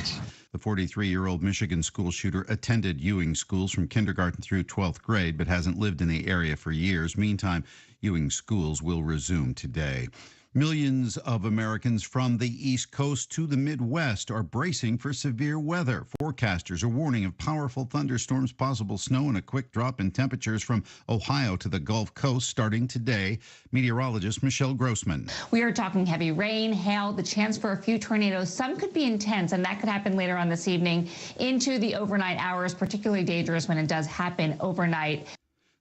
else. The 43-year-old Michigan school shooter attended Ewing schools from kindergarten through 12th grade, but hasn't lived in the area for years. Meantime, Ewing schools will resume today. Millions of Americans from the East Coast to the Midwest are bracing for severe weather. Forecasters are warning of powerful thunderstorms, possible snow, and a quick drop in temperatures from Ohio to the Gulf Coast starting today. Meteorologist Michelle Grossman. We are talking heavy rain, hail, the chance for a few tornadoes. Some could be intense, and that could happen later on this evening into the overnight hours, particularly dangerous when it does happen overnight.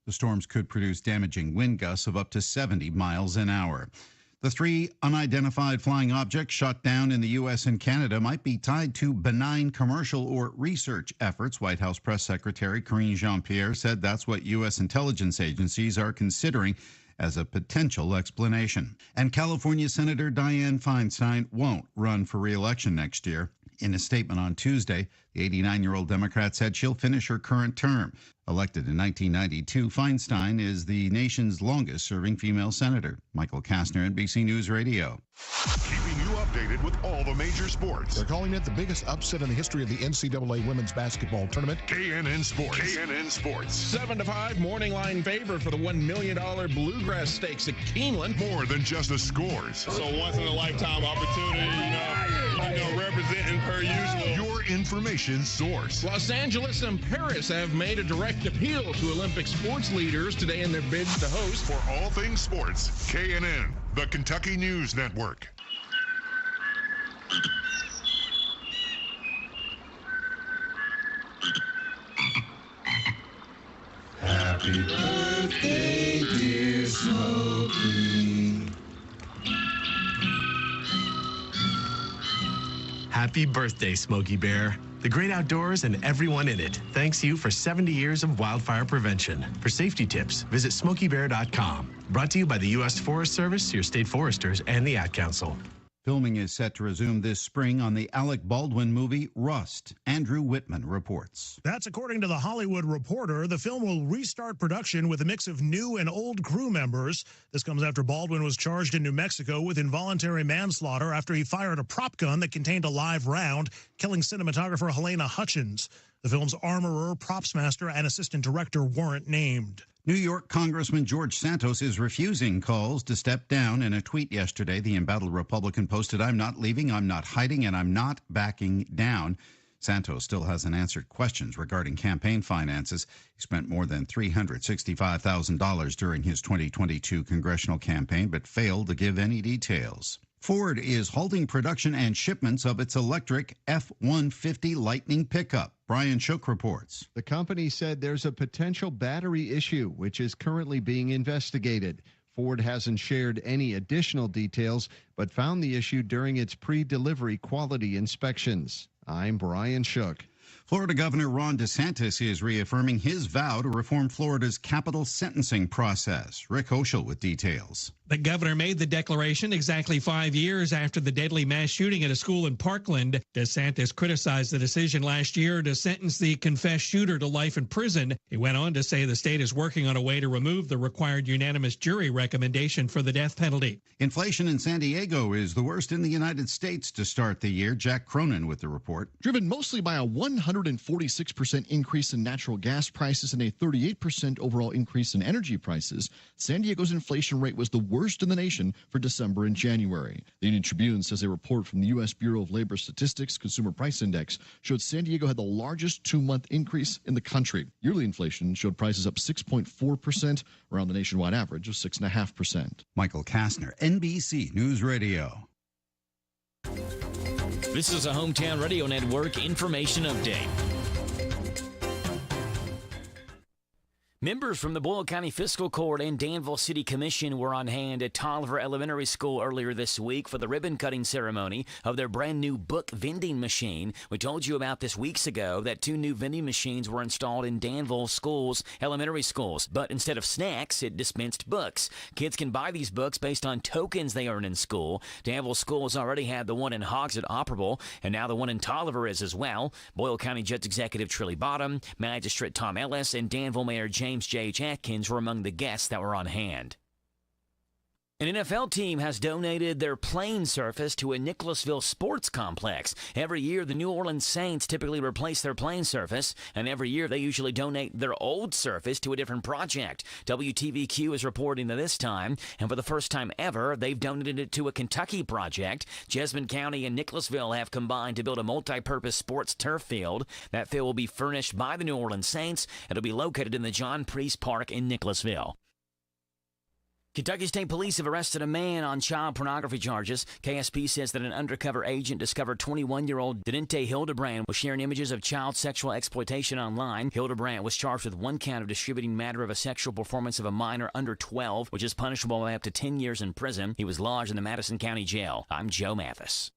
The storms could produce damaging wind gusts of up to 70 miles an hour. The 3 unidentified flying objects shot down in the U.S. and Canada might be tied to benign commercial or research efforts. White House Press Secretary Karine Jean-Pierre said that's what U.S. intelligence agencies are considering as a potential explanation. And California Senator Dianne Feinstein won't run for re-election next year. In a statement on Tuesday, the 89-year-old Democrat said she'll finish her current term. Elected in 1992, Feinstein is the nation's longest-serving female senator. Michael Kastner, NBC News Radio. Keeping you updated with all the major sports. They're calling it the biggest upset in the history of the NCAA women's basketball tournament. KNN Sports. KNN Sports. 7-5 morning line favor for the $1 million Bluegrass Stakes at Keeneland. More than just the scores. So once in a lifetime opportunity, representing per usual. Your information source. Los Angeles and Paris have made a direct appeal to Olympic sports leaders today in their bid to host. For all things sports, KNN, the Kentucky News Network. Happy birthday, dear Smokey. Happy birthday, Smokey Bear. The great outdoors and everyone in it. Thanks you for 70 years of wildfire prevention. For safety tips, visit smokeybear.com. Brought to you by the U.S. Forest Service, your state foresters, and the Ad Council. Filming is set to resume this spring on the Alec Baldwin movie Rust. Andrew Whitman reports. That's according to The Hollywood Reporter. The film will restart production with a mix of new and old crew members. This comes after Baldwin was charged in New Mexico with involuntary manslaughter after he fired a prop gun that contained a live round, killing cinematographer Helena Hutchins. The film's armorer, props master, and assistant director weren't named. New York Congressman George Santos is refusing calls to step down. In a tweet yesterday, the embattled Republican posted, "I'm not leaving, I'm not hiding, and I'm not backing down." Santos still hasn't answered questions regarding campaign finances. He spent more than $365,000 during his 2022 congressional campaign, but failed to give any details. Ford is halting production and shipments of its electric F-150 Lightning pickup. Brian Shook reports. The company said there's a potential battery issue, which is currently being investigated. Ford hasn't shared any additional details, but found the issue during its pre-delivery quality inspections. I'm Brian Shook. Florida Governor Ron DeSantis is reaffirming his vow to reform Florida's capital sentencing process. Rick Hoschel with details. The governor made the declaration exactly 5 years after the deadly mass shooting at a school in Parkland. DeSantis criticized the decision last year to sentence the confessed shooter to life in prison. He went on to say the state is working on a way to remove the required unanimous jury recommendation for the death penalty. Inflation in San Diego is the worst in the United States to start the year. Jack Cronin with the report. Driven mostly by a 146% increase in natural gas prices and a 38% overall increase in energy prices, San Diego's inflation rate was the worst in the nation for December and January. The Union Tribune says a report from the U.S. Bureau of Labor Statistics Consumer Price Index showed San Diego had the largest two-month increase in the country. Yearly inflation showed prices up 6.4%, around the nationwide average of 6.5%. Michael Kastner, NBC News Radio. This is a Hometown Radio Network information update. Members from the Boyle County Fiscal Court and Danville City Commission were on hand at Tolliver Elementary School earlier this week for the ribbon-cutting ceremony of their brand-new book vending machine. We told you about this weeks ago that 2 new vending machines were installed in Danville schools, elementary schools, but instead of snacks, it dispensed books. Kids can buy these books based on tokens they earn in school. Danville schools already had the one in Hogsett operable, and now the one in Tolliver is as well. Boyle County Judge Executive Trilly Bottom, Magistrate Tom Ellis, and Danville Mayor James J.H. Atkins were among the guests that were on hand. An NFL team has donated their playing surface to a Nicholasville sports complex. Every year, the New Orleans Saints typically replace their playing surface, and every year they usually donate their old surface to a different project. WTVQ is reporting that this time, and for the first time ever, they've donated it to a Kentucky project. Jessamine County and Nicholasville have combined to build a multi-purpose sports turf field. That field will be furnished by the New Orleans Saints. It'll be located in the John Priest Park in Nicholasville. Kentucky State Police have arrested a man on child pornography charges. KSP says that an undercover agent discovered 21-year-old Denente Hildebrand was sharing images of child sexual exploitation online. Hildebrand was charged with 1 count of distributing matter of a sexual performance of a minor under 12, which is punishable by up to 10 years in prison. He was lodged in the Madison County Jail. I'm Joe Mathis.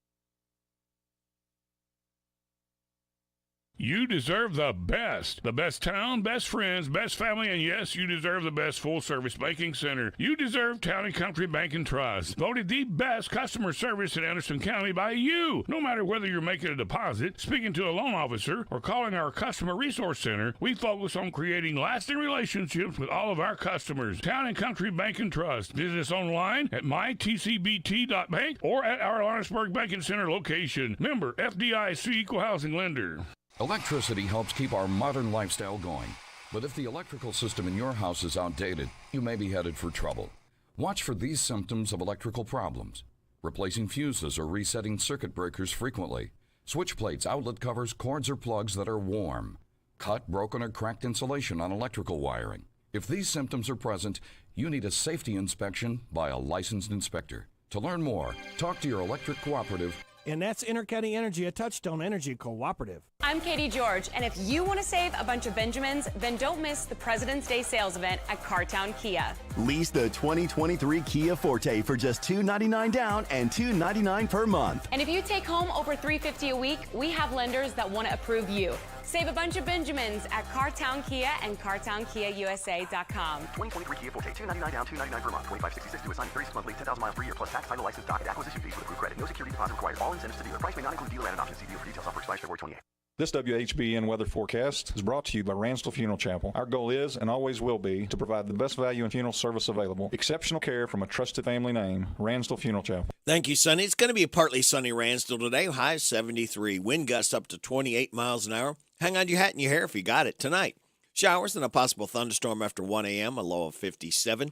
You deserve the best. The best town, best friends, best family, and yes, you deserve the best full-service banking center. You deserve Town & Country Bank & Trust. Voted the best customer service in Anderson County by you. No matter whether you're making a deposit, speaking to a loan officer, or calling our Customer Resource Center, we focus on creating lasting relationships with all of our customers. Town & Country Bank & Trust. Visit us online at mytcbt.bank or at our Harrodsburg Banking Center location. Member FDIC Equal Housing Lender. Electricity helps keep our modern lifestyle going. But if the electrical system in your house is outdated, you may be headed for trouble. Watch for these symptoms of electrical problems: replacing fuses or resetting circuit breakers frequently, switch plates, outlet covers, cords, or plugs that are warm, cut, broken, or cracked insulation on electrical wiring. If these symptoms are present, you need a safety inspection by a licensed inspector. To learn more, talk to your electric cooperative. And that's Intercounty Energy, a Touchstone Energy cooperative. I'm Katie George, and if you want to save a bunch of Benjamins, then don't miss the President's Day sales event at Cartown Kia. Lease the 2023 Kia Forte for just $299 down and $299 per month. And if you take home over $350 a week, we have lenders that want to approve you. Save a bunch of Benjamins at Cartown Kia and CartownKiaUSA.com. 2023 Kia Forte, $299 down, $299 per month, $25.66 due assigned, 36 monthly, 10,000 miles per year, plus tax, title, license, docket, acquisition fees with approved credit. No security deposit required. All incentives to dealer. Price may not include dealer and option. See dealer for details. Offer expires February 28th. This WHBN weather forecast is brought to you by Ransdell Funeral Chapel. Our goal is and always will be to provide the best value in funeral service available. Exceptional care from a trusted family name, Ransdell Funeral Chapel. Thank you, Sonny. It's going to be a partly sunny Ransdell today. High 73. Wind gusts up to 28 miles an hour. Hang on to your hat and your hair if you got it tonight. Showers and a possible thunderstorm after 1 a.m., a low of 57.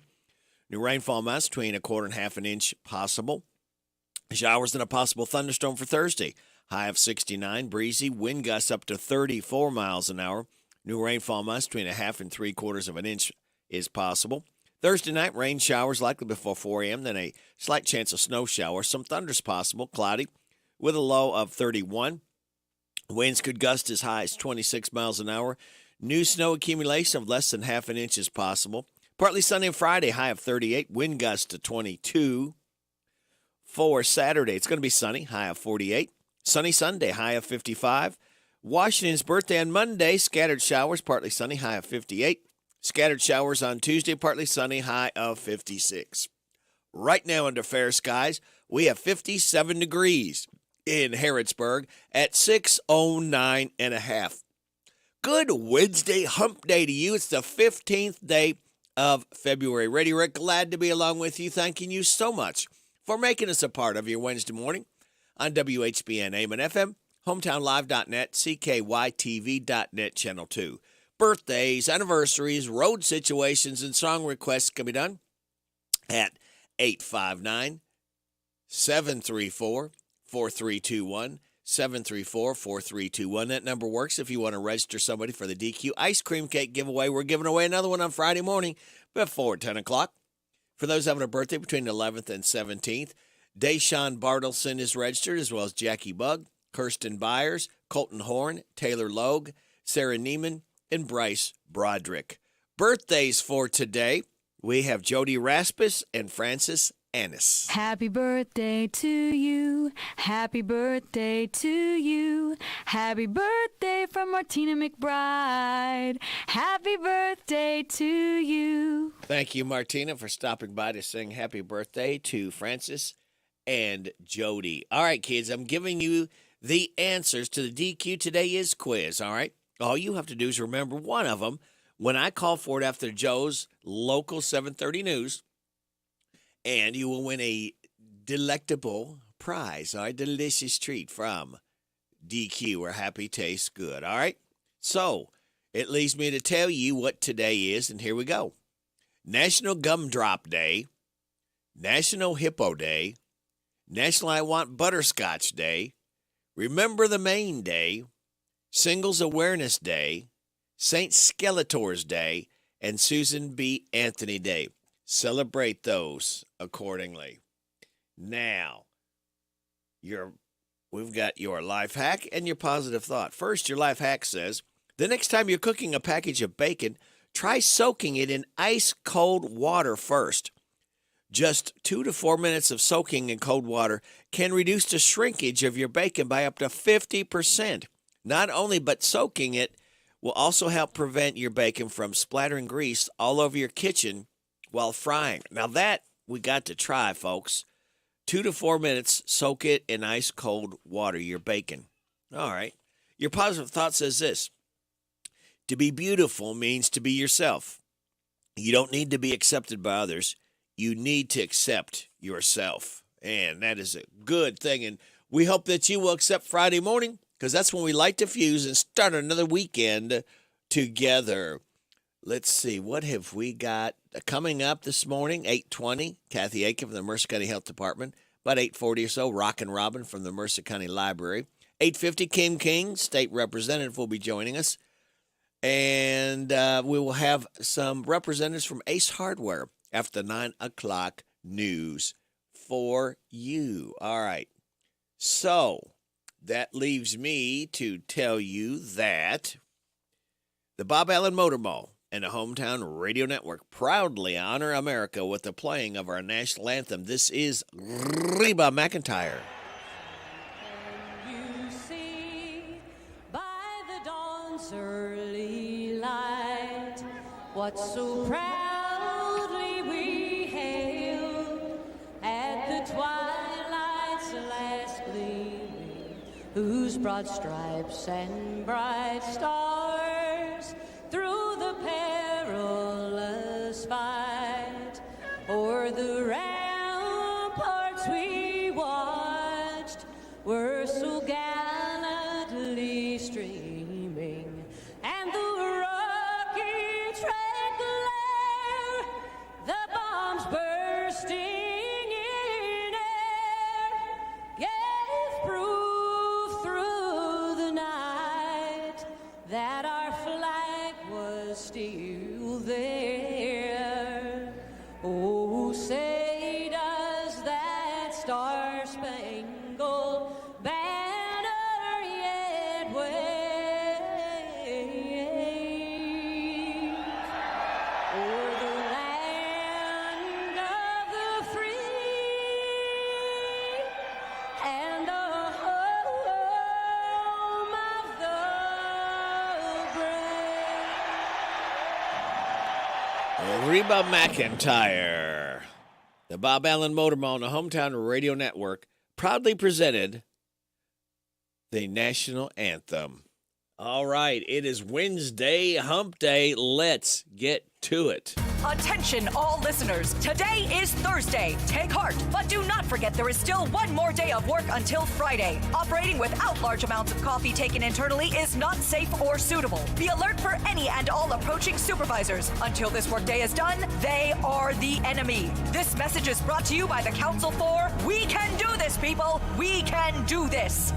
New rainfall amounts between 1/4 and 1/2 inch possible. Showers and a possible thunderstorm for Thursday. High of 69, breezy, wind gusts up to 34 miles an hour. New rainfall amounts between 1/2 and 3/4 inch is possible. Thursday night, rain showers likely before 4 a.m., then a slight chance of snow showers. Some thunders possible, cloudy, with a low of 31. Winds could gust as high as 26 miles an hour. New snow accumulation of less than 1/2 inch is possible. Partly sunny on Friday, high of 38, wind gust to 22. For Saturday, it's going to be sunny, high of 48. Sunny Sunday, high of 55. Washington's birthday on Monday, scattered showers, partly sunny, high of 58. Scattered showers on Tuesday, partly sunny, high of 56. Right now under fair skies, we have 57 degrees in Harrodsburg at 6:09 and a half. Good Wednesday hump day to you. It's the 15th day of February. Radio Rick, glad to be along with you. Thanking you so much for making us a part of your Wednesday morning on WHBN AM and FM, hometownlive.net, CKYTV.net, Channel 2. Birthdays, anniversaries, road situations, and song requests can be done at 859-734-4321, 734-4321. That number works if you want to register somebody for the DQ ice cream cake giveaway. We're giving away another one on Friday morning before 10 o'clock. For those having a birthday between the 11th and 17th, Deshaun Bartleson is registered, as well as Jackie Bugg, Kirsten Byers, Colton Horn, Taylor Logue, Sarah Neiman, and Bryce Broderick. Birthdays for today, we have Jody Raspis and Francis Annis. Happy birthday to you. Happy birthday to you. Happy birthday from Martina McBride. Happy birthday to you. Thank you, Martina, for stopping by to sing happy birthday to Francis and Jody. All right, kids, I'm giving you the answers to the DQ Today Is quiz, all right? All you have to do is remember one of them when I call for it after Joe's local 7:30 news. And you will win a delectable prize, all right? Delicious treat from DQ, where happy tastes good, all right? So it leaves me to tell you what today is, and here we go. National Gumdrop Day, National Hippo Day, National I Want Butterscotch Day, Remember the Maine Day, Singles Awareness Day, St. Skeletor's Day, and Susan B. Anthony Day. Celebrate those accordingly. Now, we've got your life hack and your positive thought. First, your life hack says, the next time you're cooking a package of bacon, try soaking it in ice-cold water first. Just 2 to 4 minutes of soaking in cold water can reduce the shrinkage of your bacon by up to 50%. Not only, but soaking it will also help prevent your bacon from splattering grease all over your kitchen while frying. Now that we got to try, folks. 2 to 4 minutes, soak it in ice cold water, your bacon. All right. Your positive thought says this. To be beautiful means to be yourself. You don't need to be accepted by others. You need to accept yourself. And that is a good thing. And we hope that you will accept Friday morning, because that's when we light the fuse and start another weekend together. Let's see, what have we got coming up this morning? 8:20, Kathy Aiken from the Mercer County Health Department. About 8:40 or so, Rockin' Robin from the Mercer County Library. 8:50, Kim King, State Representative, will be joining us. And we will have some representatives from Ace Hardware after the 9 o'clock news for you. All right. So that leaves me to tell you that the Bob Allen Motor Mall and the Hometown Radio Network proudly honor America with the playing of our national anthem. This is Reba McEntire. You see by the dawn's early light what so proudly we hailed at the twilight's last gleaming, whose broad stripes and bright stars through the perilous fight o'er the ramparts we watched were so gallantly streaming, and the rockets' red glare, the bombs bursting in air, gave proof through the night that our flag was still there. Oh, say does that star-spangled banner yet wave o'er the land of the free and the home of the Reba McEntire. The Bob Allen Motor Mall and the Hometown Radio Network proudly presented the national anthem. All right, it is Wednesday, hump day. Let's get to it. Attention all listeners, today is Thursday. Take heart, but do not forget there is still one more day of work until Friday. Operating without large amounts of coffee taken internally is not safe or suitable. Be alert for any and all approaching supervisors. Until this workday is done, they are the enemy. This message is brought to you by the Council for We Can Do This, people. We can do this.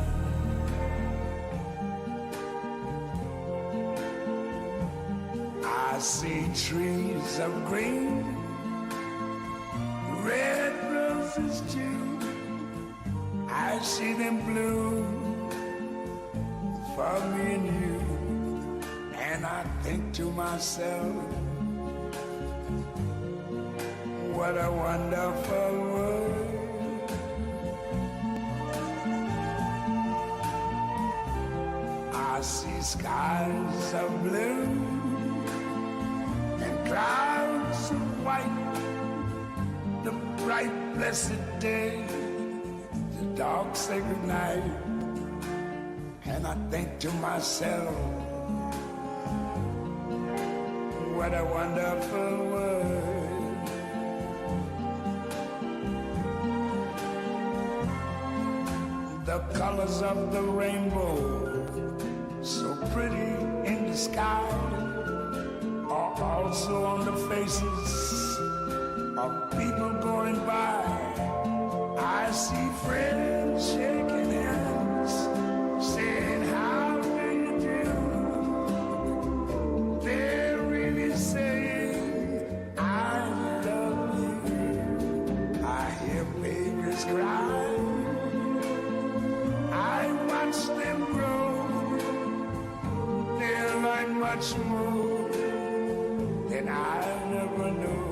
I see trees of green, red roses too. I see them bloom for me and you. And I think to myself, what a wonderful world. I see skies of blue, clouds of white, the bright blessed day, the dark sacred night. And I think to myself, what a wonderful world. the colors of the rainbow, so pretty in the sky, are also on the faces of people going by. I see friends shaking hands, saying, how do you do? They're really saying, I love you. I hear babies cry. I watch them grow. They learn much more than I never knew.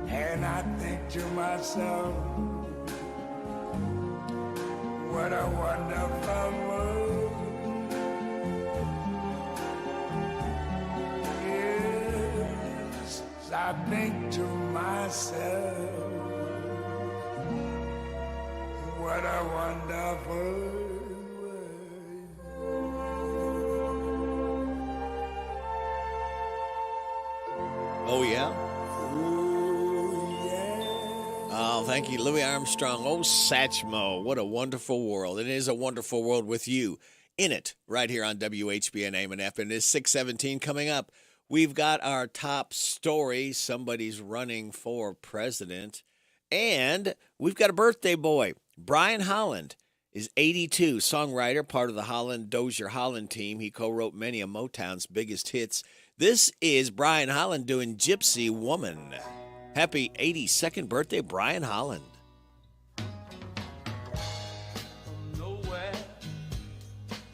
And I think to myself, what a wonderful world. Yes, I think to myself, what a wonderful world. Oh, yeah? Oh, thank you, Louis Armstrong. Oh, Satchmo, what a wonderful world. It is a wonderful world with you in it right here on WHBN AM and FM. It is 6:17 coming up. We've got our top story. Somebody's running for president. And we've got a birthday boy. Brian Holland is 82, songwriter, part of the Holland Dozier Holland team. He co-wrote many of Motown's biggest hits. This is Brian Holland doing Gypsy Woman. Happy 82nd birthday, Brian Holland. Nowhere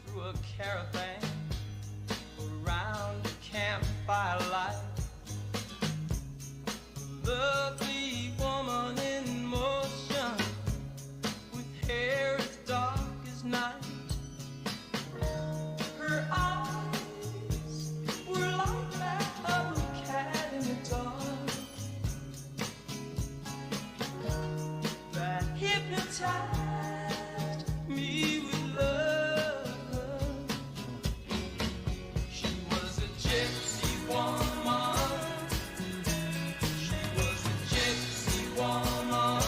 through a caravan around a campfire light. Lovely woman in motion with hair as dark as night. Her eyes were like that of a cat in the dark. That hypnotized me with love. She was a gypsy woman. She was a gypsy woman.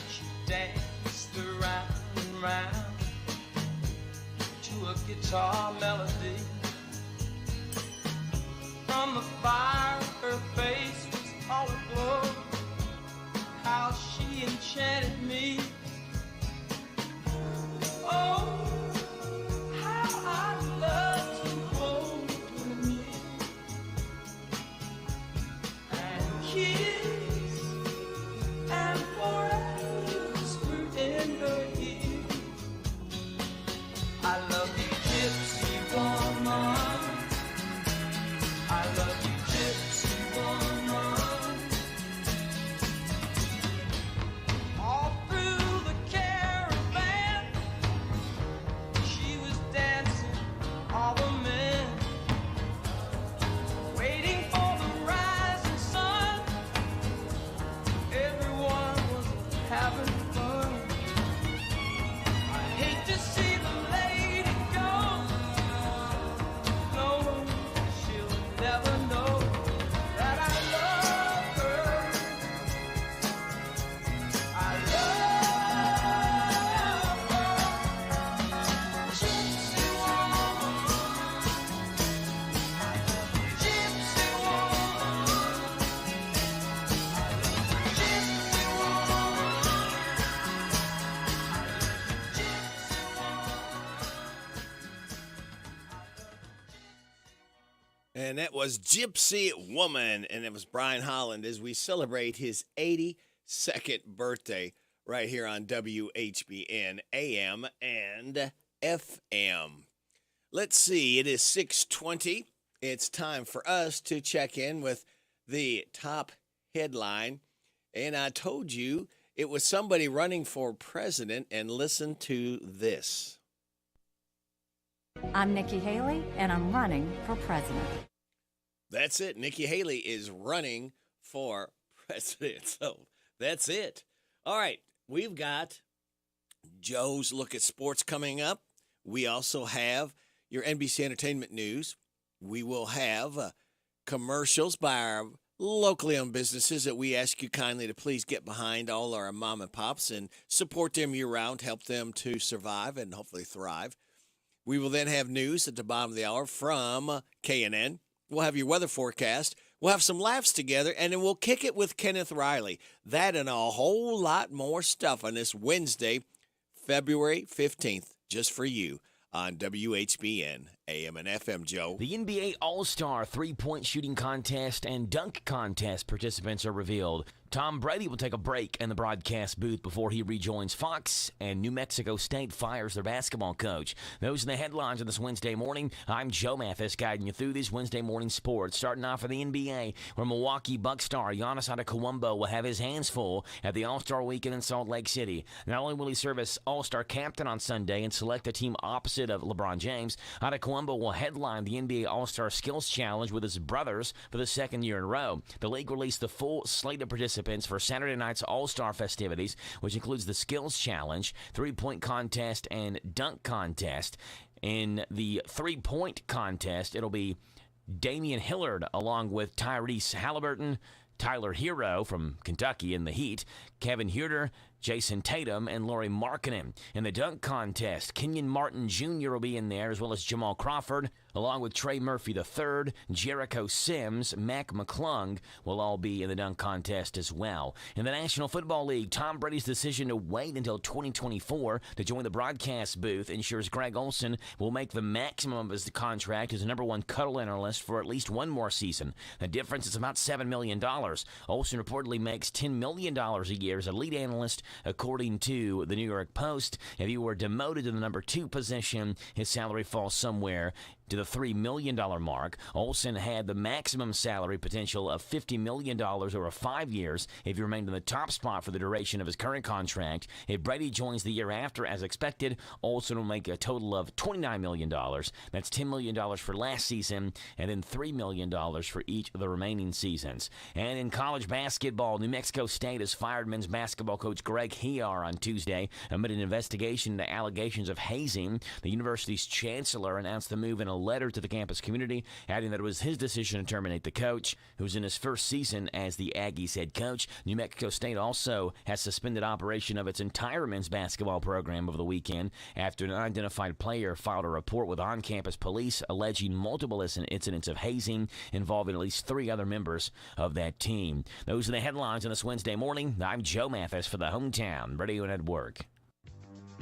She danced around and round to a guitar melody. From the fire, her face was all aglow. How she enchanted me. Oh, how I love to hold her near and kiss and forever whisper in her ear. I love you, gypsy woman. I love you, gypsy woman. All through the caravan, she was dancing all the men, waiting for the rising sun. Everyone was having fun. I hate to see the lady go. No, she'll never know that I love her. I love her. Gypsy woman. Gypsy woman. Gypsy And that was Gypsy Woman, and it was Brian Holland as we celebrate his 82nd birthday right here on WHBN AM and FM. Let's see, it is 6:20. It's time for us to check in with the top headline. And I told you it was somebody running for president, and listen to this. I'm Nikki Haley, and I'm running for president. That's it. Nikki Haley is running for president. So that's it. All right. We've got Joe's Look at Sports coming up. We also have your NBC Entertainment News. We will have commercials by our locally owned businesses that we ask you kindly to please get behind, all our mom and pops, and support them year-round, help them to survive and hopefully thrive. We will then have news at the bottom of the hour from K&N. We'll have your weather forecast. We'll have some laughs together, and then we'll kick it with Kenneth Riley. That and a whole lot more stuff on this Wednesday, February 15th, just for you on WHBN, AM and FM, Joe. The NBA All-Star three-point shooting contest and dunk contest participants are revealed. Tom Brady will take a break in the broadcast booth before he rejoins Fox, and New Mexico State fires their basketball coach. Those are the headlines on this Wednesday morning. I'm Joe Mathis, guiding you through these Wednesday morning sports. Starting off for the NBA, where Milwaukee Bucks star Giannis Antetokounmpo will have his hands full at the All-Star Weekend in Salt Lake City. Not only will he serve as All-Star captain on Sunday and select a team opposite of LeBron James, Antetokounmpo will headline the NBA All-Star Skills Challenge with his brothers for the second year in a row. The league released the full slate of participants for Saturday night's All-Star festivities, which includes the Skills Challenge, three-point contest, and dunk contest. In the three-point contest, it'll be Damian Lillard along with Tyrese Halliburton, Tyler Hero from Kentucky in the Heat, Kevin Huerter, Jason Tatum, and Lauri Markkanen. In the dunk contest, Kenyon Martin Jr. will be in there, as well as Jamal Crawford, along with Trey Murphy III, Jericho Sims, Mac McClung will all be in the dunk contest as well. In the National Football League, Tom Brady's decision to wait until 2024 to join the broadcast booth ensures Greg Olsen will make the maximum of his contract as the #1 cuddle analyst for at least one more season. The difference is about $7 million. Olsen reportedly makes $10 million a year as a lead analyst, according to the New York Post. If he were demoted to the #2 position, his salary falls somewhere to the $3 million mark. Olsen had the maximum salary potential of $50 million over 5 years if he remained in the top spot for the duration of his current contract. If Brady joins the year after, as expected, Olsen will make a total of $29 million. That's $10 million for last season, and then $3 million for each of the remaining seasons. And in college basketball, New Mexico State has fired men's basketball coach Greg Hiar on Tuesday amid an investigation into allegations of hazing. The university's chancellor announced the move in a letter to the campus community, adding that it was his decision to terminate the coach, who's in his first season as the Aggies head coach. New Mexico State also has suspended operation of its entire men's basketball program over the weekend after an unidentified player filed a report with on-campus police alleging multiple incidents of hazing involving at least 3 other members of that team. Those are the headlines on this Wednesday morning. I'm Joe Mathis for the Hometown Radio Network.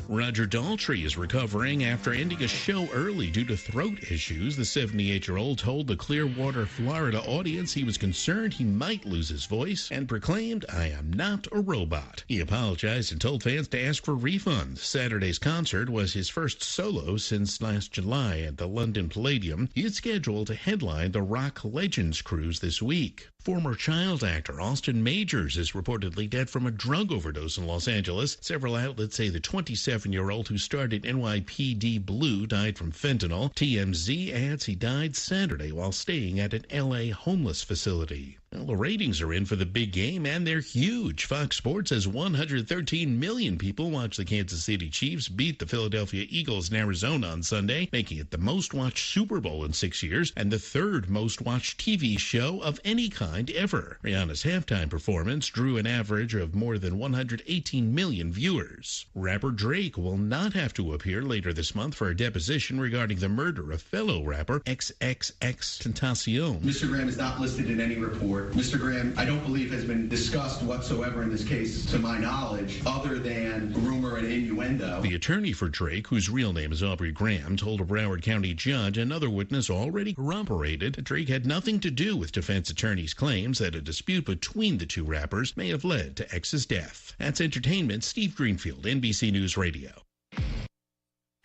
Roger Daltrey is recovering after ending a show early due to throat issues. The 78-year-old told the Clearwater, Florida audience he was concerned he might lose his voice and proclaimed, "I am not a robot." He apologized and told fans to ask for refunds. Saturday's concert was his first solo since last July at the London Palladium. He is scheduled to headline the Rock Legends cruise this week. Former child actor Austin Majors is reportedly dead from a drug overdose in Los Angeles. Several outlets say the 27-year-old who starred in NYPD Blue died from fentanyl. TMZ adds he died Saturday while staying at an LA homeless facility. Well, the ratings are in for the big game, and they're huge. Fox Sports has 113 million people watch the Kansas City Chiefs beat the Philadelphia Eagles in Arizona on Sunday, making it the most-watched Super Bowl in 6 years and the third most-watched TV show of any kind ever. Rihanna's halftime performance drew an average of more than 118 million viewers. Rapper Drake will not have to appear later this month for a deposition regarding the murder of fellow rapper XXXTentacion. Mr. Graham is not listed in any report. Mr. Graham, I don't believe has been discussed whatsoever in this case, to my knowledge, other than rumor and innuendo. The attorney for Drake, whose real name is Aubrey Graham, told a Broward County judge another witness already corroborated that Drake had nothing to do with defense attorneys' claims that a dispute between the two rappers may have led to X's death. That's entertainment. Steve Greenfield, NBC News Radio.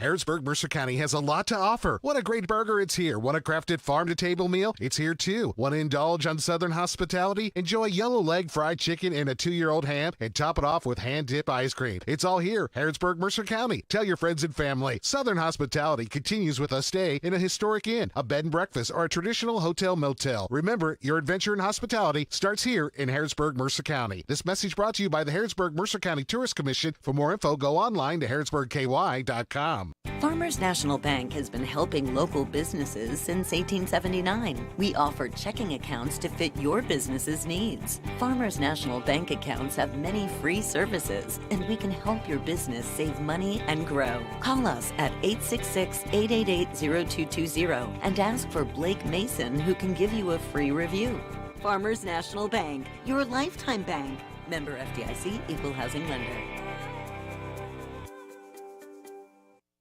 Harrodsburg, Mercer County has a lot to offer. Want a great burger? It's here. Want a crafted farm-to-table meal? It's here, too. Want to indulge on Southern hospitality? Enjoy yellow leg fried chicken and a 2-year-old ham, and top it off with hand-dip ice cream. It's all here. Harrodsburg, Mercer County. Tell your friends and family. Southern hospitality continues with a stay in a historic inn, a bed and breakfast, or a traditional hotel motel. Remember, your adventure in hospitality starts here in Harrodsburg, Mercer County. This message brought to you by the Harrodsburg, Mercer County Tourist Commission. For more info, go online to harrodsburgky.com. Farmers National Bank has been helping local businesses since 1879. We offer checking accounts to fit your business's needs. Farmers National Bank accounts have many free services, and we can help your business save money and grow. Call us at 866-888-0220 and ask for Blake Mason, who can give you a free review. Farmers National Bank, your lifetime bank. Member FDIC, Equal Housing Lender.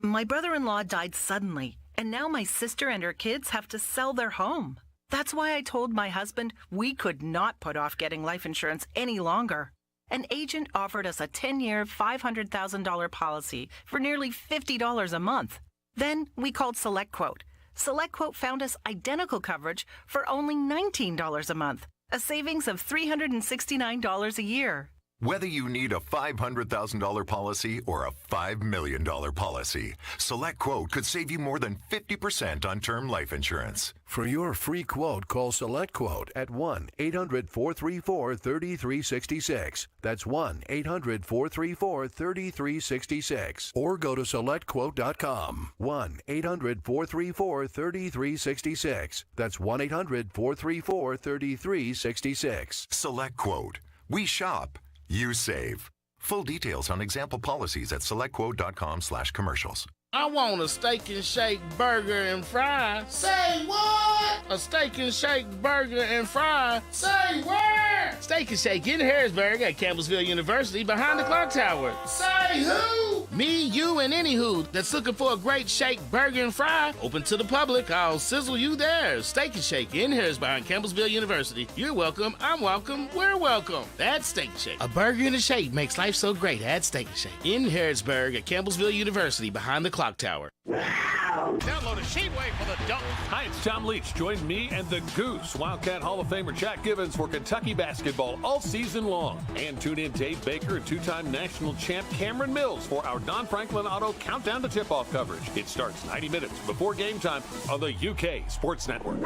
My brother-in-law died suddenly, and now my sister and her kids have to sell their home. That's why I told my husband we could not put off getting life insurance any longer. An agent offered us a 10-year, $500,000 policy for nearly $50 a month. Then we called SelectQuote. SelectQuote found us identical coverage for only $19 a month, a savings of $369 a year. Whether you need a $500,000 policy or a $5 million policy, SelectQuote could save you more than 50% on term life insurance. For your free quote, call SelectQuote at 1-800-434-3366. That's 1-800-434-3366. Or go to SelectQuote.com. 1-800-434-3366. That's 1-800-434-3366. SelectQuote. We shop. You save. Full details on example policies at selectquote.com/commercials. I want a steak and shake burger and fries. Say what? A steak and shake burger and fries. Say where? Steak and Shake in Harrodsburg at Campbellsville University behind the clock tower. Say who? Me, you, and any who that's looking for a great shake burger and fry. Open to the public. I'll sizzle you there. Steak and Shake in Harrodsburg at Campbellsville University. You're welcome. I'm welcome. We're welcome. That's Steak and Shake. A burger and a shake makes life so great at Steak and Shake in Harrodsburg at Campbellsville University behind the clock tower. Download a Sheetwave for the dunk. Hi, it's Tom Leach. Join me and the Goose, Wildcat Hall of Famer Jack Givens, for Kentucky basketball all season long. And tune in Dave Baker and two-time national champ Cameron Mills for our Don Franklin Auto Countdown to Tip-Off coverage. It starts 90 minutes before game time on the UK Sports Network.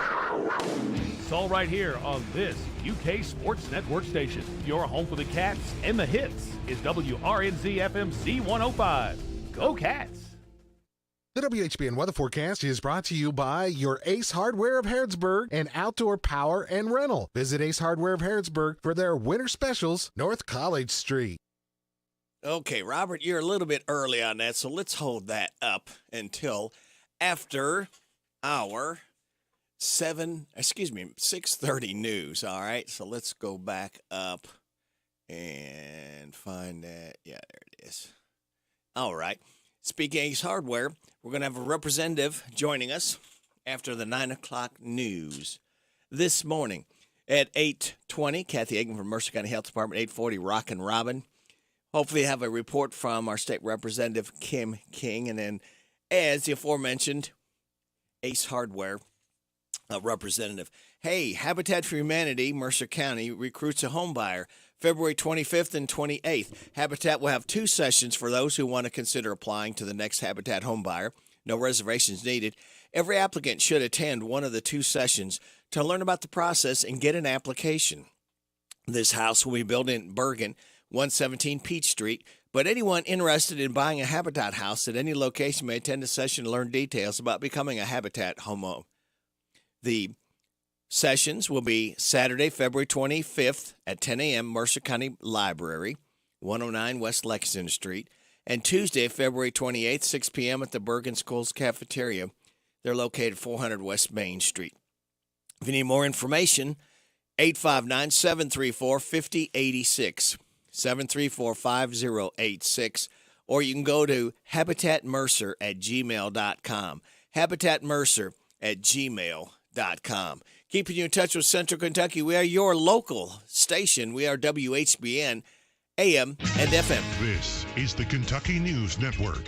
It's all right here on this UK Sports Network station. Your home for the Cats and the hits is WRNZ FM C105. Go Cats! The WHBN weather forecast is brought to you by your Ace Hardware of Harrodsburg and Outdoor Power and Rental. Visit Ace Hardware of Harrodsburg for their winter specials, North College Street. Okay, Robert, you're a little bit early on that, so let's hold that up until after our 6:30 news, all right? So let's go back up and find that. Yeah, there it is. All right. Speaking of Ace Hardware, we're going to have a representative joining us after the 9 o'clock news this morning. At 8:20, Kathy Egan from Mercer County Health Department, 8:40, Rockin' Robin. Hopefully have a report from our state representative, Kim King. And then, as the aforementioned, Ace Hardware representative. Hey, Habitat for Humanity, Mercer County, recruits a home buyer. February 25th and 28th. Habitat will have 2 sessions for those who want to consider applying to the next Habitat home buyer. No reservations needed. Every applicant should attend one of the 2 sessions to learn about the process and get an application. This house will be built in Bergen, 117 Peach Street, but anyone interested in buying a Habitat house at any location may attend a session to learn details about becoming a Habitat homeowner. The sessions will be Saturday, February 25th at 10 a.m., Mercer County Library, 109 West Lexington Street, and Tuesday, February 28th, 6 p.m. at the Bergen Schools Cafeteria. They're located 400 West Main Street. If you need more information, 859-734-5086, 734-5086, or you can go to habitatmercer@gmail.com, habitatmercer@gmail.com. Keeping you in touch with Central Kentucky, we are your local station. We are WHBN, AM and FM. This is the Kentucky News Network.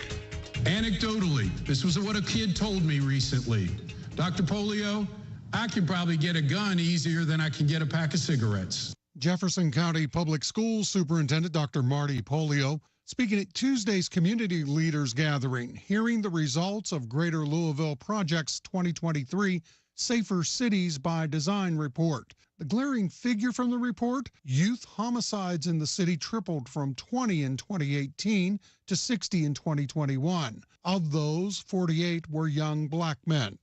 Anecdotally, this was what a kid told me recently. Dr. Polio, I can probably get a gun easier than I can get a pack of cigarettes. Jefferson County Public Schools Superintendent Dr. Marty Polio speaking at Tuesday's Community Leaders Gathering, hearing the results of Greater Louisville Project's 2023 Safer Cities by Design report. The glaring figure from the report, youth homicides in the city tripled from 20 in 2018 to 60 in 2021. Of those, 48 were young black men.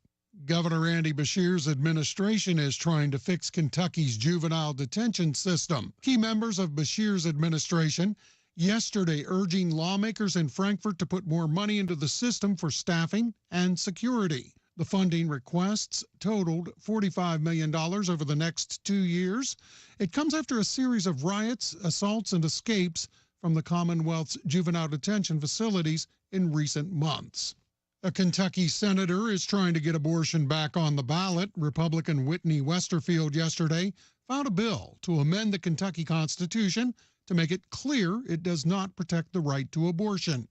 Governor Andy Beshear's administration is trying to fix Kentucky's juvenile detention system. Key members of Beshear's administration yesterday urging lawmakers in Frankfort to put more money into the system for staffing and security. The funding requests totaled $45 million over the next 2 years. It comes after a series of riots, assaults, and escapes from the Commonwealth's juvenile detention facilities in recent months. A Kentucky senator is trying to get abortion back on the ballot. Republican Whitney Westerfield yesterday filed a bill to amend the Kentucky Constitution to make it clear it does not protect the right to abortion.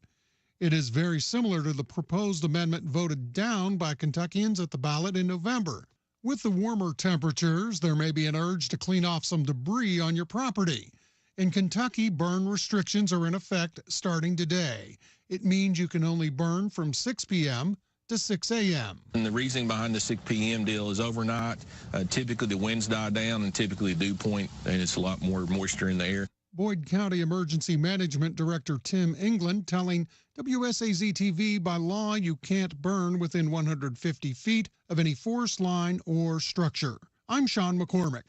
It is very similar to the proposed amendment voted down by Kentuckians at the ballot in November. With the warmer temperatures, there may be an urge to clean off some debris on your property. In Kentucky, burn restrictions are in effect starting today. It means you can only burn from 6 p.m. to 6 a.m. And the reasoning behind the 6 p.m. deal is overnight. Typically, the winds die down and typically the dew point, and it's a lot more moisture in the air. Boyd County Emergency Management Director Tim England telling WSAZ-TV by law you can't burn within 150 feet of any forest line or structure. I'm Sean McCormick.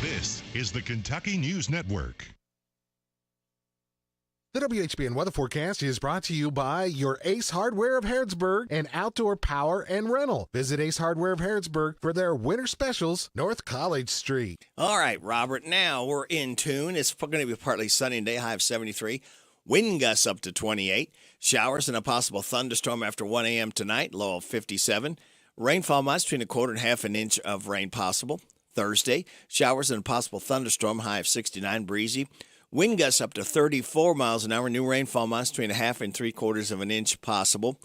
This is the Kentucky News Network. The WHBN weather forecast is brought to you by your Ace Hardware of Harrodsburg and Outdoor Power and Rental. Visit Ace Hardware of Harrodsburg for their winter specials, North College Street. All right, Robert, now we're in tune. It's going to be partly sunny today, high of 73. Wind gusts up to 28. Showers and a possible thunderstorm after 1 a.m. tonight, low of 57. Rainfall miles between a quarter and half an inch of rain possible. Thursday, showers and a possible thunderstorm, high of 69, breezy. Wind gusts up to 34 miles an hour. New rainfall miles between a half and 3/4 of an inch possible.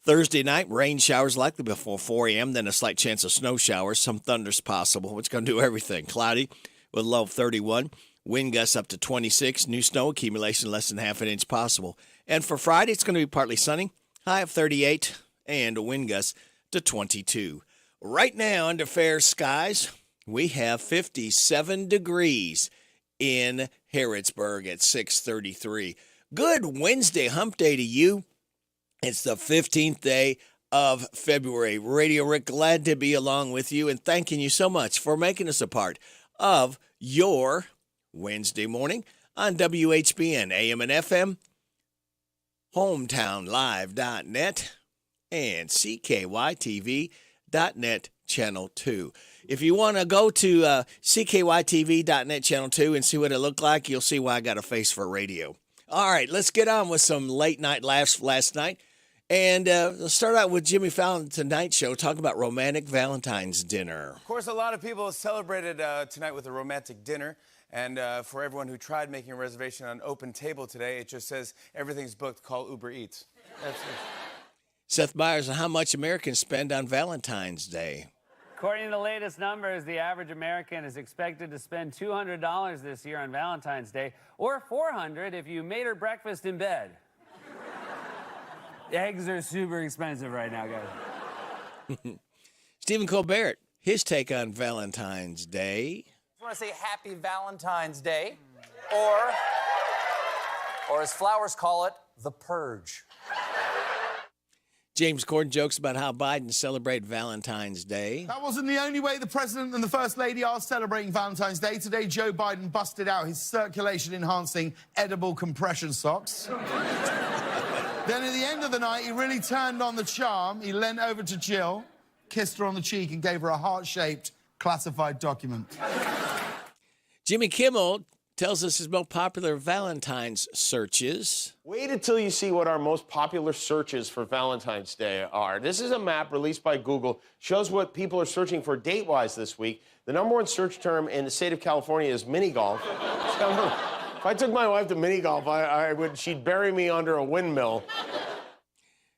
Thursday night, rain showers likely before 4 a.m., then a slight chance of snow showers, some thunders possible. It's going to do everything. Cloudy with a low of 31. Wind gusts up to 26. New snow accumulation less than half an inch possible. And for Friday, it's going to be partly sunny, high of 38, and a wind gust to 22. Right now, under fair skies, we have 57 degrees in Harrodsburg at 6:33. Good Wednesday hump day to you. It's the 15th day of February. Radio Rick, glad to be along with you and thanking you so much for making us a part of your Wednesday morning on WHBN, AM and FM, hometownlive.net, and CKYTV.net Channel 2. If you want to go to CKYTV.net Channel 2 and see what it looked like, you'll see why I got a face for radio. All right, let's get on with some late night laughs last night. And let's start out with Jimmy Fallon Tonight Show, talking about romantic Valentine's dinner. Of course, a lot of people celebrated tonight with a romantic dinner. And for everyone who tried making a reservation on Open Table today, it just says everything's booked, call Uber Eats. That's it. Seth Meyers, how much Americans spend on Valentine's Day? According to the latest numbers, the average American is expected to spend $200 this year on Valentine's Day, or $400 if you made her breakfast in bed. Eggs are super expensive right now, guys. Stephen Colbert, his take on Valentine's Day. I want to say Happy Valentine's Day, or as flowers call it, the purge. James Corden jokes about how Biden celebrated Valentine's Day. That wasn't the only way the president and the first lady are celebrating Valentine's Day. Today, Joe Biden busted out his circulation-enhancing edible compression socks. Then at the end of the night, he really turned on the charm. He leant over to Jill, kissed her on the cheek, and gave her a heart-shaped classified document. Jimmy Kimmel tells us his most popular Valentine's searches. Wait until you see what our most popular searches for Valentine's Day are. This is a map released by Google, shows what people are searching for date-wise this week. The number one search term in the state of California is mini golf. If I took my wife to mini golf, she'd bury me under a windmill.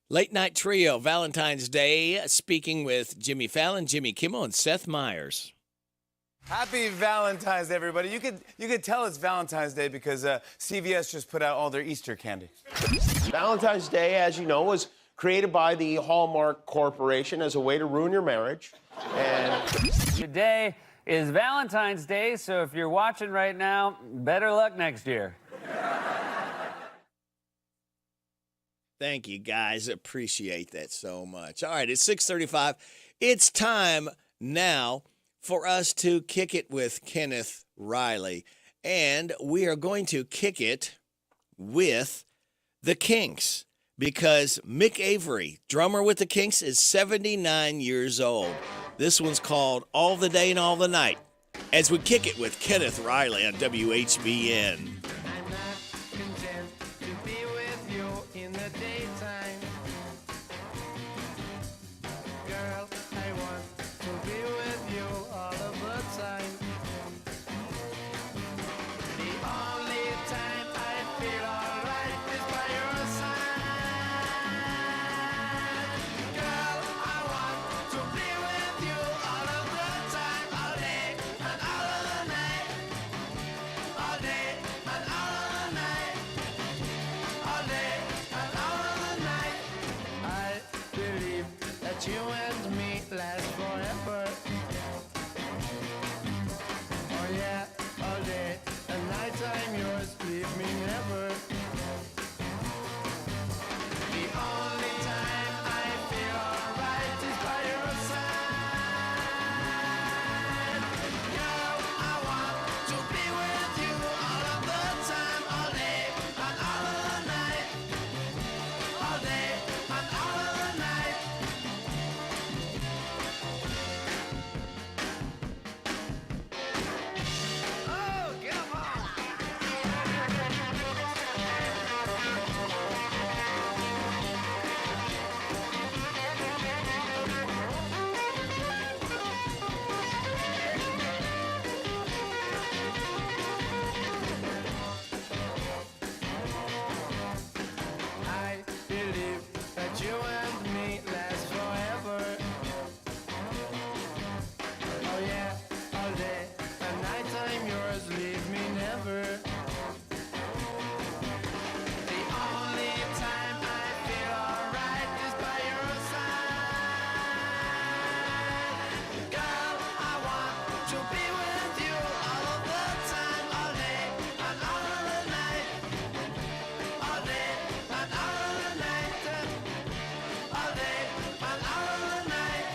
Late Night Trio, Valentine's Day, speaking with Jimmy Fallon, Jimmy Kimmel, and Seth Meyers. Happy Valentine's Day, everybody. You could tell it's Valentine's Day because CVS just put out all their Easter candy. Valentine's Day, as you know, was created by the Hallmark Corporation as a way to ruin your marriage. And Today is Valentine's Day, so if you're watching right now, better luck next year. Thank you, guys. Appreciate that so much. All right, it's 6:35. It's time now for us to kick it with Kenneth Riley. And we are going to kick it with the Kinks because Mick Avery, drummer with the Kinks, is 79 years old. This one's called All the Day and All the Night as we kick it with Kenneth Riley on WHBN. You and me last forever. Oh yeah, all day and night I'm yours, leave me never. The only time I feel alright is by your side. Girl, I want to be with you all of the time, all day and all of the night. All day and all of the night. I believe that you and me last forever. Oh yeah, all day and night I'm yours, leave me never. The only time I feel alright is by your side. Girl, I want to be with you all of the time, all day and all of the night. All day and all of the night. All day and all of the night.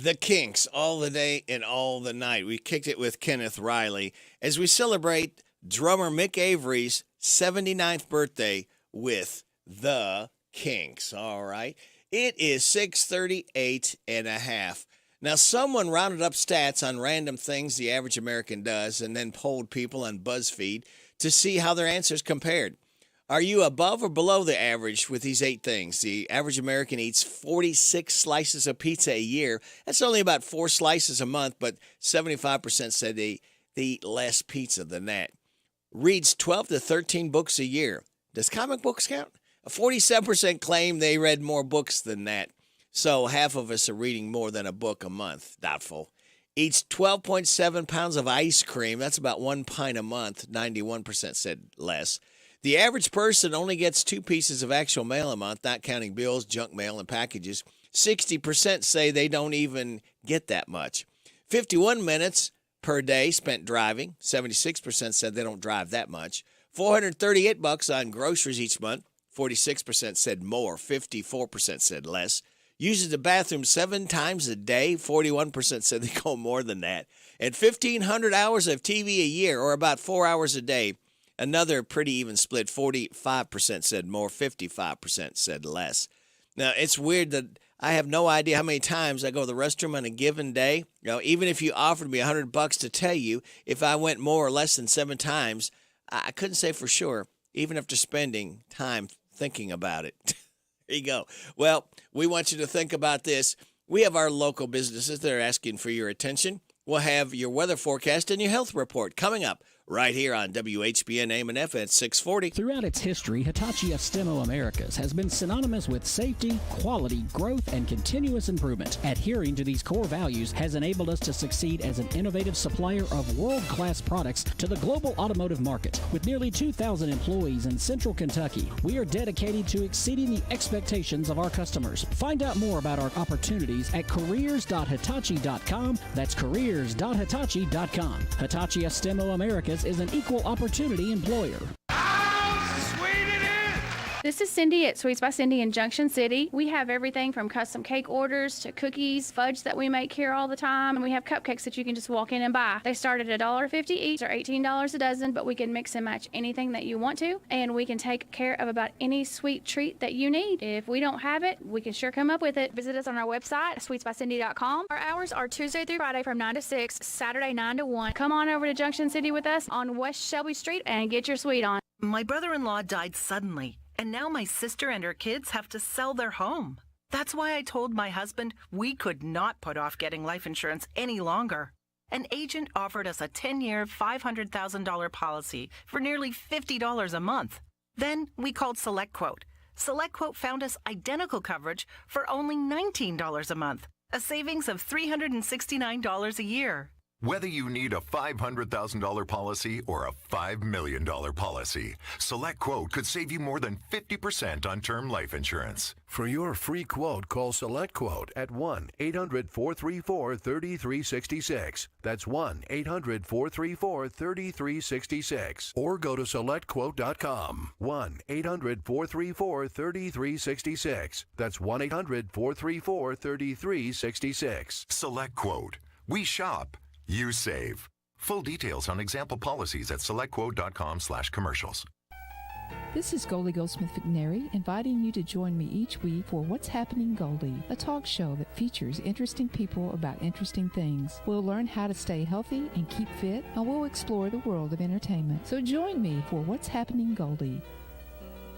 The Kinks, All the Day and All the Night. We kicked it with Kenneth Riley as we celebrate drummer Mick Avery's 79th birthday with the Kinks. All right. It is 6:38 and a half. Now, someone rounded up stats on random things the average American does and then polled people on BuzzFeed to see how their answers compared. Are you above or below the average with these 8 things? The average American eats 46 slices of pizza a year. That's only about 4 slices a month, but 75% said they eat less pizza than that. Reads 12 to 13 books a year. Does comic books count? 47% claim they read more books than that. So half of us are reading more than a book a month. Doubtful. Eats 12.7 pounds of ice cream. That's about 1 pint a month. 91% said less. The average person only gets 2 pieces of actual mail a month, not counting bills, junk mail, and packages. 60% say they don't even get that much. 51 minutes per day spent driving. 76% said they don't drive that much. $438 on groceries each month. 46% said more. 54% said less. Uses the bathroom 7 times a day. 41% said they go more than that. And 1,500 hours of TV a year, or about 4 hours a day. Another pretty even split. 45% said more. 55% said less. Now, it's weird that I have no idea how many times I go to the restroom on a given day. You know, even if you offered me $100 to tell you if I went more or less than 7 times, I couldn't say for sure, even after spending time thinking about it. There you go. Well, we want you to think about this. We have our local businesses that are asking for your attention. We'll have your weather forecast and your health report coming up right here on WHBN AM and FM at 640. Throughout its history, Hitachi Estemo Americas has been synonymous with safety, quality, growth, and continuous improvement. Adhering to these core values has enabled us to succeed as an innovative supplier of world-class products to the global automotive market. With nearly 2,000 employees in Central Kentucky, we are dedicated to exceeding the expectations of our customers. Find out more about our opportunities at careers.hitachi.com. That's careers.hitachi.com. Hitachi Estemo Americas is an equal opportunity employer. This is Cindy at Sweets by Cindy in Junction City. We have everything from custom cake orders to cookies, fudge that we make here all the time, and we have cupcakes that you can just walk in and buy. They start at $1.50 each or $18 a dozen, but we can mix and match anything that you want to, and we can take care of about any sweet treat that you need. If we don't have it, we can sure come up with it. Visit us on our website, sweetsbycindy.com. Our hours are Tuesday through Friday from 9 to 6, Saturday 9 to 1. Come on over to Junction City with us on West Shelby Street and get your sweet on. My brother-in-law died suddenly, and now my sister and her kids have to sell their home. That's why I told my husband we could not put off getting life insurance any longer. An agent offered us a 10-year, $500,000 policy for nearly $50 a month. Then we called SelectQuote. SelectQuote found us identical coverage for only $19 a month, a savings of $369 a year. Whether you need a $500,000 policy or a $5 million policy, SelectQuote could save you more than 50% on term life insurance. For your free quote, call SelectQuote at 1-800-434-3366. That's 1-800-434-3366. Or go to SelectQuote.com. 1-800-434-3366. That's 1-800-434-3366. SelectQuote. We shop. You save. Full details on example policies at selectquote.com/commercials. This is Goldie Goldsmith McNary, inviting you to join me each week for What's Happening Goldie, a talk show that features interesting people about interesting things. We'll learn how to stay healthy and keep fit, and we'll explore the world of entertainment. So join me for What's Happening Goldie.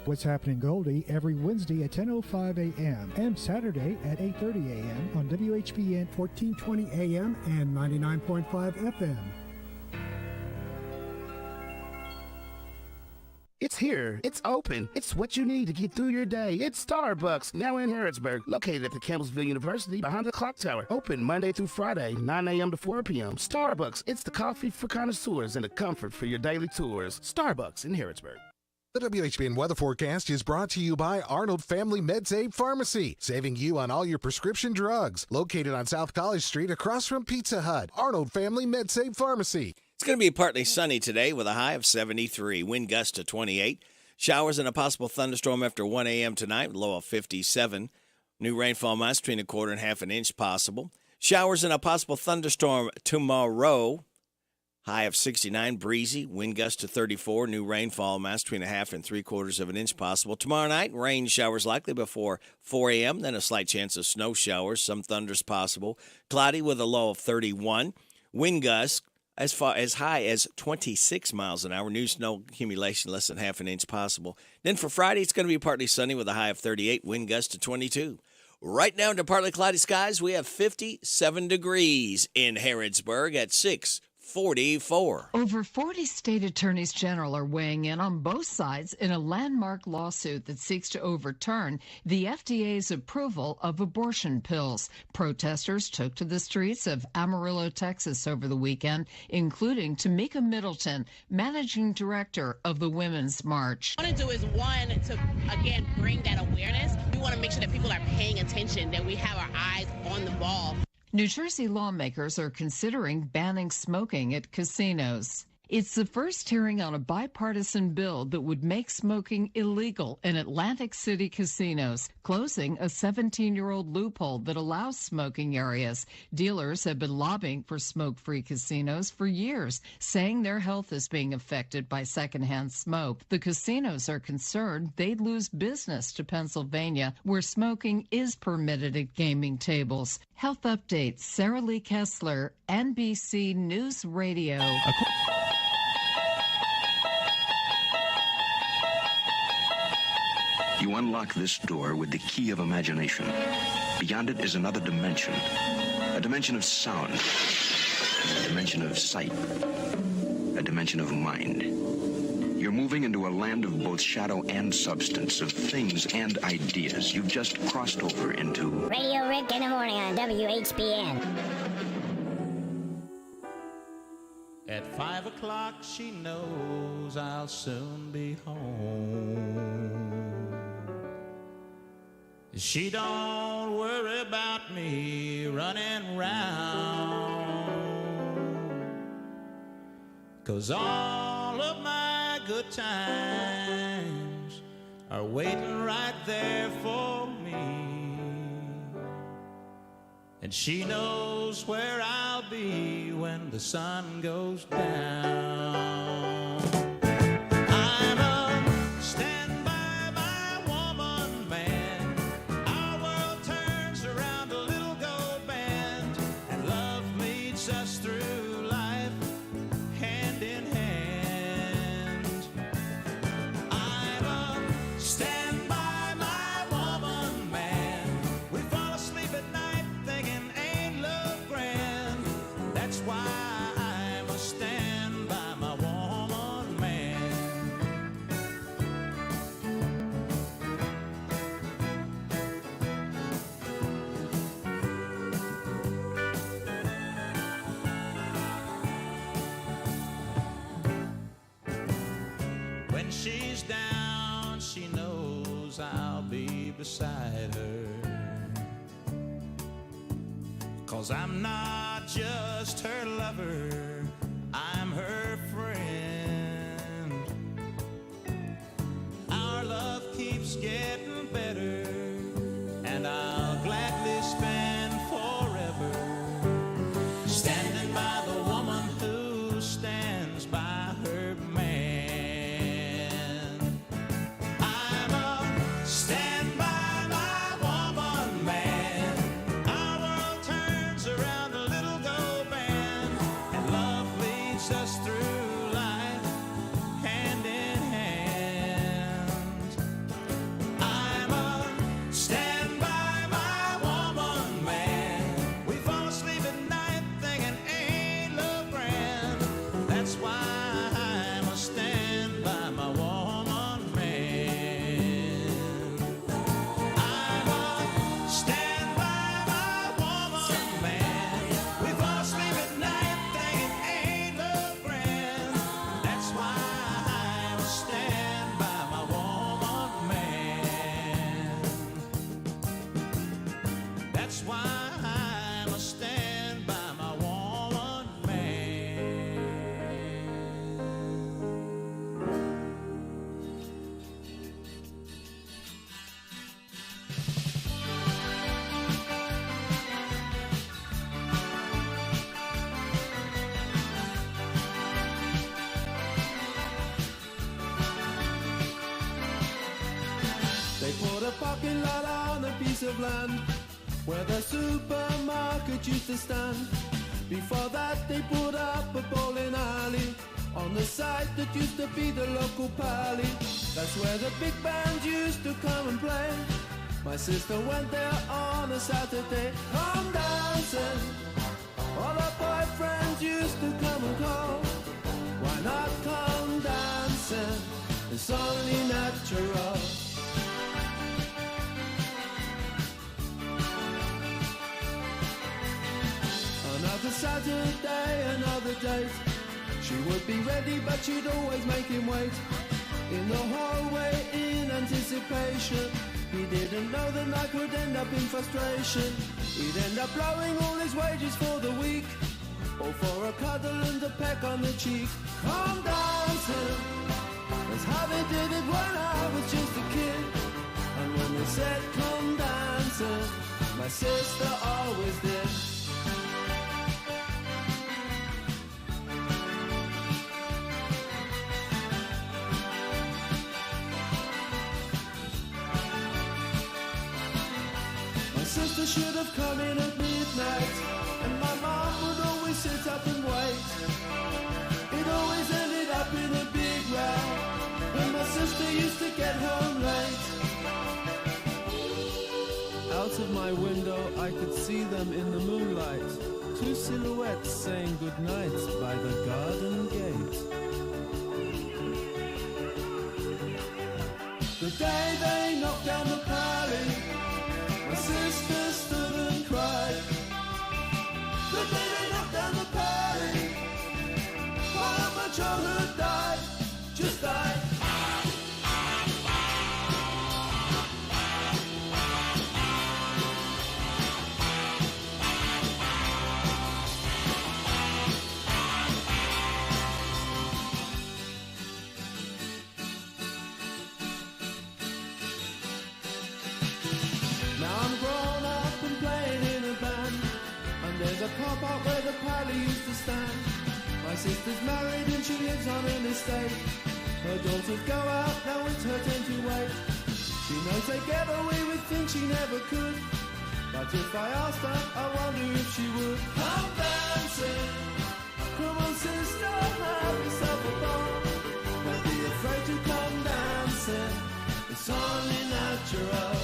What's Happening Goldie every Wednesday at 10:05 a.m. and Saturday at 8:30 a.m. on WHBN 1420 a.m. and 99.5 FM. It's here. It's open. It's what you need to get through your day. It's Starbucks, now in Harrodsburg, located at the Campbellsville University behind the clock tower. Open Monday through Friday, 9 a.m. to 4 p.m. Starbucks, it's the coffee for connoisseurs and the comfort for your daily tours. Starbucks in Harrodsburg. The WHBN weather forecast is brought to you by Arnold Family MedSave Pharmacy, saving you on all your prescription drugs. Located on South College Street across from Pizza Hut. Arnold Family MedSave Pharmacy. It's going to be partly sunny today with a high of 73. Wind gust to 28. Showers and a possible thunderstorm after 1 a.m. tonight, low of 57. New rainfall amounts between a quarter and half an inch possible. Showers and a possible thunderstorm tomorrow. High of 69, breezy, wind gust to 34, new rainfall amounts between a half and 3/4 of an inch possible. Tomorrow night, rain showers likely before 4 a.m., then a slight chance of snow showers, some thunders possible. Cloudy with a low of 31, wind gusts as high as 26 miles an hour, new snow accumulation less than half an inch possible. Then for Friday, it's going to be partly sunny with a high of 38, wind gust to 22. Right now into partly cloudy skies, we have 57 degrees in Harrodsburg at 6:44. Over 40 state attorneys general are weighing in on both sides in a landmark lawsuit that seeks to overturn the FDA's approval of abortion pills. Protesters took to the streets of Amarillo, Texas over the weekend, including Tamika Middleton, managing director of the Women's March. What I want to do is, one, to again bring that awareness. We want to make sure that people are paying attention, that we have our eyes on the ball. New Jersey lawmakers are considering banning smoking at casinos. It's the first hearing on a bipartisan bill that would make smoking illegal in Atlantic City casinos, closing a 17-year-old loophole that allows smoking areas. Dealers have been lobbying for smoke-free casinos for years, saying their health is being affected by secondhand smoke. The casinos are concerned they'd lose business to Pennsylvania, where smoking is permitted at gaming tables. Health updates, Sarah Lee Kessler, NBC News Radio. You unlock this door with the key of imagination. Beyond it is another dimension. A dimension of sound. A dimension of sight. A a dimension of mind. You're moving into a land of both shadow and substance, of things and ideas. You've just crossed over into Radio Rick in the morning on WHBN. At 5 o'clock, she knows I'll soon be home. She don't worry about me running round, 'cause all of my good times are waiting right there for me. And she knows where I'll be when the sun goes down. I'm a stand by my woman, man. Our world turns around a little gold band, and love leads us through life hand in hand. I'm a stand by my woman, man. We fall asleep at night thinking ain't love grand. That's why I must stand by my woman, man. When she's down, she knows I'll be beside her. 'Cause I'm not just her lover, I'm her friend. Our love keeps getting better, and I'll gladly spend forever standing by the woman who stands by her man. I'm a stand by my woman, man. Our world turns around a little gold band, and love leads us through life hand in hand. I'm a stand by my woman, man. We fall asleep at night thinking ain't love grand. That's why I must stand by my woman, man. I'm a stand by my woman, man. We fall asleep at night thinking ain't love grand. That's why I must stand by my woman, man. That's why I must stand by my woman, man. They put a parking lot on a piece of land where the supermarket used to stand. Before that they put up a bowling alley on the site that used to be the local pally. That's where the big bands used to come and play. My sister went there on a Saturday, come dancing. All her boyfriends used to come and call. Why not come dancing? It's only natural. Another Saturday, another date. She would be ready, but she'd always make him wait. In the hallway, in anticipation. He didn't know the night would end up in frustration. He'd end up blowing all his wages for the week, or for a cuddle and a peck on the cheek. Come dancing, that's how they did it when I was just a kid. And when they said come dancing, my sister always did. My sister should have come in at midnight, and my mom would always sit up and wait. It always ended up in a big row when my sister used to get home late. Out of my window I could see them in the moonlight, two silhouettes saying goodnight by the garden gate. The day they knocked down the pally, my sister stood and cried. The day they knocked down the pally, while my childhood died, just died. There's a car park where the pally used to stand. My sister's married and she lives on an estate. Her daughters go out, now it's her turn to wait. She knows they get away with things she never could. But if I asked her, I wonder if she would. Come dancing, come on sister, have yourself a ball. Don't be afraid to come dancing, it's only natural.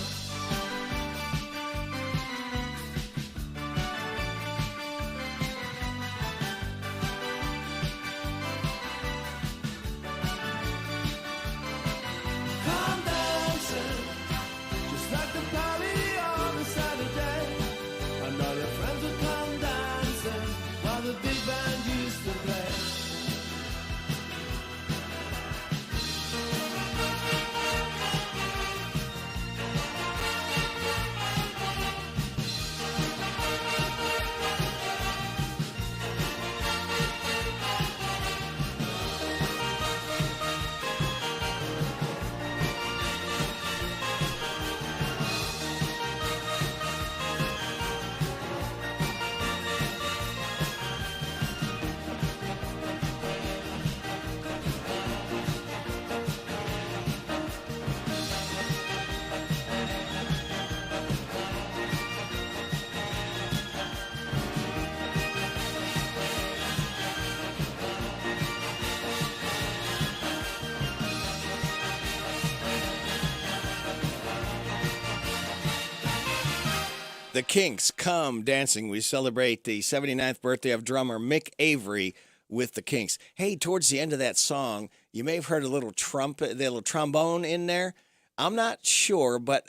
The Kinks, Come Dancing. We celebrate the 79th birthday of drummer Mick Avery with the Kinks. Hey, towards the end of that song, you may have heard a little trumpet, a little trombone in there. I'm not sure, but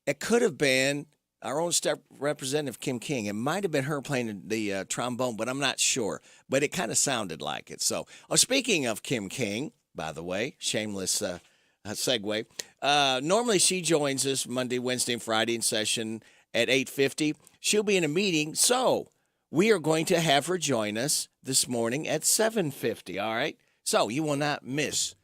it could have been our own state representative, Kim King. It might have been her playing the trombone, but I'm not sure. But it kind of sounded like it. So, speaking of Kim King, by the way, shameless segue. Normally she joins us Monday, Wednesday, and Friday in session at 8:50. She'll be in a meeting, so we are going to have her join us this morning at 7:50, all right? So you will not miss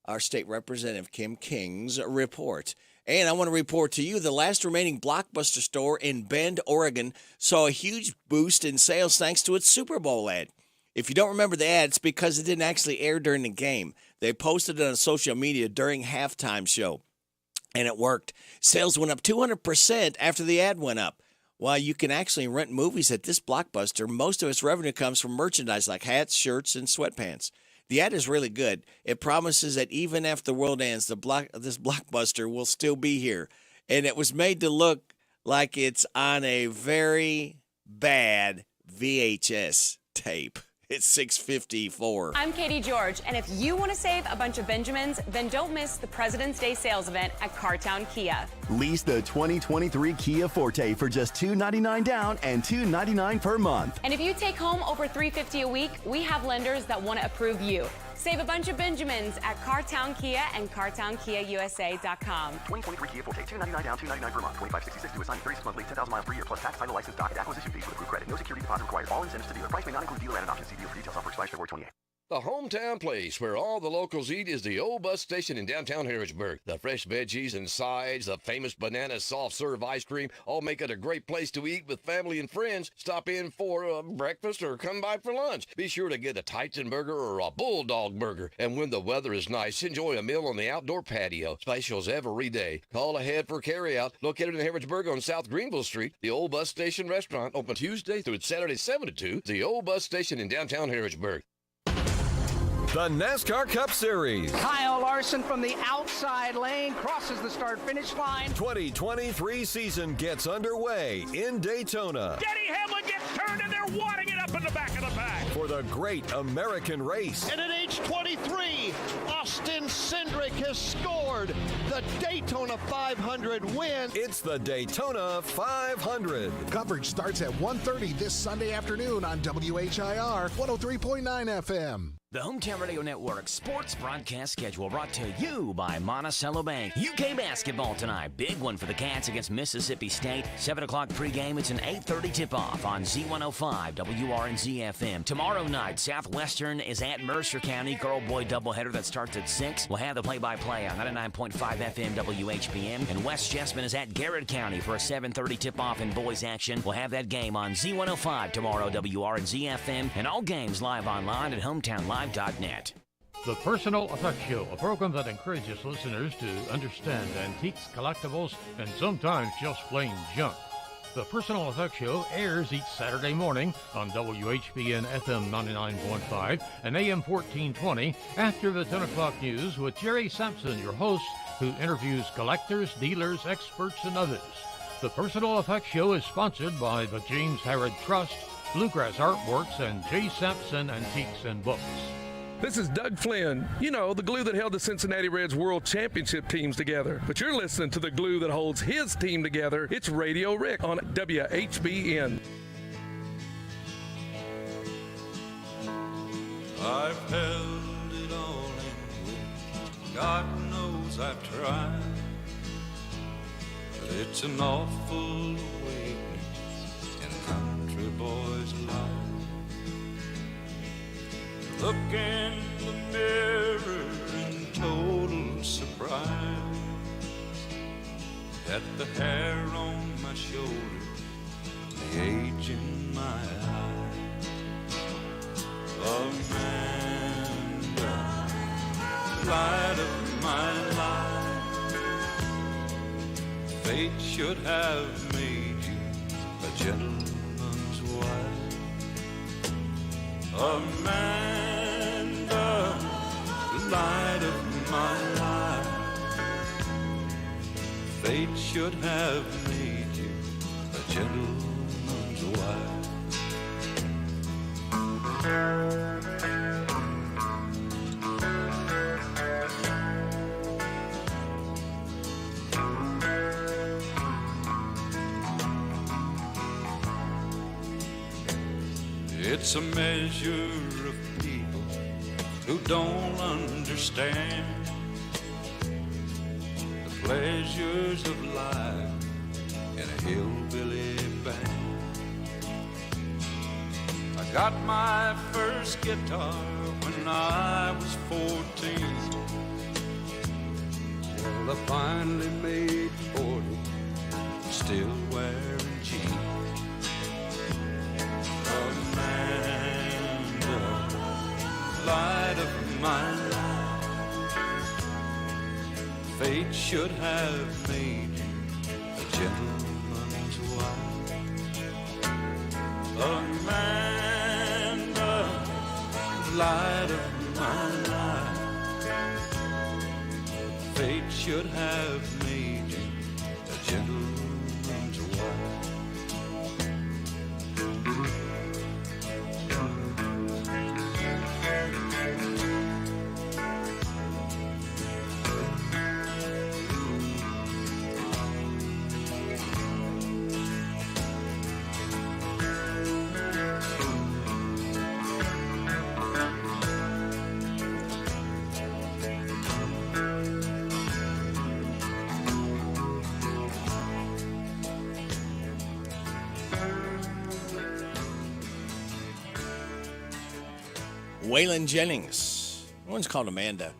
our state representative, Kim King's report. And I want to report to you, the last remaining Blockbuster store in Bend, Oregon, saw a huge boost in sales thanks to its Super Bowl ad. If you don't remember the ad, it's because it didn't actually air during the game. They posted it on social media during halftime show. And it worked. Sales went up 200% after the ad went up. While you can actually rent movies at this Blockbuster, most of its revenue comes from merchandise like hats, shirts, and sweatpants. The ad is really good. It promises that even after the world ends, this Blockbuster will still be here. And it was made to look like it's on a very bad VHS tape. It's 6:54. I'm Katie George, and if you want to save a bunch of Benjamins, then don't miss the President's Day sales event at Cartown Kia. Lease the 2023 Kia Forte for just $299 down and $299 per month. And if you take home over $350 a week, we have lenders that want to approve you. Save a bunch of Benjamins at Cartown Kia and CartownKiaUSA.com. 2023 Kia Forte, $299 down, $299 per month. 2566 due assigned, 36 monthly, 10,000 miles per year, plus tax, title, license, docket, acquisition fees with approved credit. No security deposit required. All incentives to dealer. Price may not include dealer and option. See dealer for details. Offer expires February 28th. The hometown place where all the locals eat is the old bus station in downtown Harrodsburg. The fresh veggies and sides, the famous banana soft serve ice cream, all make it a great place to eat with family and friends. Stop in for breakfast or come by for lunch. Be sure to get a Titan burger or a Bulldog burger. And when the weather is nice, enjoy a meal on the outdoor patio. Specials every day. Call ahead for carryout. Located in Harrodsburg on South Greenville Street, the old bus station restaurant open Tuesday through Saturday 7 to 2. The old bus station in downtown Harrodsburg. The NASCAR Cup Series. Kyle Larson from the outside lane crosses the start-finish line. 2023 season gets underway in Daytona. Denny Hamlin gets turned and they're wadding it up in the back of the pack. For the great American race. And at age 23, Austin Cindric has scored the Daytona 500 win. It's the Daytona 500. Coverage starts at 1:30 this Sunday afternoon on WHIR 103.9 FM. The Hometown Radio Network sports broadcast schedule brought to you by Monticello Bank. UK basketball tonight. Big one for the Cats against Mississippi State. 7 o'clock pregame. It's an 8:30 tip-off on Z105 WRNZ FM. Tomorrow night, Southwestern is at Mercer County. Girl-boy doubleheader that starts at 6. We'll have the play-by-play on 99.5 FM WHBN. And West Jessamine is at Garrett County for a 7:30 tip-off in boys action. We'll have that game on Z105 tomorrow WRNZ FM. And all games live online at HometownLive.net. The Personal Effects Show, a program that encourages listeners to understand antiques, collectibles, and sometimes just plain junk. The Personal Effects Show airs each Saturday morning on WHBN FM 99.5 and AM 1420 after the 10 o'clock news with Jerry Sampson, your host, who interviews collectors, dealers, experts, and others. The Personal Effects Show is sponsored by the James Harrod Trust, Bluegrass Artworks, and J. Sampson Antiques and Books. This is Doug Flynn, you know, the glue that held the Cincinnati Reds World Championship teams together. But you're listening to the glue that holds his team together. It's Radio Rick on WHBN. I've held it all in with, God knows I've tried. But it's an awful awakening in a country boy's life. Look in the mirror in total surprise at the hair on my shoulder, the age in my eye. Amanda, light of my life, fate should have made you a gentleman's wife. Amanda, light of my life, fate should have made you a gentleman's wife. It's a measure of people who don't understand the pleasures of life in a hillbilly band. I got my first guitar when I was 14. Well, I finally made 40, still wearing jeans. Amanda, light of my life, fate should have made you a gentleman's wife. Amanda, light of my life, fate should have made you a gentleman's wife. Waylon Jennings. One's called Amanda.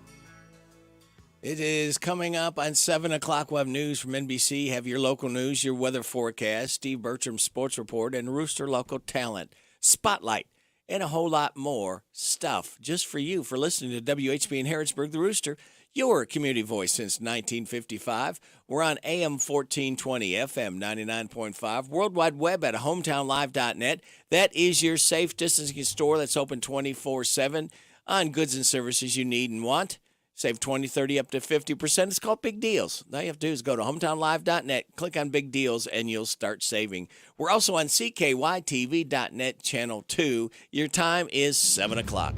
It is coming up on 7 o'clock. We'll have news from NBC, have your local news, your weather forecast, Steve Bertram's sports report, and Rooster Local Talent, Spotlight, and a whole lot more stuff just for you for listening to WHB and Harrodsburg, the Rooster, your community voice since 1955. We're on AM 1420, FM 99.5, World Wide Web at hometownlive.net. That is your safe distancing store that's open 24/7 on goods and services you need and want. Save 20, 30, up to 50%. It's called Big Deals. All you have to do is go to hometownlive.net, click on Big Deals, and you'll start saving. We're also on CKYTV.net, Channel 2. Your time is 7 o'clock.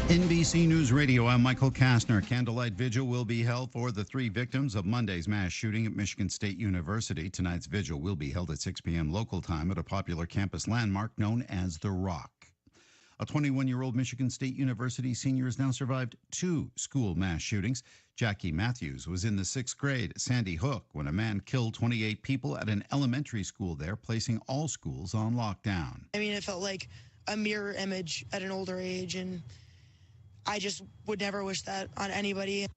NBC News Radio, I'm Michael Kastner. Candlelight vigil will be held for the 3 victims of Monday's mass shooting at Michigan State University. Tonight's vigil will be held at 6 p.m. local time at a popular campus landmark known as The Rock. A 21-year-old Michigan State University senior has now survived 2 school mass shootings. Jackie Matthews was in the 6th grade at Sandy Hook when a man killed 28 people at an elementary school there, placing all schools on lockdown. I mean, it felt like a mirror image at an older age, and I just would never wish that on anybody.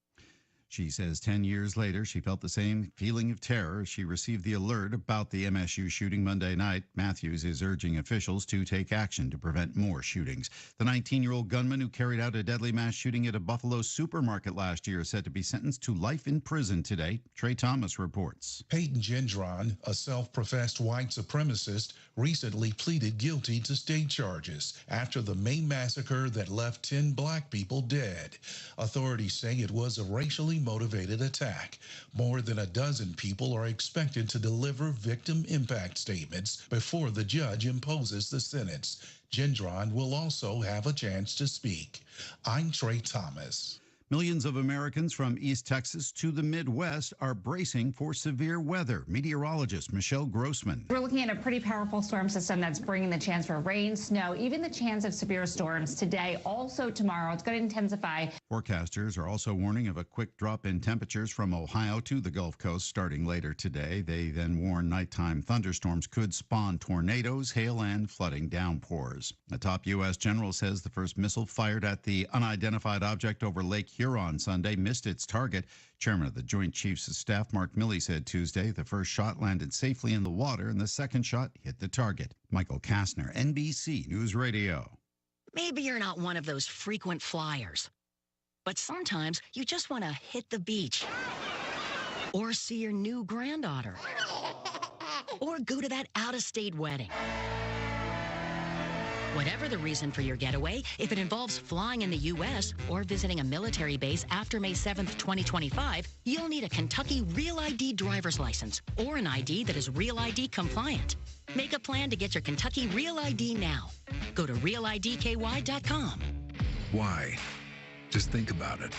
She says 10 years later, she felt the same feeling of terror as she received the alert about the MSU shooting Monday night. Matthews is urging officials to take action to prevent more shootings. The 19-year-old gunman who carried out a deadly mass shooting at a Buffalo supermarket last year is said to be sentenced to life in prison today. Trey Thomas reports. Peyton Gendron, a self-professed white supremacist, recently pleaded guilty to state charges after the May massacre that left 10 black people dead. Authorities say it was a racially motivated attack. More than a dozen people are expected to deliver victim impact statements before the judge imposes the sentence. Gendron will also have a chance to speak. I'm Trey Thomas. Millions of Americans from East Texas to the Midwest are bracing for severe weather. Meteorologist Michelle Grossman. We're looking at a pretty powerful storm system that's bringing the chance for rain, snow, even the chance of severe storms today. Also tomorrow, it's going to intensify. Forecasters are also warning of a quick drop in temperatures from Ohio to the Gulf Coast starting later today. They then warn nighttime thunderstorms could spawn tornadoes, hail, and flooding downpours. A top U.S. general says the first missile fired at the unidentified object over Lake Huron Sunday missed its target. Chairman of the Joint Chiefs of Staff, Mark Milley, said Tuesday the first shot landed safely in the water and the second shot hit the target. Michael Kastner, NBC News Radio. Maybe you're not one of those frequent flyers, but sometimes you just want to hit the beach or see your new granddaughter or go to that out-of-state wedding. Whatever the reason for your getaway, if it involves flying in the U.S. or visiting a military base after May 7th, 2025, you'll need a Kentucky Real ID driver's license or an ID that is Real ID compliant. Make a plan to get your Kentucky Real ID now. Go to realidky.com. Why? Just think about it.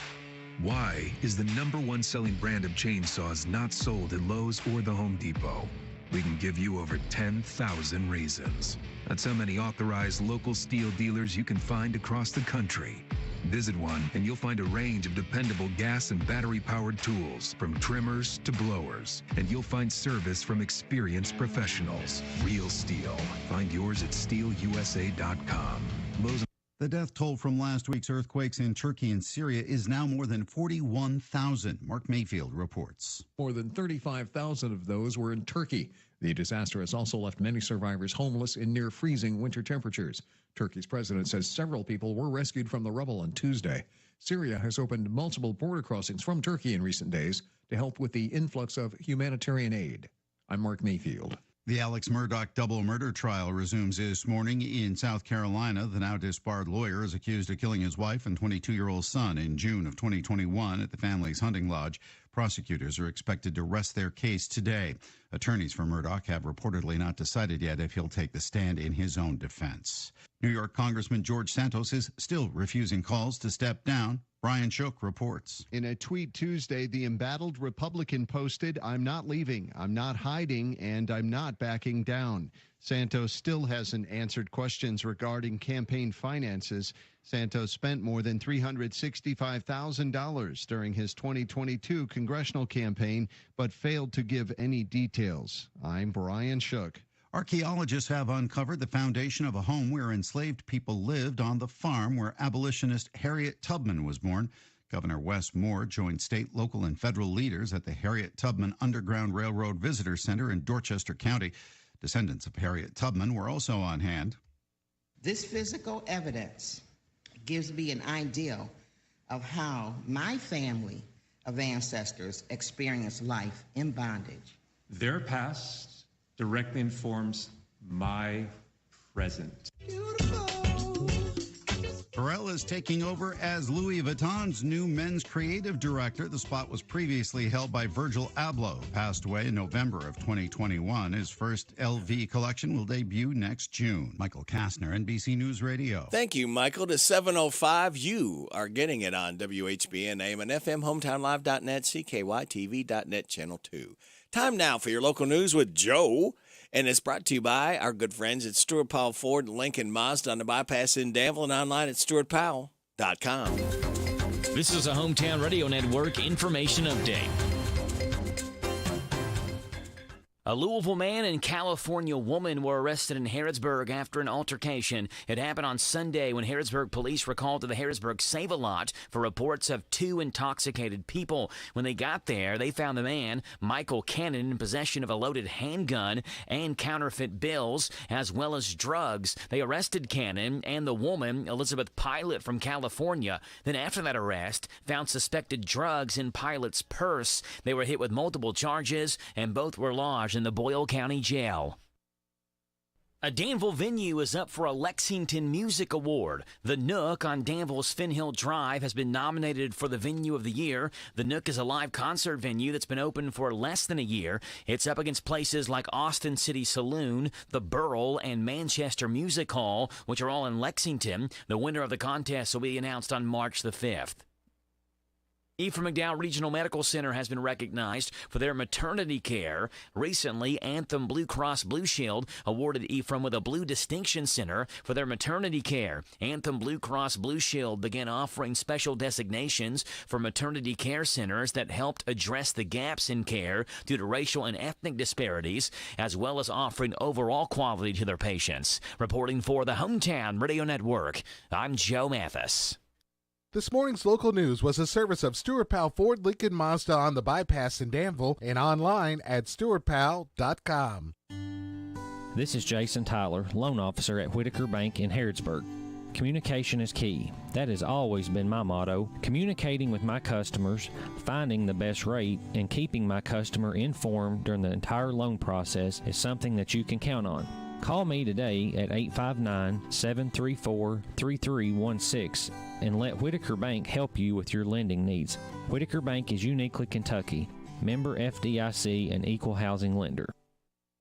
Why is the #1 selling brand of chainsaws not sold at Lowe's or the Home Depot? We can give you over 10,000 reasons. That's how many authorized local steel dealers you can find across the country. Visit one and you'll find a range of dependable gas and battery-powered tools, from trimmers to blowers. And you'll find service from experienced professionals. Real Steel. Find yours at steelusa.com. Lowe's. The death toll from last week's earthquakes in Turkey and Syria is now more than 41,000. Mark Mayfield reports. More than 35,000 of those were in Turkey. The disaster has also left many survivors homeless in near freezing winter temperatures. Turkey's president says several people were rescued from the rubble on Tuesday. Syria has opened multiple border crossings from Turkey in recent days to help with the influx of humanitarian aid. I'm Mark Mayfield. The Alex Murdaugh double murder trial resumes this morning in South Carolina. The now disbarred lawyer is accused of killing his wife and 22-year-old son in June of 2021 at the family's hunting lodge. Prosecutors are expected to rest their case today. Attorneys for Murdaugh have reportedly not decided yet if he'll take the stand in his own defense. New York Congressman George Santos is still refusing calls to step down. Brian Shook reports. In a tweet Tuesday, the embattled Republican posted, "I'm not leaving, I'm not hiding, and I'm not backing down." Santos still hasn't answered questions regarding campaign finances. Santos spent more than $365,000 during his 2022 congressional campaign, but failed to give any details. I'm Brian Shook. Archaeologists have uncovered the foundation of a home where enslaved people lived on the farm where abolitionist Harriet Tubman was born. Governor Wes Moore joined state, local, and federal leaders at the Harriet Tubman Underground Railroad Visitor Center in Dorchester County. Descendants of Harriet Tubman were also on hand. This physical evidence gives me an idea of how my family of ancestors experienced life in bondage. Their past directly informs my present. Pharrell is taking over as Louis Vuitton's new men's creative director. The spot was previously held by Virgil Abloh, who passed away in November of 2021. His first LV collection will debut next June. Michael Kastner, NBC News Radio. Thank you, Michael. To 7:05, you are getting it on WHBN, AM and FM, HometownLive.net, CKYTV.net, Channel 2. Time now for your local news with Joe. And it's brought to you by our good friends at Stuart Powell Ford and Lincoln Mazda on the bypass in Danville and online at stuartpowell.com. This is a Hometown Radio Network information update. A Louisville man and California woman were arrested in Harrodsburg after an altercation. It happened on Sunday when Harrodsburg police were called to the Harrodsburg Save-A-Lot for reports of two intoxicated people. When they got there, they found the man, Michael Cannon, in possession of a loaded handgun and counterfeit bills, as well as drugs. They arrested Cannon and the woman, Elizabeth Pilot from California. Then after that arrest, found suspected drugs in Pilot's purse. They were hit with multiple charges, and both were lodged in the Boyle County Jail. A Danville venue is up for a Lexington Music Award. The Nook on Danville's Finn Hill Drive has been nominated for the Venue of the Year. The Nook is a live concert venue that's been open for less than a year. It's up against places like Austin City Saloon, the Burl, and Manchester Music Hall, which are all in Lexington. The winner of the contest will be announced on March the 5th. Ephraim McDowell Regional Medical Center has been recognized for their maternity care. Recently, Anthem Blue Cross Blue Shield awarded Ephraim with a Blue Distinction Center for their maternity care. Anthem Blue Cross Blue Shield began offering special designations for maternity care centers that helped address the gaps in care due to racial and ethnic disparities, as well as offering overall quality to their patients. Reporting for the Hometown Radio Network, I'm Joe Mathis. This morning's local news was a service of Stuart Powell Ford Lincoln Mazda on the bypass in Danville and online at stuartpowell.com. This is Jason Tyler, loan officer at Whitaker Bank in Harrodsburg. Communication is key. That has always been my motto. Communicating with my customers, finding the best rate, and keeping my customer informed during the entire loan process is something that you can count on. Call me today at 859-734-3316 and let Whitaker Bank help you with your lending needs. Whitaker Bank is uniquely Kentucky, member FDIC, and equal housing lender.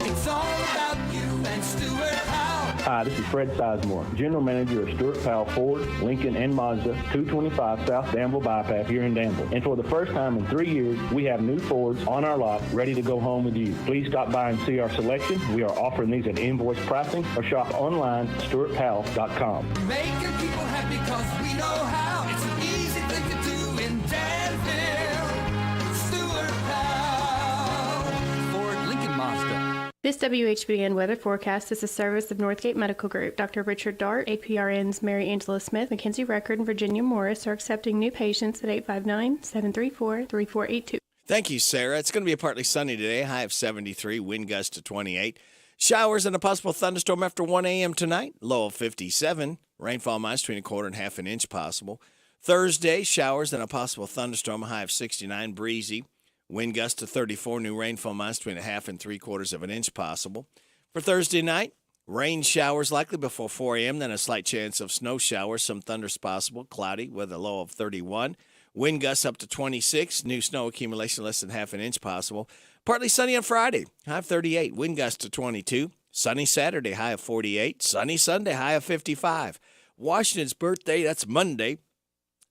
It's all about you and Stuart Powell. Hi, this is Fred Sizemore, General Manager of Stuart Powell Ford, Lincoln, and Mazda, 225 South Danville Bypass here in Danville. And for the first time in 3 years, we have new Fords on our lot ready to go home with you. Please stop by and see our selection. We are offering these at invoice pricing or shop online at stuartpowell.com. Making people happy because we know how. It's an easy thing to do in Danville. Stuart Powell, Ford, Lincoln, Mazda. This WHBN weather forecast is a service of Northgate Medical Group. Dr. Richard Dart, APRNs Mary Angela Smith, Mackenzie Record, and Virginia Morris are accepting new patients at 859-734-3482. Thank you, Sarah. It's going to be partly sunny today, high of 73, wind gust to 28. Showers and a possible thunderstorm after 1 a.m. tonight, low of 57. Rainfall minus between a quarter and half an inch possible. Thursday, showers and a possible thunderstorm, high of 69, breezy. Wind gust to 34, new rainfall minus between a half and 3/4 of an inch possible. For Thursday night, rain showers likely before 4 a.m., then a slight chance of snow showers, some thunders possible, cloudy with a low of 31. Wind gusts up to 26, new snow accumulation less than half an inch possible. Partly sunny on Friday, high of 38, wind gust to 22. Sunny Saturday, high of 48. Sunny Sunday, high of 55. Washington's birthday, that's Monday.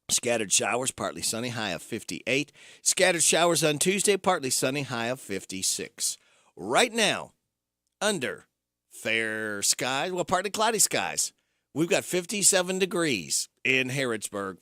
Scattered showers, partly sunny, high of 58. Scattered showers on Tuesday, partly sunny, high of 56. Right now, under fair skies, well, partly cloudy skies, we've got 57 degrees in Harrodsburg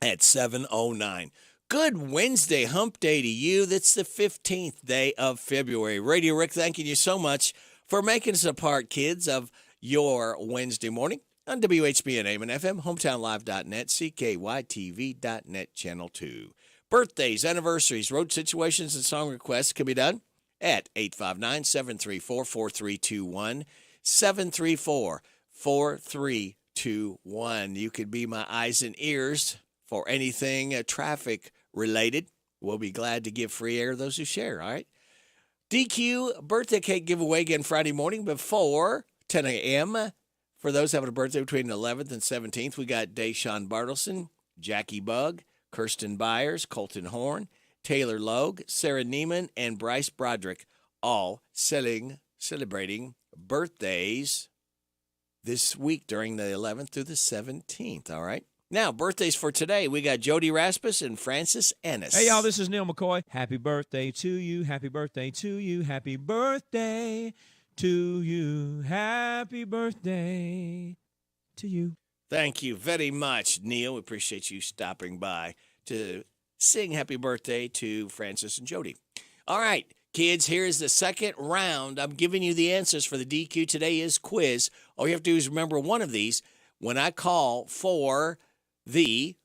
at 7:09. Good Wednesday hump day to you. That's the 15th day of February. Radio Rick, thanking you so much for making us a part, kids, of your Wednesday morning. On WHBN, AM and FM, HometownLive.net, CKYTV.net, Channel 2. Birthdays, anniversaries, road situations, and song requests can be done at 859-734-4321, 734-4321. You could be my eyes and ears for anything traffic-related. We'll be glad to give free air to those who share, all right? DQ birthday cake giveaway again Friday morning before 10 a.m., For those having a birthday between the 11th and 17th, we got Deshaun Bartleson, Jackie Bugg, Kirsten Byers, Colton Horn, Taylor Logue, Sarah Neiman, and Bryce Broderick, all celebrating birthdays this week during the 11th through the 17th, all right? Now, birthdays for today. We got Jody Rasmus and Francis Ennis. Hey, y'all, this is Neil McCoy. Happy birthday to you. Happy birthday to you. Happy birthday to you. Happy birthday to you. Thank you very much, Neil. We appreciate you stopping by to sing happy birthday to Francis and Jody. All right, kids, here's the second round. I'm giving you the answers for the DQ Today is quiz. All you have to do is remember one of these. When I call for the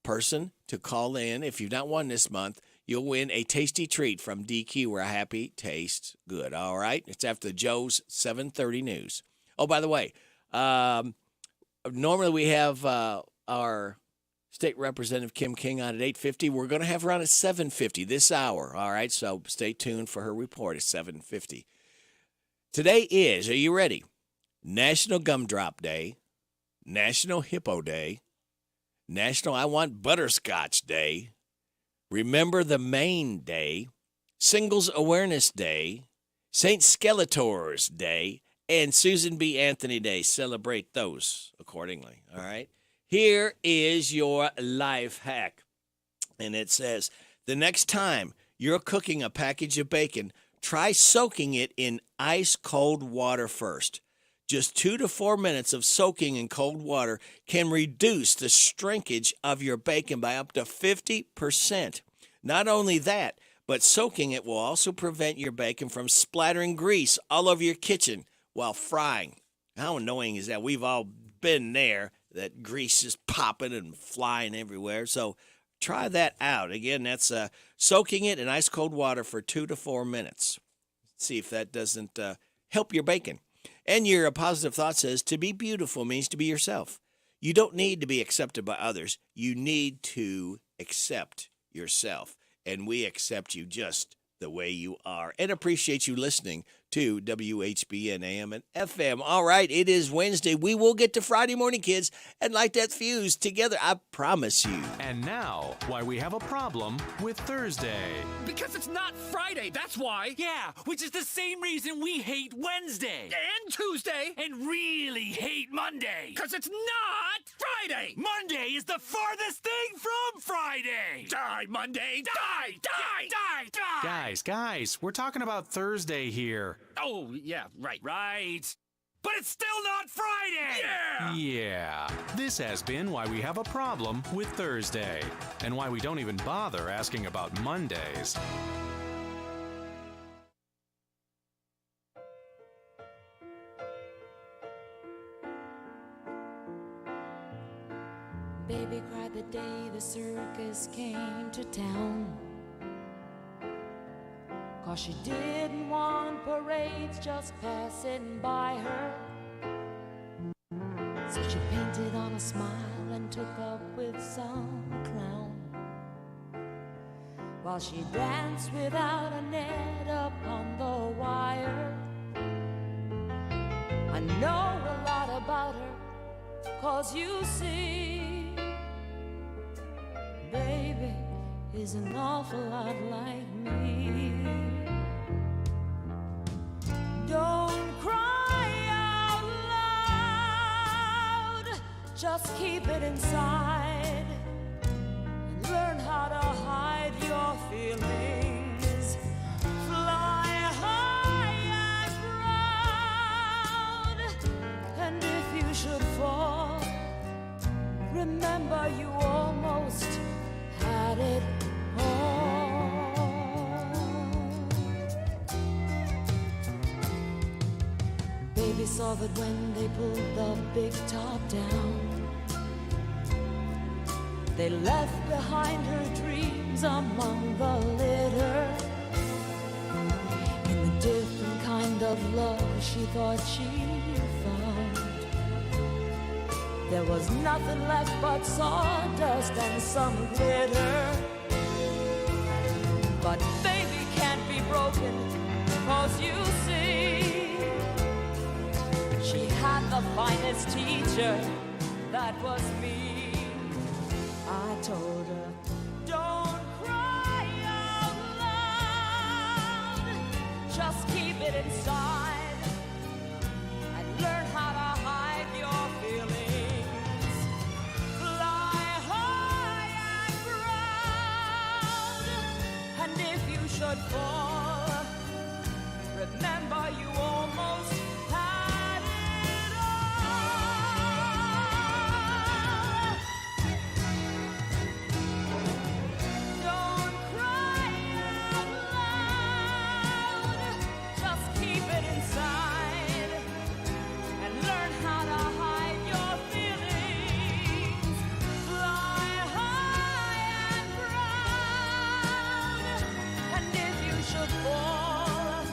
person to call in, if you've not won this month, you'll win a tasty treat from DQ where happy tastes good. All right? It's after Joe's 7:30 news. Oh, by the way, normally we have our State Representative Kim King on at 8:50. We're going to have her on at 7:50 this hour. All right? So stay tuned for her report at 7:50. Today is, are you ready? National Gumdrop Day, National Hippo Day, National I Want Butterscotch Day, Remember the Maine Day, Singles Awareness Day, St. Skeletor's Day, and Susan B. Anthony Day. Celebrate those accordingly, all right? Here is your life hack, and it says, the next time you're cooking a package of bacon, try soaking it in ice-cold water first. Just 2 to 4 minutes of soaking in cold water can reduce the shrinkage of your bacon by up to 50%. Not only that, but soaking it will also prevent your bacon from splattering grease all over your kitchen while frying. How annoying is that? We've all been there, that grease is popping and flying everywhere. So try that out. Again, that's soaking it in ice cold water for 2 to 4 minutes. See if that doesn't help your bacon. And your positive thought says, to be beautiful means to be yourself. You don't need to be accepted by others. You need to accept yourself. And we accept you just the way you are and appreciate you listening to WHBN AM and FM. All right, it is Wednesday. We will get to Friday morning, kids, and light that fuse together. I promise you. And now, why we have a problem with Thursday. Because it's not Friday, that's why. Yeah, which is the same reason we hate Wednesday. And Tuesday. And really hate Monday. Because it's not Friday. Monday is the farthest thing from Friday. Die, Monday. Die, die, die, die. Guys, we're talking about Thursday here. Oh, yeah, right. Right. But it's still not Friday! Yeah! Yeah. This has been why we have a problem with Thursday, and why we don't even bother asking about Mondays. Baby cried the day the circus came to town. 'Cause she didn't want parades just passing by her. So she painted on a smile and took up with some clown, while she danced without a net upon the wire. I know a lot about her, 'cause you see, baby is an awful lot like me. Don't cry out loud, just keep it inside, and learn how to hide your feelings. Fly high and proud, and if you should fall, remember you almost had it all. Baby saw that when they pulled the big top down, they left behind her dreams among the litter. In the different kind of love she thought she found, there was nothing left but sawdust and some glitter. But baby can't be broken, 'cause you see, she had the the finest teacher, that was me. I told her, don't cry out loud, just keep it inside and learn how to hide your feelings. Fly high and proud, and if you should fall, remember you almost had it all. Don't cry out loud, just keep it inside and learn how to hide your feelings. Fly high and proud, and if you should fall,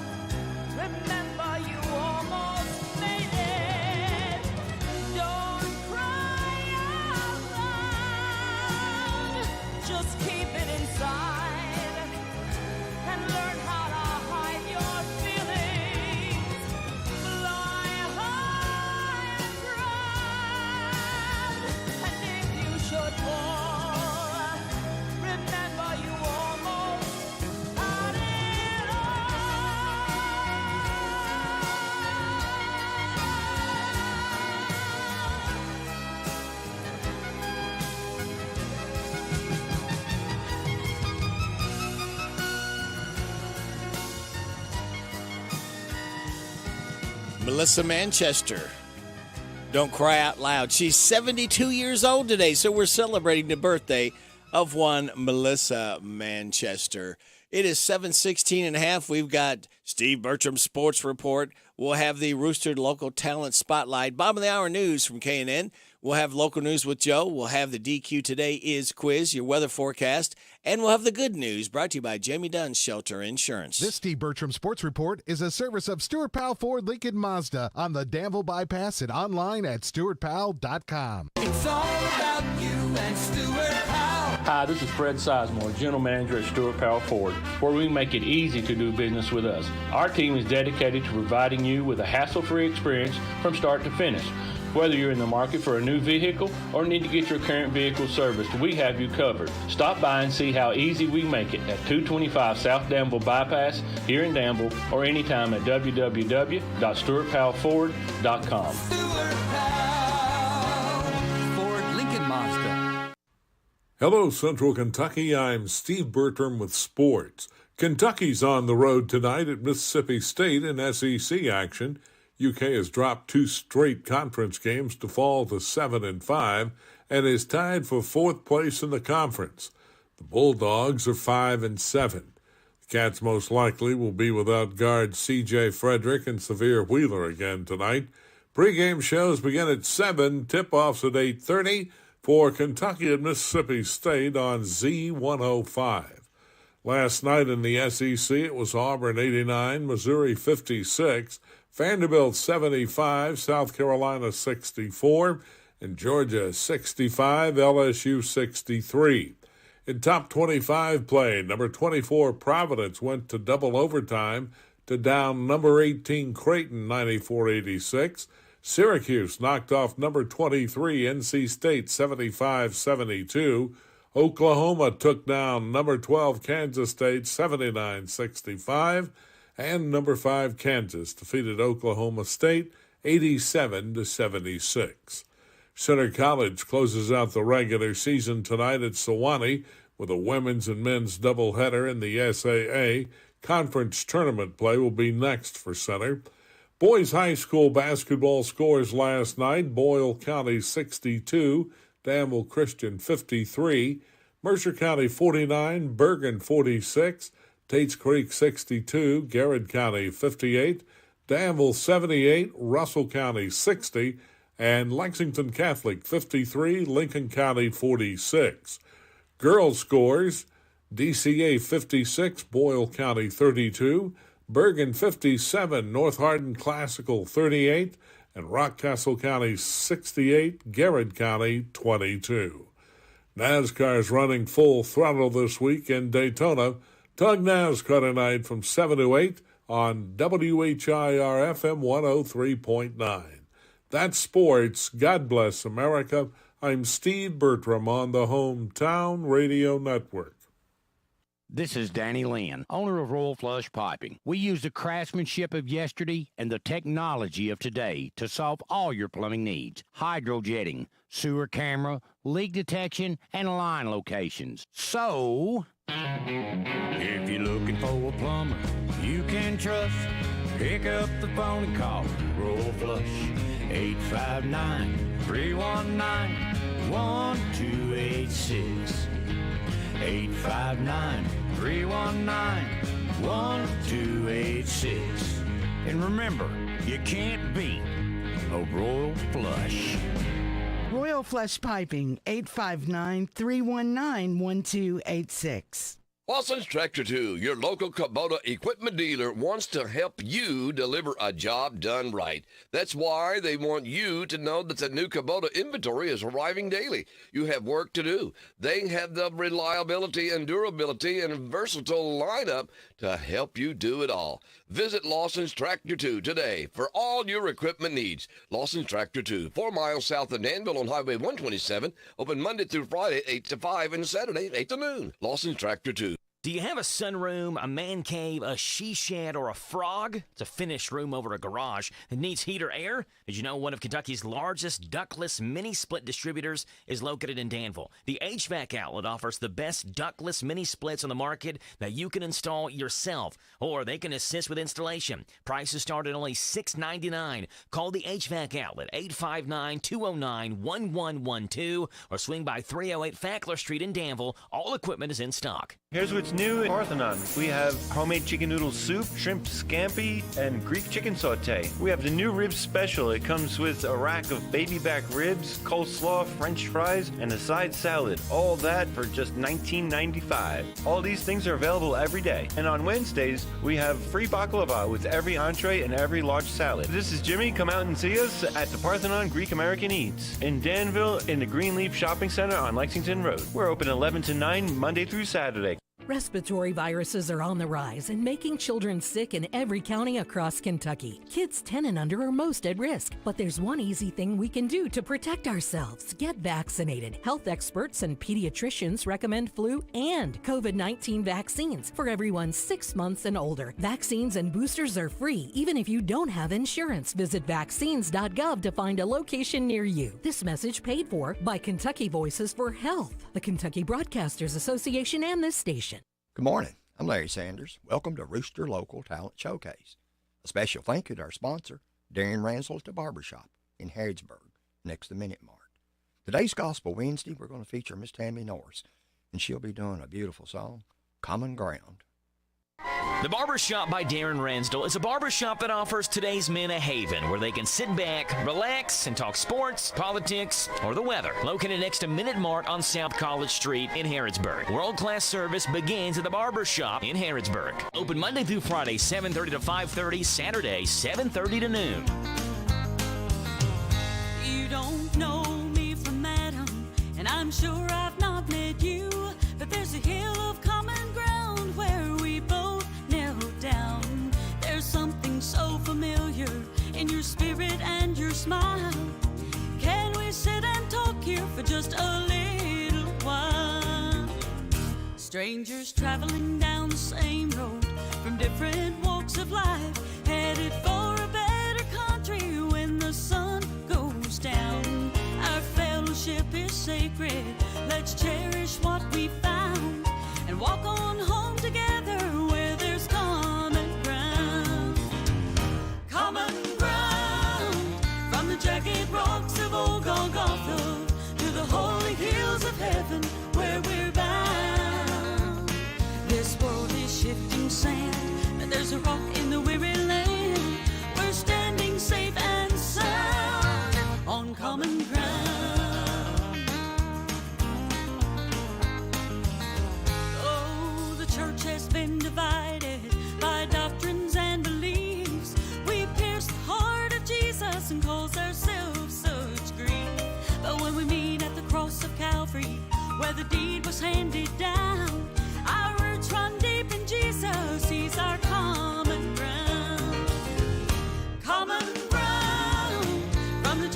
remember you almost made it. Don't cry out loud, just keep it inside and learn how to hide your feelings. Fly high and proud, and if you should fall, remember you almost had it Melissa Manchester. Don't cry out loud. She's 72 years old today, so we're celebrating the birthday of one Melissa Manchester. It is 7:16 and a half. We've got Steve Bertram's Sports Report. We'll have the Rooster Local Talent Spotlight. Bottom of the hour news from K&N. We'll have local news with Joe. We'll have the DQ Today Is quiz, your weather forecast, and we'll have the good news brought to you by Jamie Dunn's Shelter Insurance. This Steve Bertram Sports Report is a service of Stuart Powell Ford Lincoln Mazda on the Danville Bypass and online at stuartpowell.com. It's all about you and Stuart Powell. Hi, this is Fred Sizemore, General Manager at Stuart Powell Ford, where we make it easy to do business with us. Our team is dedicated to providing you with a hassle-free experience from start to finish. Whether you're in the market for a new vehicle or need to get your current vehicle serviced, we have you covered. Stop by and see how easy we make it at 225 South Danville Bypass here in Danville or anytime at www.stuartpowellford.com. Stuart Powell, Ford Lincoln Mazda. Hello, Central Kentucky. I'm Steve Bertram with sports. Kentucky's on the road tonight at Mississippi State in SEC action. UK has dropped 2 straight conference games to fall to 7-5 and is tied for 4th place in the conference. The Bulldogs are 5-7. The Cats most likely will be without guards C.J. Frederick and Severe Wheeler again tonight. Pre-game shows begin at 7, tip-offs at 8:30 for Kentucky and Mississippi State on Z105. Last night in the SEC, it was Auburn 89, Missouri 56, Vanderbilt 75, South Carolina 64, and Georgia 65, LSU 63. In top 25 play, number 24 Providence went to double overtime to down number 18 Creighton 94-86. Syracuse knocked off number 23 NC State 75-72. Oklahoma took down number 12 Kansas State 79-65. And number 5 Kansas defeated Oklahoma State 87-76. Center College closes out the regular season tonight at Sewanee with a women's and men's doubleheader in the SAA. Conference tournament play will be next for Center. Boys high school basketball scores last night. Boyle County 62, Danville Christian 53, Mercer County 49, Bergen 46, Tates Creek 62, Garrett County 58, Danville 78, Russell County 60, and Lexington Catholic 53, Lincoln County 46. Girls scores, DCA 56, Boyle County 32, Bergen 57, North Hardin Classical 38, and Rockcastle County 68, Garrett County 22. NASCAR is running full throttle this week in Daytona. Tug NASCAR tonight from 7 to 8 on WHIR FM 103.9. That's sports. God bless America. I'm Steve Bertram on the Hometown Radio Network. This is Danny Lynn, owner of Royal Flush Piping. We use the craftsmanship of yesterday and the technology of today to solve all your plumbing needs. Hydrojetting, sewer camera, leak detection, and line locations. So, if you're looking for a plumber you can trust, pick up the phone and call Royal Flush. 859-319-1286. 859-319-1286. And remember, you can't beat a Royal Flush. Royal Flush Piping, 859-319-1286. Lawson's Tractor 2, your local Kubota equipment dealer, wants to help you deliver a job done right. That's why they want you to know that the new Kubota inventory is arriving daily. You have work to do. They have the reliability and durability and versatile lineup to help you do it all. Visit Lawson's Tractor 2 today for all your equipment needs. Lawson's Tractor 2, 4 miles south of Danville on Highway 127, open Monday through Friday, 8 to 5, and Saturday, 8 to noon. Lawson's Tractor 2. Do you have a sunroom, a man cave, a she shed, or a frog? It's a finished room over a garage that needs heat or air? Did you know one of Kentucky's largest ductless mini-split distributors is located in Danville? The HVAC outlet offers the best ductless mini-splits on the market that you can install yourself, or they can assist with installation. Prices start at only $6.99. Call the HVAC outlet, 859-209-1112, or swing by 308 Fackler Street in Danville. All equipment is in stock. Here's what's new in Parthenon. We have homemade chicken noodle soup, shrimp scampi, and Greek chicken saute. We have the new rib special. It comes with a rack of baby back ribs, coleslaw, french fries, and a side salad. All that for just $19.95. All these things are available every day. And on Wednesdays, we have free baklava with every entree and every large salad. This is Jimmy. Come out and see us at the Parthenon Greek American Eats in Danville in the Greenleaf Shopping Center on Lexington Road. We're open 11 to 9 Monday through Saturday. Respiratory viruses are on the rise and making children sick in every county across Kentucky. Kids 10 and under are most at risk, but there's one easy thing we can do to protect ourselves. Get vaccinated. Health experts and pediatricians recommend flu and COVID-19 vaccines for everyone 6 months and older. Vaccines and boosters are free, even if you don't have insurance. Visit vaccines.gov to find a location near you. This message paid for by Kentucky Voices for Health, the Kentucky Broadcasters Association, and this station. Good morning. I'm Larry Sanders. Welcome to Rooster Local Talent Showcase. A special thank you to our sponsor, Darren Ransel at the Barbershop in Harrodsburg, next to Minute Mart. Today's Gospel Wednesday, we're going to feature Miss Tammy Norris, and she'll be doing a beautiful song, Common Ground. The Barbershop by Darren Ransdell is a barbershop that offers today's men a haven where they can sit back, relax, and talk sports, politics, or the weather. Located next to Minute Mart on South College Street in Harrodsburg. World-class service begins at the Barbershop in Harrodsburg. Open Monday through Friday, 7:30 to 5:30, Saturday, 7:30 to noon. You don't know me from Adam, and I'm sure I've not met you, but there's a hill of common ground where we both knelt down. There's something so familiar in your spirit and your smile. Can we sit and talk here for just a little while? Strangers traveling down the same road from different walks of life, headed for a better country when the sun goes down. Our fellowship is sacred. Let's cherish what we found and walk on home together where there's common ground. Common ground, from the jagged rocks of old Golgotha to the holy hills of heaven where we're bound. This world is shifting sand, but there's a rock in the weary land. We're standing safe and sound on common ground. Oh, the church has been divided by doctrines and beliefs. We pierce the heart of Jesus and cause ourselves such grief. But when we meet at the cross of Calvary, where the deed was handed down, our roots run deep in Jesus. He's our common ground. Common ground, from the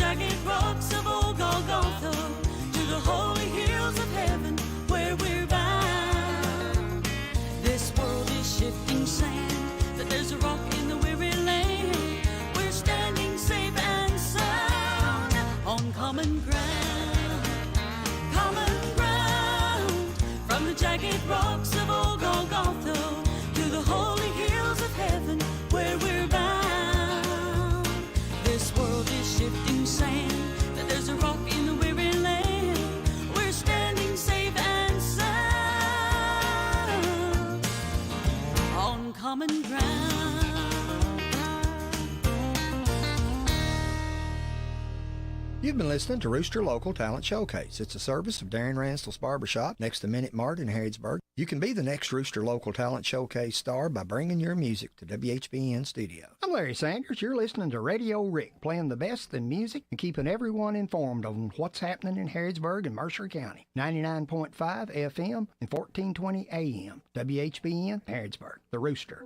You've been listening to Rooster Local Talent Showcase. It's a service of Darren Ransel's Barbershop next to Minute Mart in Harrodsburg. You can be the next Rooster Local Talent Showcase star by bringing your music to WHBN Studio. I'm Larry Sanders. You're listening to Radio Rick, playing the best in music and keeping everyone informed on what's happening in Harrodsburg and Mercer County. 99.5 FM and 1420 AM. WHBN, Harrodsburg, the Rooster.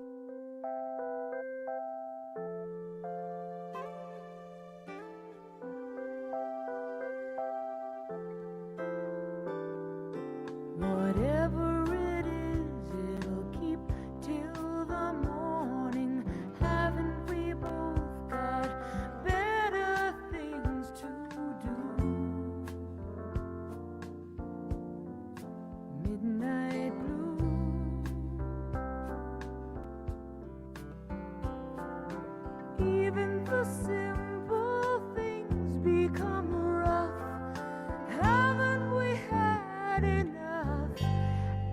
Whatever it is, it'll keep till the morning. Haven't we both got better things to do? Midnight blue. Even the simple things become rough. Haven't we had enough?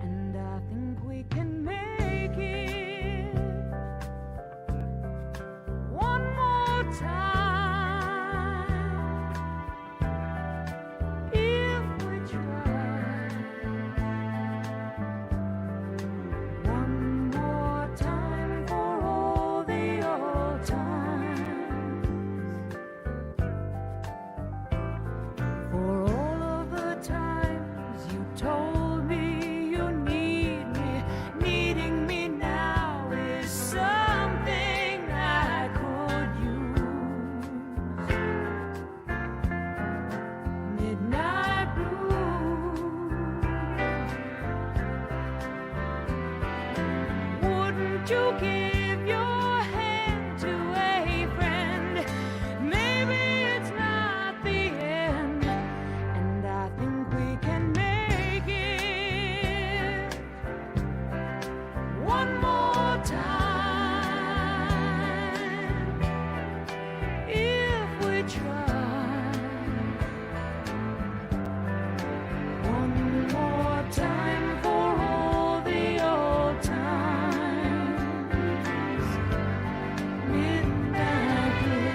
And I think we can make it one more time if we try. One more time for all the old times, for all of the times you told me you need me. Needing me now is something I could use. Midnight blue. Wouldn't you give your hand to a friend? Maybe it's not the end, and I think we can make it one more time if we try. One more time for all the old times. Midnight blue.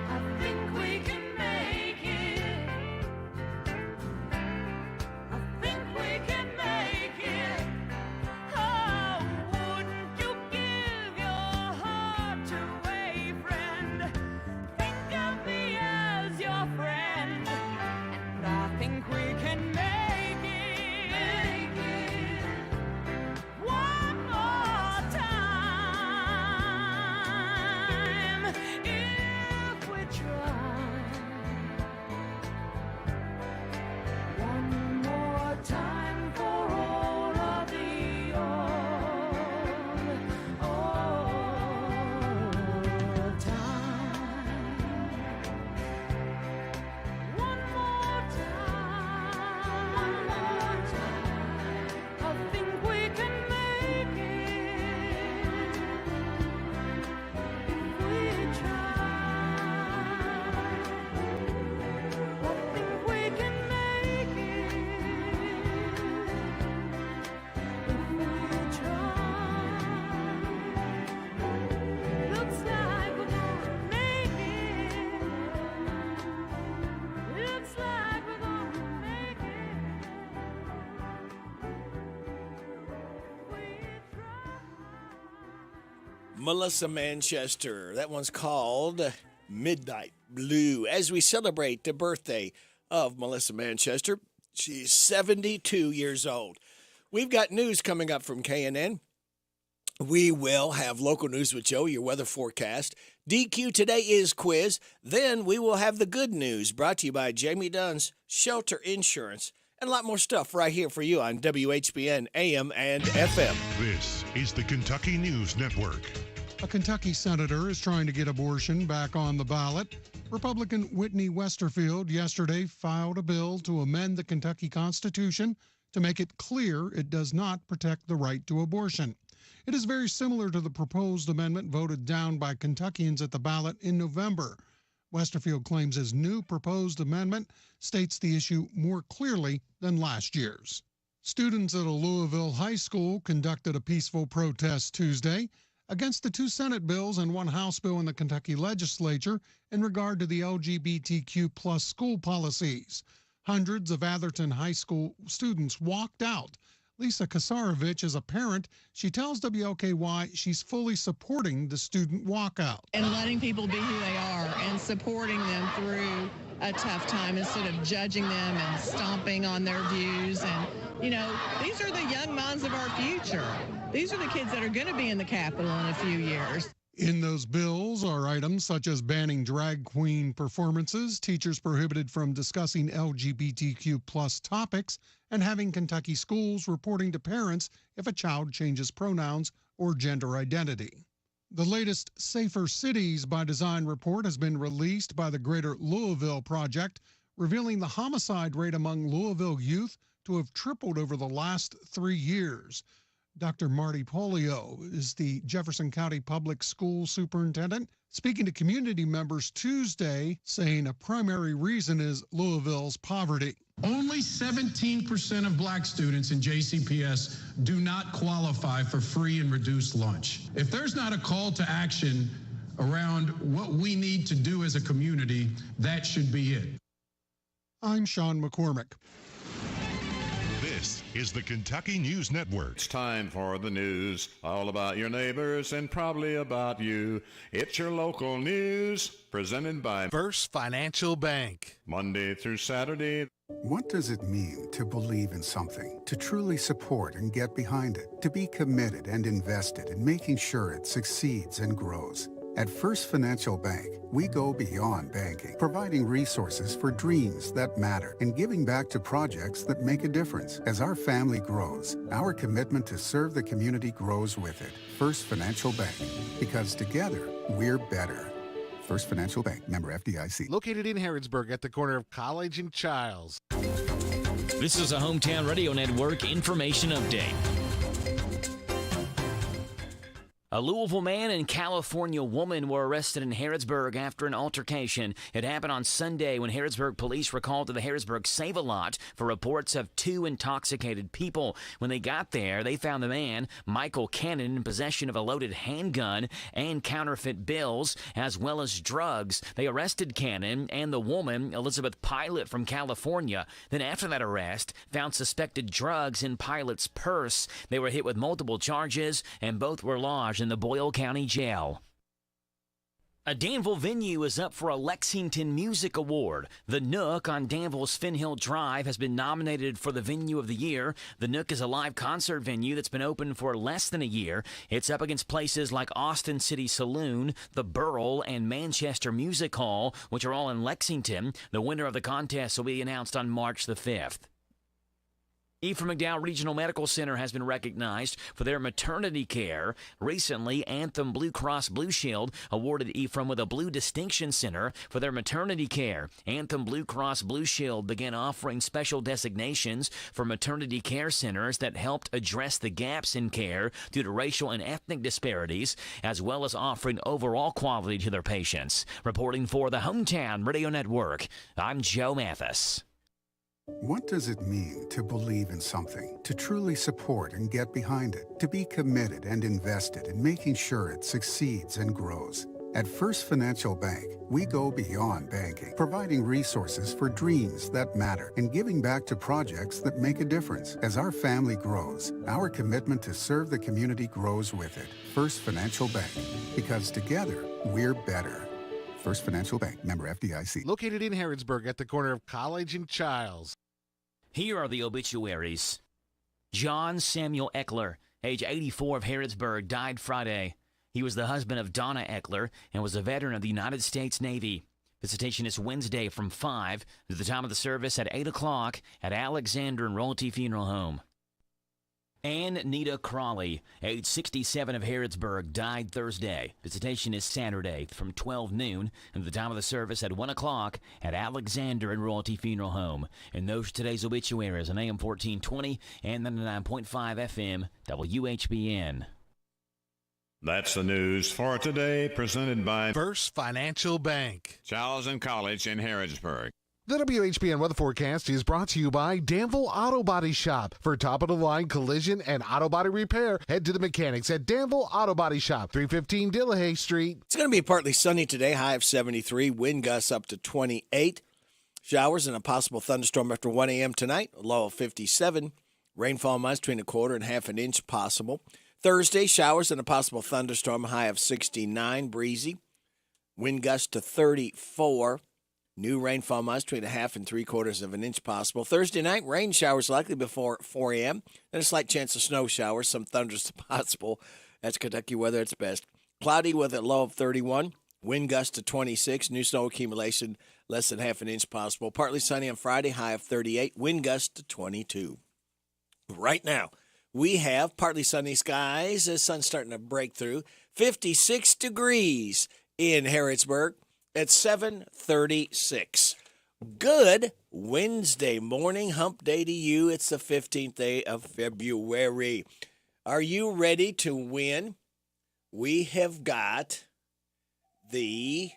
I think we can make it. I think we can make it. Oh, wouldn't you give your heart to a friend? Think of me as your friend, and I think we can make it one more time if we try. One more time for all of the old time. One more time. One more time. I think we can make it if we try. I think we can make it if we try. Looks like we're gonna make it. Looks like we're gonna make it. Melissa Manchester. That one's called Midnight Blue. As we celebrate the birthday of Melissa Manchester, she's 72 years old. We've got news coming up from KNN. We will have local news with Joe, your weather forecast. DQ Today is quiz. Then we will have the good news brought to you by Jamie Dunn's Shelter Insurance. And a lot more stuff right here for you on WHBN AM and FM. This is the Kentucky News Network. A Kentucky senator is trying to get abortion back on the ballot. Republican Whitney Westerfield yesterday filed a bill to amend the Kentucky Constitution to make it clear it does not protect the right to abortion. It is very similar to the proposed amendment voted down by Kentuckians at the ballot in November. Westerfield claims his new proposed amendment states the issue more clearly than last year's. Students at a Louisville high school conducted a peaceful protest Tuesday against the 2 Senate bills and 1 House bill in the Kentucky legislature in regard to the LGBTQ plus school policies. Hundreds of Atherton High School students walked out. Lisa Kasarovich is a parent. She tells WLKY she's fully supporting the student walkout. And letting people be who they are and supporting them through a tough time instead of judging them and stomping on their views. And, you know, these are the young minds of our future. These are the kids that are going to be in the Capitol in a few years. In those bills are items such as banning drag queen performances, teachers prohibited from discussing LGBTQ plus topics, and having Kentucky schools reporting to parents if a child changes pronouns or gender identity. The latest Safer Cities by Design report has been released by the Greater Louisville Project, revealing the homicide rate among Louisville youth to have tripled over the last 3 years. Dr. Marty Polio is the Jefferson County Public School Superintendent, speaking to community members Tuesday, saying a primary reason is Louisville's poverty. Only 17% of black students in JCPS do not qualify for free and reduced lunch. If there's not a call to action around what we need to do as a community, that should be it. I'm Sean McCormick. This is the Kentucky News Network. It's time for the news, all about your neighbors and probably about you. It's your local news, presented by First Financial Bank. Monday through Saturday. What does it mean to believe in something, to truly support and get behind it, to be committed and invested in making sure it succeeds and grows? At First Financial Bank, we go beyond banking, providing resources for dreams that matter and giving back to projects that make a difference. As our family grows, our commitment to serve the community grows with it. First Financial Bank, because together, we're better. First Financial Bank, member FDIC. Located in Harrodsburg at the corner of College and Childs. This is a Hometown Radio Network information update. A Louisville man and California woman were arrested in Harrodsburg after an altercation. It happened on Sunday when Harrodsburg police were called to the Harrodsburg Save-A-Lot for reports of 2 intoxicated people. When they got there, they found the man, Michael Cannon, in possession of a loaded handgun and counterfeit bills, as well as drugs. They arrested Cannon and the woman, Elizabeth Pilot from California. Then after that arrest, found suspected drugs in Pilot's purse. They were hit with multiple charges, and both were lodged in the Boyle County Jail. A Danville venue is up for a Lexington Music Award. The Nook on Danville's Finn Hill Drive has been nominated for the Venue of the Year. The Nook is a live concert venue that's been open for less than a year. It's up against places like Austin City Saloon, the Burrell, and Manchester Music Hall, which are all in Lexington. The winner of the contest will be announced on March the 5th. Ephraim McDowell Regional Medical Center has been recognized for their maternity care. Recently, Anthem Blue Cross Blue Shield awarded Ephraim with a Blue Distinction Center for their maternity care. Anthem Blue Cross Blue Shield began offering special designations for maternity care centers that helped address the gaps in care due to racial and ethnic disparities, as well as offering overall quality to their patients. Reporting for the Hometown Radio Network, I'm Joe Mathis. What does it mean to believe in something, to truly support and get behind it, to be committed and invested in making sure it succeeds and grows? At First Financial Bank, we go beyond banking, providing resources for dreams that matter and giving back to projects that make a difference. As our family grows, our commitment to serve the community grows with it. First Financial Bank, because together, we're better. First Financial Bank, member FDIC. Located in Harrodsburg at the corner of College and Childs. Here are the obituaries. John Samuel Eckler, age 84, of Harrodsburg, died Friday. He was the husband of Donna Eckler and was a veteran of the United States Navy. Visitation is Wednesday from 5 to the time of the service at 8 o'clock at Alexander and Royalty Funeral Home. Ann Nita Crawley, age 67, of Harrodsburg, died Thursday. Visitation is Saturday from 12 noon and the time of the service at 1 o'clock at Alexander and Royalty Funeral Home. And those are today's obituaries on AM 1420 and 99.5 FM WHBN. That's the news for today, presented by First Financial Bank. Charles and College in Harrodsburg. The WHBN weather forecast is brought to you by Danville Auto Body Shop. For top-of-the-line collision and auto body repair, head to the mechanics at Danville Auto Body Shop, 315 Dillahay Street. It's going to be partly sunny today, high of 73, wind gusts up to 28. Showers and a possible thunderstorm after 1 a.m. tonight, a low of 57. Rainfall amounts between a quarter and half an inch possible. Thursday, showers and a possible thunderstorm, high of 69, breezy. Wind gust to 34. New rainfall amounts between a half and 3/4 of an inch possible. Thursday night, rain showers likely before 4 a.m. Then a slight chance of snow showers, some thunders possible. That's Kentucky weather at its best. Cloudy with a low of 31. Wind gust to 26. New snow accumulation less than half an inch possible. Partly sunny on Friday, high of 38. Wind gust to 22. Right now, we have partly sunny skies. The sun's starting to break through. 56 degrees in Harrodsburg at 7:36. Good Wednesday morning, hump day to you. It's the 15th day of February. Are you ready to win? We have got the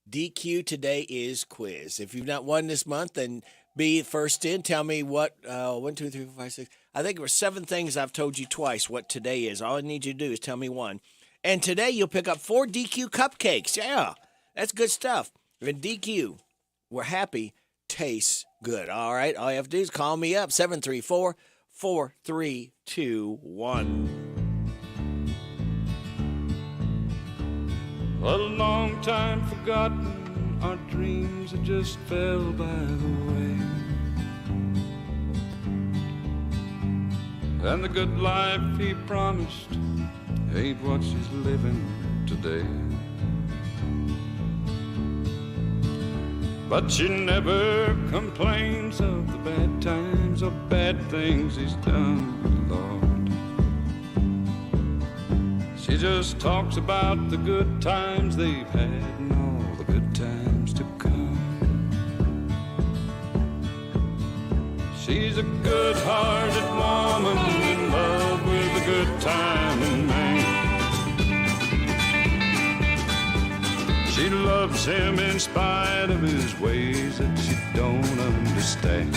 DQ Today is quiz. If you've not won this month, then be first in. Tell me what, 1, 2, 3, 4, 5, 6. I think it was 7 things I've told you twice what today is. All I need you to do is tell me one. And today you'll pick up 4 DQ cupcakes. Yeah, that's good stuff. And DQ, we're happy, tastes good. All right, all you have to do is call me up, 734-4321. A long time forgotten, our dreams had just fell by the way. And the good life he promised ain't what she's living today. But she never complains of the bad times or bad things he's done, Lord. She just talks about the good times they've had and all the good times to come. She's a good-hearted woman in love with a good-timing man. She loves him in spite of his ways that she don't understand.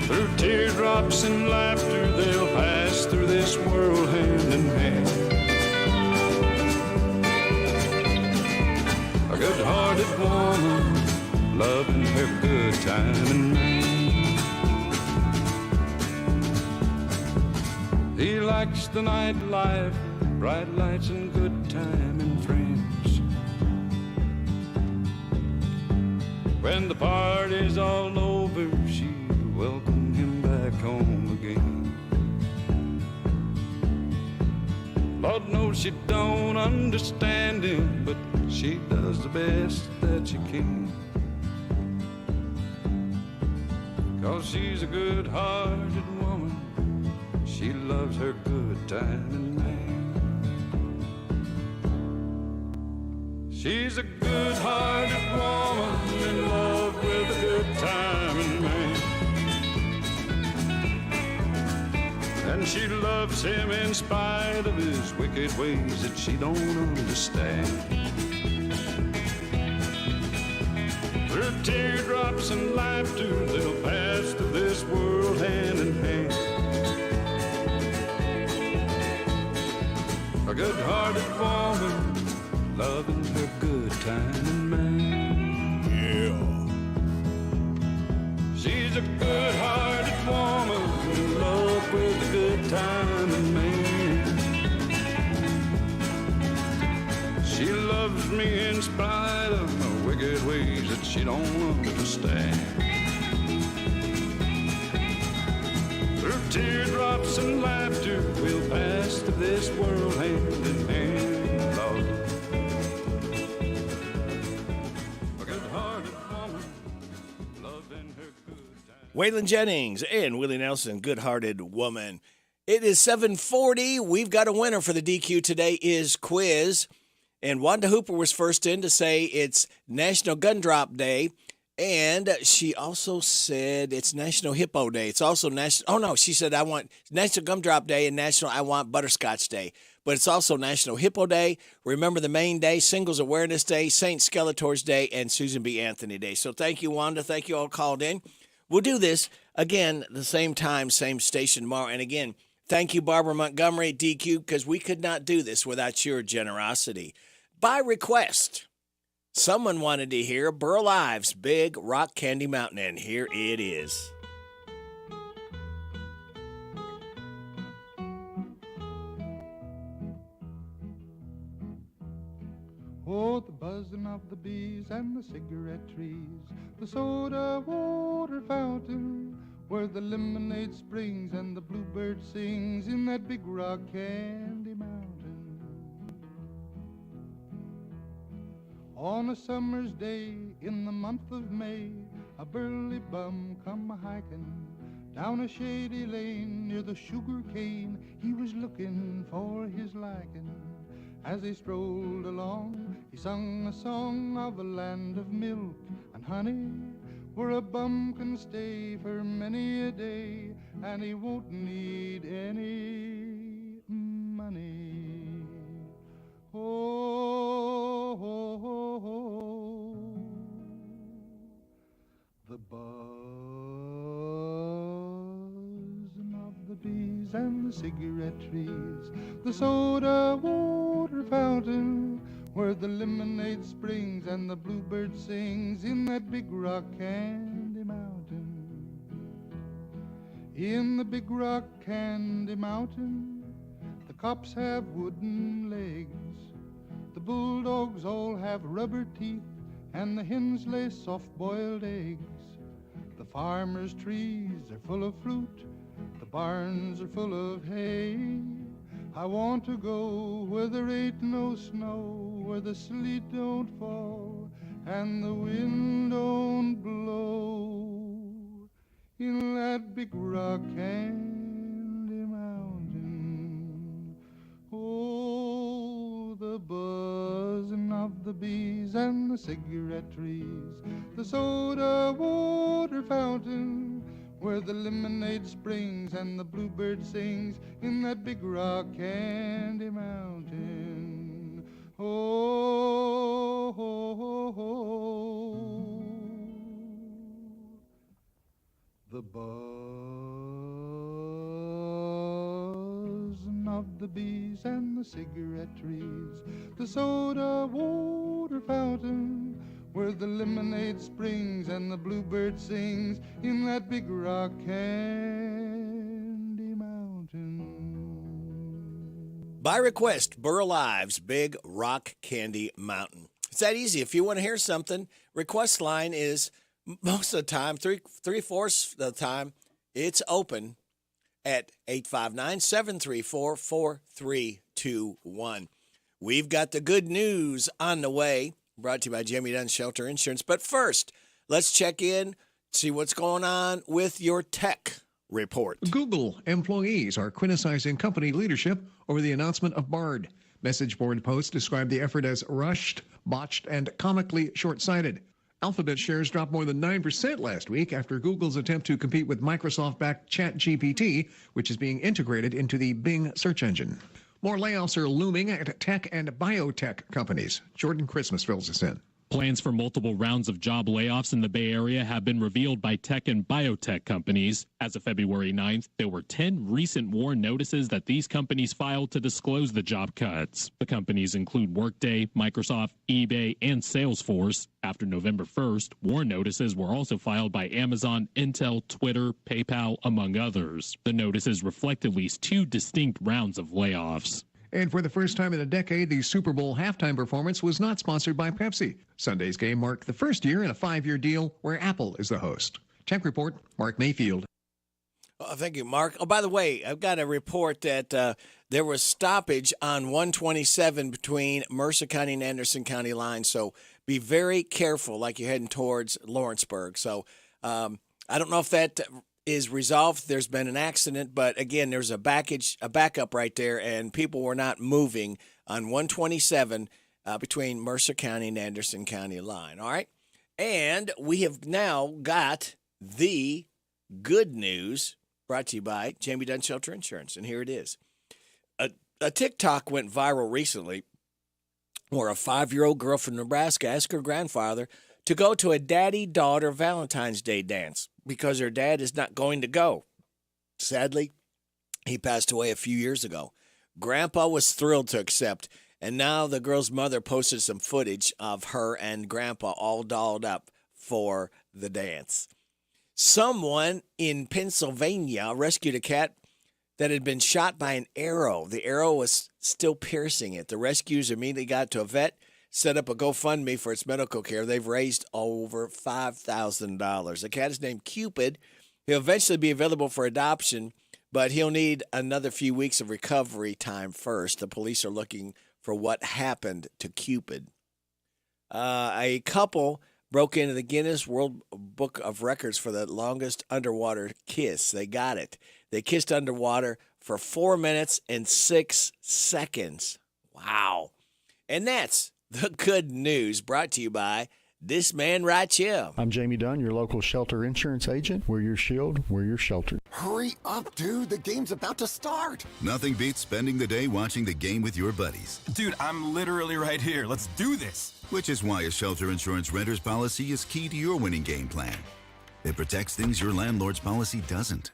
Through teardrops and laughter, they'll pass through this world hand in hand. A good-hearted woman, loving her good-timing man. He likes the nightlife, bright lights and good-timing friends. When the party's all over, she welcome him back home again. Lord knows she don't understand him, but she does the best that she can. 'Cause she's a good-hearted woman, she loves her good-timing man. She's a good-hearted woman in love with a good-timing man. And she loves him in spite of his wicked ways that she don't understand. Through teardrops and laughter, they'll pass through this world hand in hand. A good-hearted woman, loving her good-timing man. Yeah. She's a good-hearted woman in love with a good-timing man. She loves me in spite of my wicked ways that she don't understand. Through teardrops and laughter, we'll pass through this world hand in hand, Lord. A good-hearted woman, loving her good time. Waylon Jennings and Willie Nelson, good-hearted woman. It is 7:40. We've got a winner for the DQ Today is quiz. And Wanda Hooper was first in to say it's National Gun Drop Day. And she also said it's National Hippo Day. It's also National, oh no, she said I want National Gumdrop Day and National I Want Butterscotch Day. But it's also National Hippo Day, Remember the Main Day, Singles Awareness Day, St. Skeletor's Day, and Susan B. Anthony Day. So thank you, Wanda. Thank you all called in. We'll do this again the same time, same station tomorrow. And again, thank you, Barbara Montgomery, DQ, because we could not do this without your generosity. By request, someone wanted to hear Burl Ives' Big Rock Candy Mountain, and here it is. Oh, the buzzing of the bees and the cigarette trees, the soda water fountain, where the lemonade springs and the bluebird sings in that big rock candy mountain. On a summer's day in the month of May, a burly bum come a-hiking down a shady lane near the sugar cane. He was looking for his liking. As he strolled along, he sung a song of a land of milk and honey, where a bum can stay for many a day, and he won't need any money. Oh, oh, oh, oh. The buzzing of the bees and the cigarette trees, the soda water fountain, where the lemonade springs and the bluebird sings in that big rock candy mountain. In the big rock candy mountain, the cops have wooden legs, the bulldogs all have rubber teeth, and the hens lay soft-boiled eggs. The farmers' trees are full of fruit, the barns are full of hay. I want to go where there ain't no snow, where the sleet don't fall and the wind don't blow, in that big rock candy mountain. Oh, the buzzing of the bees and the cigarette trees, the soda water fountain, where the lemonade springs and the bluebird sings in that big rock candy mountain. Oh, oh, oh, oh. The buzzing of the bees and the cigarette trees, the soda water fountain, where the lemonade springs and the bluebird sings in that big rock candy mountain. By request, Burl Ives' Big Rock Candy Mountain. It's that easy. If you want to hear something, request line is most of the time, three-fourths of the time, it's open at 859-734-4321. We've got the good news on the way. Brought to you by Jimmy Dunn's Shelter Insurance. But first, let's check in, see what's going on with your tech report. Google employees are criticizing company leadership over the announcement of Bard. Message board posts describe the effort as rushed, botched, and comically short-sighted. Alphabet shares dropped more than 9% last week after Google's attempt to compete with Microsoft-backed ChatGPT, which is being integrated into the Bing search engine. More layoffs are looming at tech and biotech companies. Jordan Christmas fills us in. Plans for multiple rounds of job layoffs in the Bay Area have been revealed by tech and biotech companies. As of February 9th, there were 10 recent WARN notices that these companies filed to disclose the job cuts. The companies include Workday, Microsoft, eBay, and Salesforce. After November 1st, WARN notices were also filed by Amazon, Intel, Twitter, PayPal, among others. The notices reflect at least 2 distinct rounds of layoffs. And for the first time in a decade, the Super Bowl halftime performance was not sponsored by Pepsi. Sunday's game marked the first year in a 5-year deal where Apple is the host. Tech Report, Mark Mayfield. Oh, thank you, Mark. Oh, by the way, I've got a report that there was stoppage on 127 between Mercer County and Anderson County lines, so be very careful like you're heading towards Lawrenceburg. So I don't know if that is resolved. There's been an accident, but again, there's a backup right there, and people were not moving on 127 between Mercer County and Anderson County line. All right. And we have now got the good news brought to you by Jamie Dunn Shelter Insurance. And here it is. A TikTok went viral recently where a 5-year-old girl from Nebraska asked her grandfather to go to a daddy-daughter Valentine's Day dance because her dad is not going to go. Sadly, he passed away a few years ago. Grandpa was thrilled to accept, and now the girl's mother posted some footage of her and Grandpa all dolled up for the dance. Someone in Pennsylvania rescued a cat that had been shot by an arrow. The arrow was still piercing it. The rescuers immediately got to a vet, set up a GoFundMe for its medical care. They've raised over $5,000. The cat is named Cupid. He'll eventually be available for adoption, but he'll need another few weeks of recovery time first. The police are looking for what happened to Cupid. A couple broke into the Guinness World Book of Records for the longest underwater kiss. They got it. They kissed underwater for 4 minutes and 6 seconds. Wow. And that's the good news brought to you by this man right here. I'm Jamie Dunn, your local shelter insurance agent. We're your shield, we're your shelter. Hurry up, dude. The game's about to start. Nothing beats spending the day watching the game with your buddies. Dude, I'm literally right here. Let's do this. Which is why a shelter insurance renter's policy is key to your winning game plan. It protects things your landlord's policy doesn't.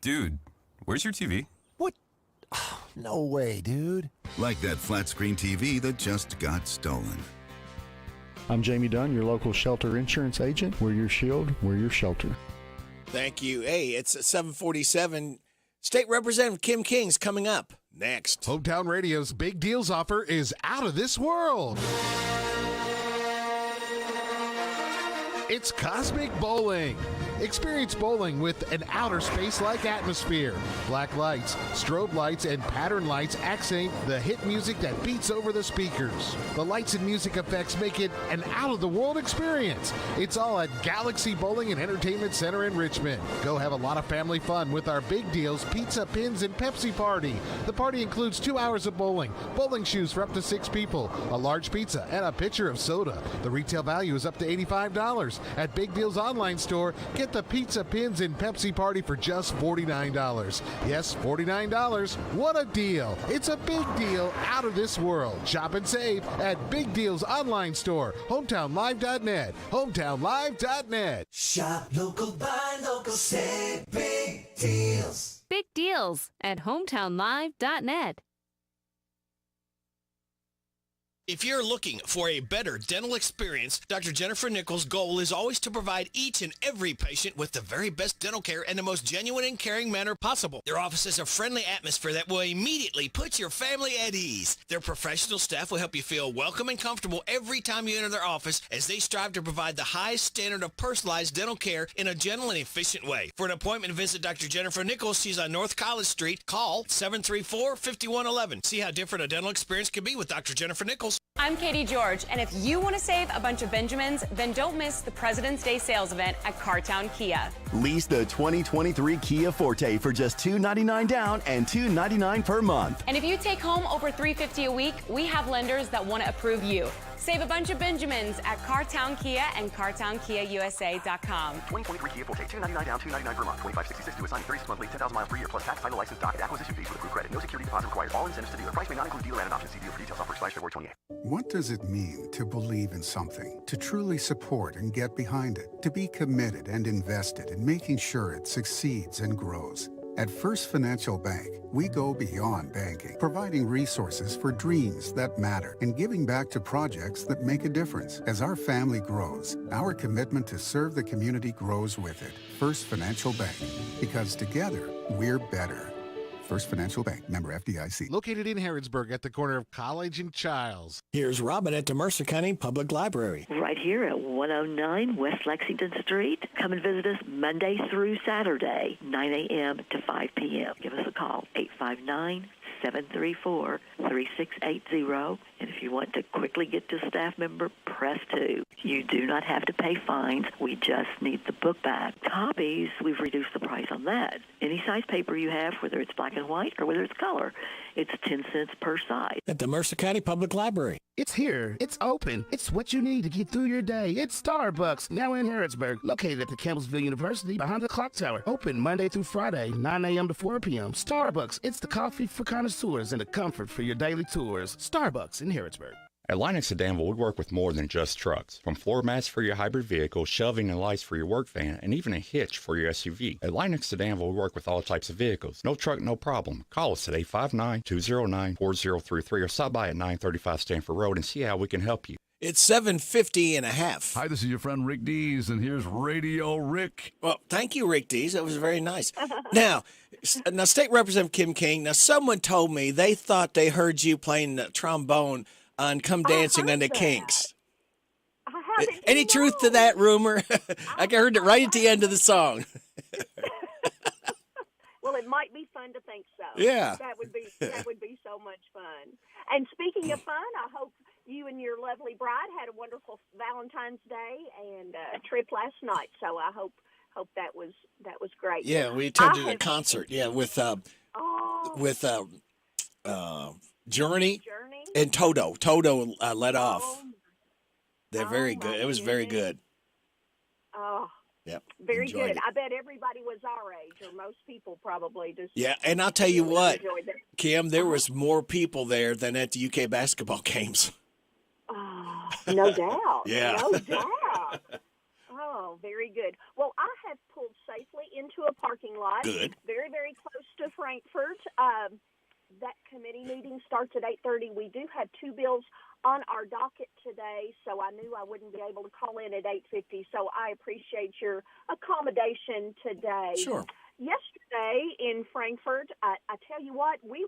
Dude, where's your TV? What? Oh, no way, dude. Like that flat screen TV that just got stolen. I'm Jamie Dunn, your local shelter insurance agent. We're your shield, we're your shelter. Thank you. Hey, it's 7:47. State Representative Kim King's coming up next. Hometown Radio's Big Deals offer is out of this world. It's Cosmic Bowling. Experience bowling with an outer space-like atmosphere. Black lights, strobe lights, and pattern lights accent the hit music that beats over the speakers. The lights and music effects make it an out-of-the-world experience. It's all at Galaxy Bowling and Entertainment Center in Richmond. Go have a lot of family fun with our Big Deals Pizza, Pins, and Pepsi party. The party includes 2 hours of bowling, bowling shoes for up to 6 people, a large pizza, and a pitcher of soda. The retail value is up to $85. At Big Deals online store, get the Pizza, Pins, and Pepsi party for just $49. Yes, $49. What a deal. It's a big deal out of this world. Shop and save at Big Deals online store, hometownlive.net, hometownlive.net. Shop local, buy local, save big deals. Big deals at hometownlive.net. If you're looking for a better dental experience, Dr. Jennifer Nichols' goal is always to provide each and every patient with the very best dental care in the most genuine and caring manner possible. Their office is a friendly atmosphere that will immediately put your family at ease. Their professional staff will help you feel welcome and comfortable every time you enter their office as they strive to provide the highest standard of personalized dental care in a gentle and efficient way. For an appointment, visit Dr. Jennifer Nichols. She's on North College Street. Call 734-5111. See how different a dental experience can be with Dr. Jennifer Nichols. I'm Katie George, and if you want to save a bunch of Benjamins, then don't miss the President's Day sales event at Cartown Kia. Lease the 2023 Kia Forte for just $299 down and $299 per month. And if you take home over $350 a week, we have lenders that want to approve you. Save a bunch of Benjamins at Cartown Kia and CartownKiaUSA.com. 2023 Kia Forte, $299 down, $299 per month. 2566 to assign 36 monthly, 10,000 miles per year plus tax, title, license, docket, acquisition fees with approved credit. No security deposit required. All incentives to dealer. Price may not include dealer and adoption. See dealer for details. Offer expires February 28th. What does it mean to believe in something, to truly support and get behind it, to be committed and invested in making sure it succeeds and grows? At First Financial Bank, we go beyond banking, providing resources for dreams that matter and giving back to projects that make a difference. As our family grows, our commitment to serve the community grows with it. First Financial Bank, because together, we're better. First Financial Bank, member FDIC. Located in Harrodsburg at the corner of College and Childs. Here's Robin at the Mercer County Public Library. Right here at 109 West Lexington Street. Come and visit us Monday through Saturday, 9 a.m. to 5 p.m. Give us a call, 859-734-3680. And if you want to quickly get to a staff member, press 2. You do not have to pay fines. We just need the book back. Copies, we've reduced the price on that. Any size paper you have, whether it's black and white or whether it's color, It's 10 cents per side. At the Mercer County Public Library. It's here. It's open. It's what you need to get through your day. It's Starbucks, now in Harrodsburg, located at the Campbellsville University behind the clock tower. Open Monday through Friday, 9 a.m. to 4 p.m. Starbucks, it's the coffee for connoisseurs and the comfort for your daily tours. Starbucks in Harrodsburg. At Linux of Danville, we work with more than just trucks. From floor mats for your hybrid vehicle, shelving and lights for your work van, and even a hitch for your SUV. At Linux of Danville, we work with all types of vehicles. No truck, no problem. Call us at 859-209-4033 or stop by at 935 Stanford Road and see how we can help you. It's 7:50 and a half. Hi, this is your friend Rick Dees, and here's Radio Rick. Well, thank you, Rick Dees. That was very nice. Now, State Representative Kim King, now someone told me they thought they heard you playing the trombone on Come Dancing on the Kinks. Any truth to that rumor? I heard it right at the end of the song. Well, it might be fun to think so. Yeah. That would be so much fun. And speaking of fun, I hope you and your lovely bride had a wonderful Valentine's Day and a trip last night. So I hope that was great. Yeah, we attended a concert. Yeah, with Journey and Toto. Toto led off. They're very good. It was very good. Oh. Yep. Very enjoyed good. it. I bet everybody was our age, or most people probably just. Yeah, and I'll tell you really what, enjoyed it. Kim, there was more people there than at the UK basketball games. Oh, no doubt. Yeah. No doubt. Oh, very good. Well, I have pulled safely into a parking lot. Good. Very, very close to Frankfurt. That committee meeting starts at 8:30. We do have two bills on our docket today, so I knew I wouldn't be able to call in at 8:50, so I appreciate your accommodation today. Sure. Yesterday in Frankfurt, I tell you what, we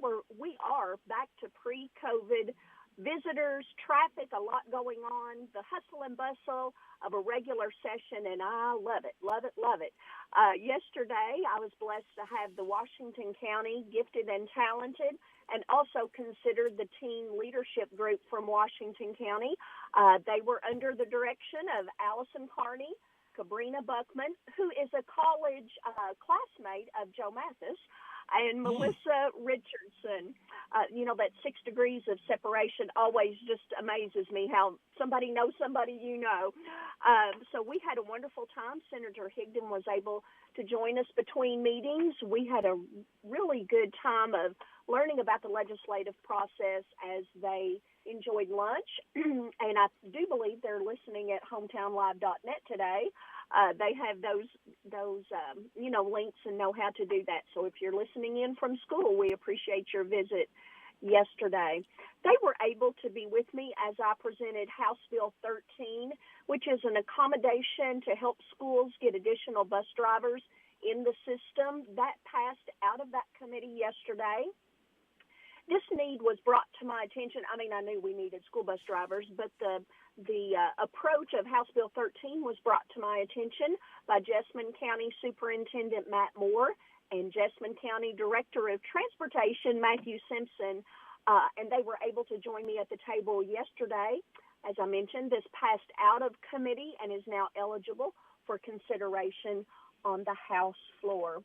are back to pre-COVID visitors, traffic, a lot going on, the hustle and bustle of a regular session, and I love it, love it, love it. Yesterday, I was blessed to have the Washington County Gifted and Talented and also considered the teen leadership group from Washington County. They were under the direction of Allison Carney, Cabrina Buckman, who is a college classmate of Joe Mathis, and Melissa Richardson. That 6 degrees of separation always just amazes me, how somebody knows somebody you know. So we had a wonderful time. Senator Higdon was able to join us between meetings. We had a really good time of learning about the legislative process as they enjoyed lunch. And I do believe they're listening at hometownlive.net today. They have those links and know how to do that. So if you're listening in from school, we appreciate your visit yesterday. They were able to be with me as I presented House Bill 13, which is an accommodation to help schools get additional bus drivers in the system. That passed out of that committee yesterday. This need was brought to my attention. I mean, I knew we needed school bus drivers, but the approach of House Bill 13 was brought to my attention by Jessamine County Superintendent Matt Moore and Jessamine County Director of Transportation Matthew Simpson, and they were able to join me at the table yesterday. As I mentioned, this passed out of committee and is now eligible for consideration on the House floor.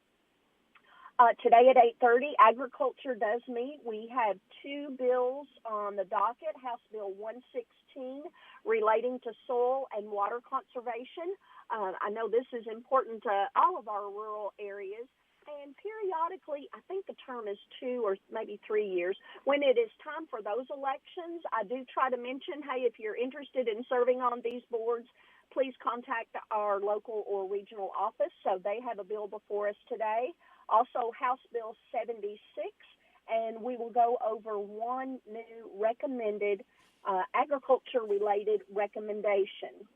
Today at 8:30, Agriculture does meet. We have two bills on the docket, House Bill 116 relating to soil and water conservation. I know this is important to all of our rural areas. And periodically, I think the term is 2 or maybe 3 years, when it is time for those elections, I do try to mention, hey, if you're interested in serving on these boards, please contact our local or regional office. So they have a bill before us today. Also, House Bill 76, and we will go over one new recommended agriculture-related recommendation.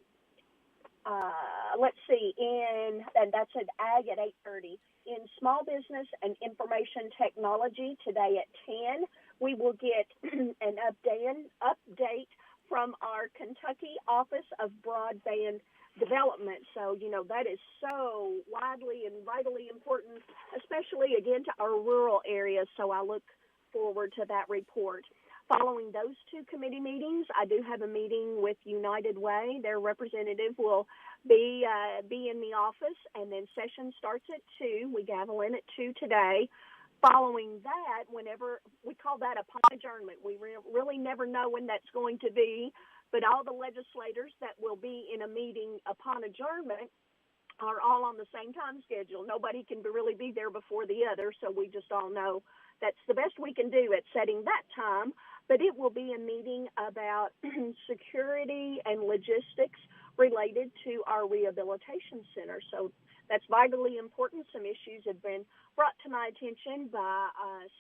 Let's see, and that's at Ag at 8:30. In Small Business and Information Technology today at 10, we will get an update from our Kentucky Office of Broadband Development. So, that is so widely and vitally important, especially, again, to our rural areas. So I look forward to that report. Following those two committee meetings, I do have a meeting with United Way. Their representative will be in the office, and then session starts at 2. We gavel in at 2 today. following that, whenever we call that upon adjournment, we really never know when that's going to be, but all the legislators that will be in a meeting upon adjournment are all on the same time schedule. Nobody can really be there before the other, so we just all know that's the best we can do at setting that time. But it will be a meeting about security and logistics related to our rehabilitation center. So that's vitally important. Some issues have been brought to my attention by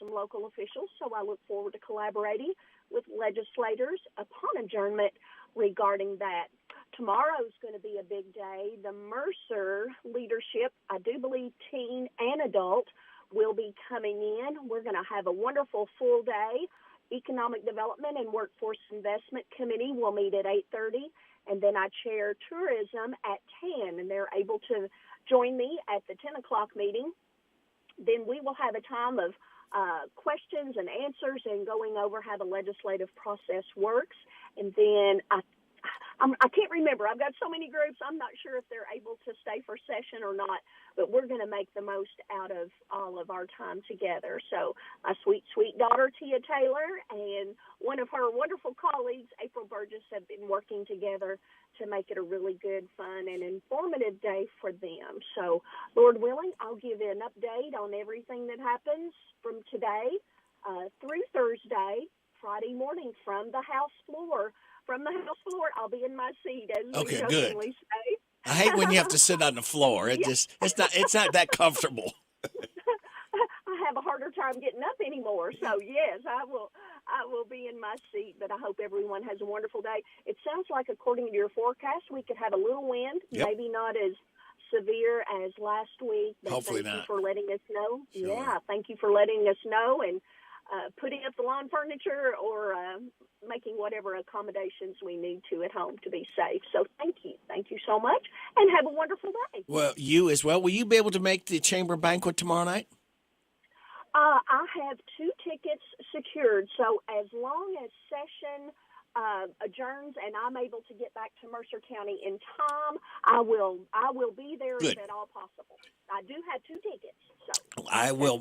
some local officials, so I look forward to collaborating with legislators upon adjournment regarding that. Tomorrow's going to be a big day. The Mercer leadership, I do believe teen and adult, will be coming in. We're going to have a wonderful full day. Economic Development and Workforce Investment Committee will meet at 8:30, and then I chair tourism at 10, and they're able to join me at the 10 o'clock meeting. Then we will have a time of questions and answers and going over how the legislative process works. And then I can't remember. I've got so many groups, I'm not sure if they're able to stay for session or not, but we're going to make the most out of all of our time together. So my sweet, sweet daughter, Tia Taylor, and one of her wonderful colleagues, April Burgess, have been working together to make it a really good, fun, and informative day for them. So, Lord willing, I'll give you an update on everything that happens from today through Thursday, Friday morning from the House floor. From the House floor, I'll be in my seat, as we jokingly say. I hate when you have to sit on the floor. It's not that comfortable. I have a harder time getting up anymore. So yes, I will be in my seat, but I hope everyone has a wonderful day. It sounds like, according to your forecast, we could have a little wind, maybe not as severe as last week. But hopefully thank not. you for letting us know. Sure. Yeah, thank you for letting us know and putting up the lawn furniture or making whatever accommodations we need to at home to be safe. So thank you. Thank you so much, and have a wonderful day. Well, you as well. Will you be able to make the chamber banquet tomorrow night? I have 2 tickets secured, so as long as session adjourns and I'm able to get back to Mercer County in time, I will be there if at all possible. I do have 2 tickets, so I will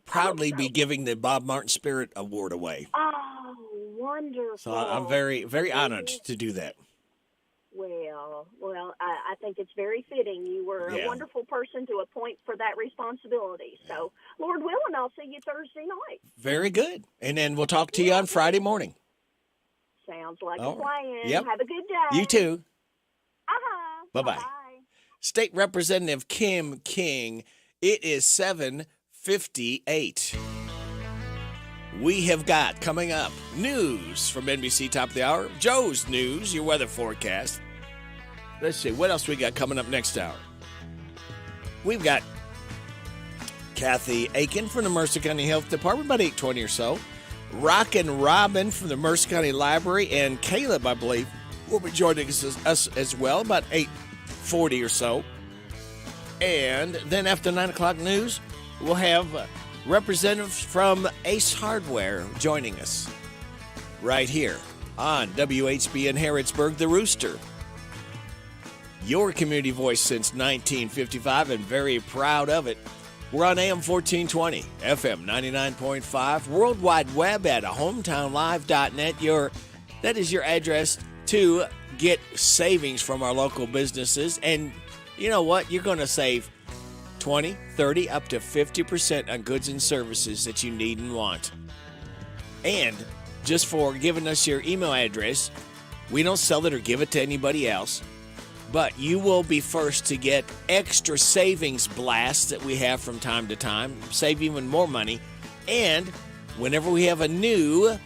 proudly be giving the Bob Martin Spirit Award away. Oh, wonderful! So I'm very, very honored to do that. Well, I think it's very fitting. You were a wonderful person to appoint for that responsibility. So, Lord willing, I'll see you Thursday night. Very good. And then we'll talk to you on Friday morning. Sounds like All a plan. Yep. Have a good day. You too. Bye-bye. Bye-bye. State Representative Kim King, it is 7:58. We have got coming up news from NBC Top of the Hour, Joe's News, your weather forecast. Let's see, what else we got coming up next hour? We've got Kathy Aiken from the Mercer County Health Department, about 8:20 or so. Rockin' Robin from the Mercer County Library, and Caleb, I believe, will be joining us as well, about 8:40 or so. And then after 9 o'clock news, we'll have representatives from Ace Hardware joining us right here on WHBN Harrodsburg, The Rooster. Your community voice since 1955, and very proud of it. We're on AM 1420, FM 99.5, World Wide Web at hometownlive.net. That is your address to get savings from our local businesses. And you know what? You're going to save 20, 30, up to 50% on goods and services that you need and want. And just for giving us your email address, we don't sell it or give it to anybody else, but you will be first to get extra savings blasts that we have from time to time, save even more money. And whenever we have a new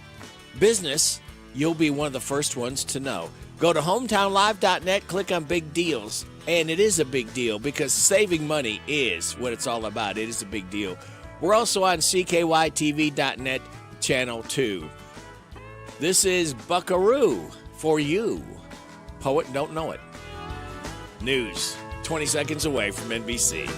business, you'll be one of the first ones to know. Go to hometownlive.net, click on Big Deals. And it is a big deal because saving money is what it's all about. It is a big deal. We're also on CKYTV.net Channel 2. This is Buckaroo for you. Poet don't know it. News 20 seconds away from NBC.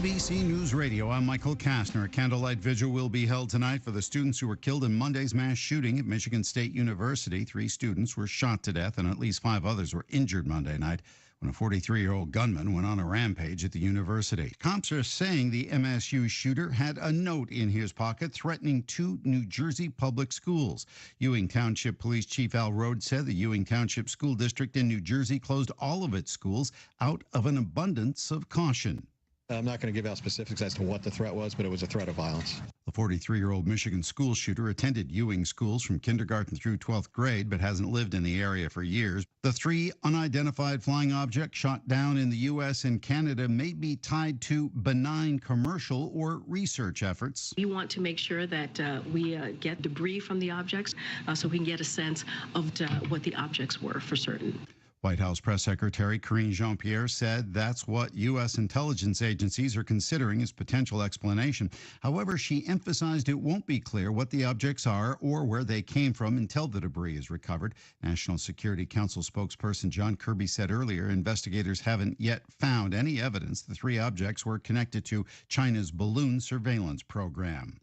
NBC News Radio, I'm Michael Kastner. A candlelight vigil will be held tonight for the students who were killed in Monday's mass shooting at Michigan State University. 3 students were shot to death and at least 5 others were injured Monday night when a 43-year-old gunman went on a rampage at the university. Cops are saying the MSU shooter had a note in his pocket threatening 2 New Jersey public schools. Ewing Township Police Chief Al Rhodes said the Ewing Township School District in New Jersey closed all of its schools out of an abundance of caution. I'm not going to give out specifics as to what the threat was, but it was a threat of violence. The 43-year-old Michigan school shooter attended Ewing schools from kindergarten through 12th grade, but hasn't lived in the area for years. The 3 unidentified flying objects shot down in the U.S. and Canada may be tied to benign commercial or research efforts. We want to make sure that we get debris from the objects so we can get a sense of what the objects were for certain. White House Press Secretary Karine Jean-Pierre said that's what U.S. intelligence agencies are considering as potential explanation. However, she emphasized it won't be clear what the objects are or where they came from until the debris is recovered. National Security Council spokesperson John Kirby said earlier investigators haven't yet found any evidence the 3 objects were connected to China's balloon surveillance program.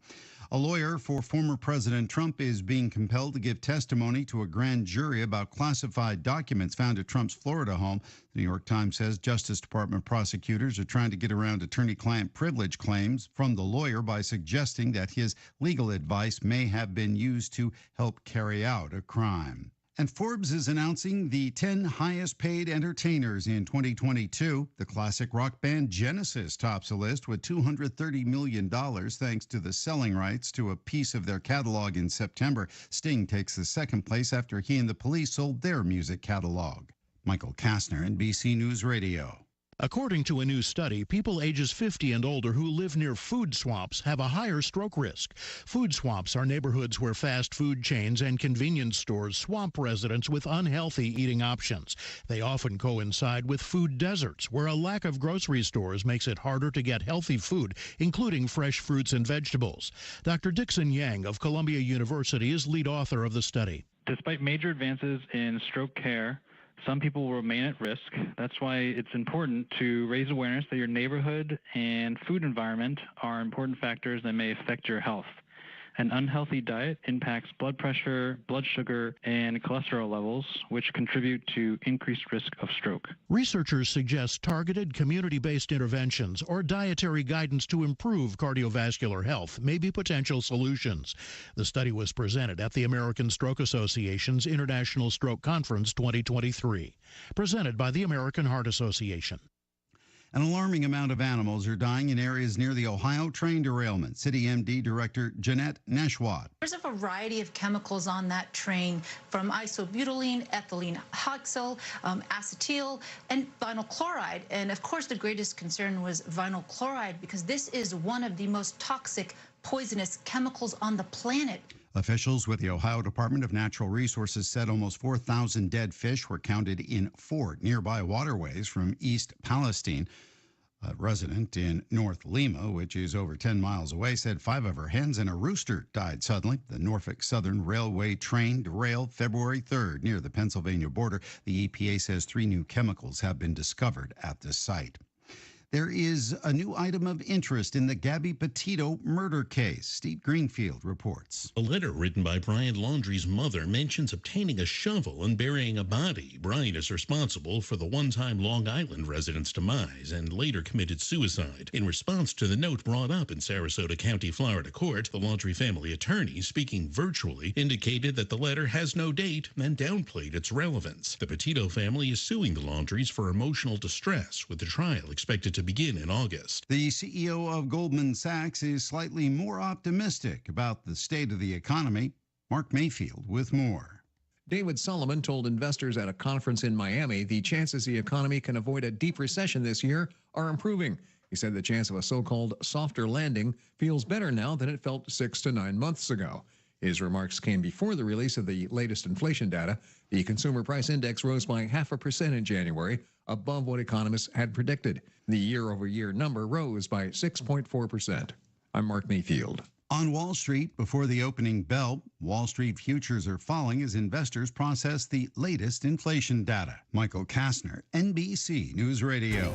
A lawyer for former President Trump is being compelled to give testimony to a grand jury about classified documents found at Trump's Florida home. The New York Times says Justice Department prosecutors are trying to get around attorney-client privilege claims from the lawyer by suggesting that his legal advice may have been used to help carry out a crime. And Forbes is announcing the 10 highest paid entertainers in 2022. The classic rock band Genesis tops the list with $230 million thanks to the selling rights to a piece of their catalog in September. Sting takes the second place after he and the Police sold their music catalog. Michael Kastner, NBC News Radio. According to a new study, people ages 50 and older who live near food swamps have a higher stroke risk. Food swamps are neighborhoods where fast food chains and convenience stores swamp residents with unhealthy eating options. They often coincide with food deserts, where a lack of grocery stores makes it harder to get healthy food, including fresh fruits and vegetables. Dr. Dixon Yang of Columbia University is lead author of the study. Despite major advances in stroke care, some people will remain at risk. That's why it's important to raise awareness that your neighborhood and food environment are important factors that may affect your health. An unhealthy diet impacts blood pressure, blood sugar, and cholesterol levels, which contribute to increased risk of stroke. Researchers suggest targeted community-based interventions or dietary guidance to improve cardiovascular health may be potential solutions. The study was presented at the American Stroke Association's International Stroke Conference 2023, presented by the American Heart Association. An alarming amount of animals are dying in areas near the Ohio train derailment. City MD Director Jeanette Neshwat. There's a variety of chemicals on that train, from isobutylene, ethylene oxyl, acetyl, and vinyl chloride. And of course, the greatest concern was vinyl chloride, because this is one of the most toxic, poisonous chemicals on the planet. Officials with the Ohio Department of Natural Resources said almost 4,000 dead fish were counted in 4 nearby waterways from East Palestine. A resident in North Lima, which is over 10 miles away, said 5 of her hens and a rooster died suddenly. The Norfolk Southern Railway train derailed February 3rd near the Pennsylvania border. The EPA says 3 new chemicals have been discovered at the site. There is a new item of interest in the Gabby Petito murder case. Steve Greenfield reports. A letter written by Brian Laundrie's mother mentions obtaining a shovel and burying a body. Brian is responsible for the one-time Long Island resident's demise and later committed suicide. In response to the note brought up in Sarasota County, Florida court, the Laundrie family attorney, speaking virtually, indicated that the letter has no date and downplayed its relevance. The Petito family is suing the Laundries for emotional distress, with the trial expected to begin in August. The CEO of Goldman Sachs is slightly more optimistic about the state of the economy. Mark Mayfield with more. David Solomon told investors at a conference in Miami the chances the economy can avoid a deep recession this year are improving. He said the chance of a so-called softer landing feels better now than it felt 6 to 9 months ago. His remarks came before the release of the latest inflation data. The consumer price index rose by 0.5% in January, above what economists had predicted. The year-over-year number rose by 6.4%. I'm Mark Mayfield. On Wall Street, before the opening bell, Wall Street futures are falling as investors process the latest inflation data. Michael Kastner, NBC News Radio.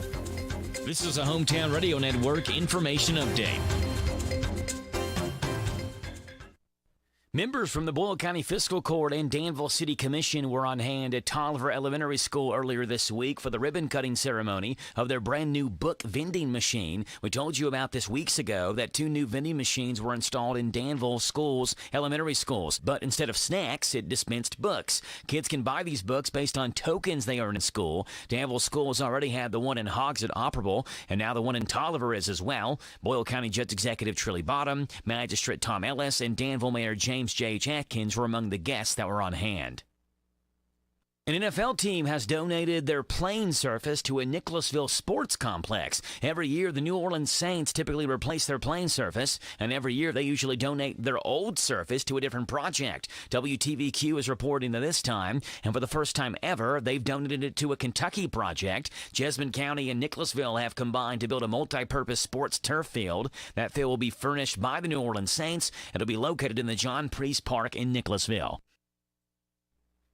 This is a Hometown Radio Network information update. Members from the Boyle County Fiscal Court and Danville City Commission were on hand at Tolliver Elementary School earlier this week for the ribbon-cutting ceremony of their brand-new book vending machine. We told you about this weeks ago that 2 new vending machines were installed in Danville schools, elementary schools, but instead of snacks, it dispensed books. Kids can buy these books based on tokens they earn in school. Danville schools already had the one in Hogsett operable, and now the one in Tolliver is as well. Boyle County Judge Executive Trilly Bottom, Magistrate Tom Ellis, and Danville Mayor James J.H. Atkins were among the guests that were on hand. An NFL team has donated their playing surface to a Nicholasville sports complex. Every year, the New Orleans Saints typically replace their playing surface, and every year they usually donate their old surface to a different project. WTVQ is reporting that this time, and for the first time ever, they've donated it to a Kentucky project. Jessamine County and Nicholasville have combined to build a multi-purpose sports turf field. That field will be furnished by the New Orleans Saints. It'll be located in the John Priest Park in Nicholasville.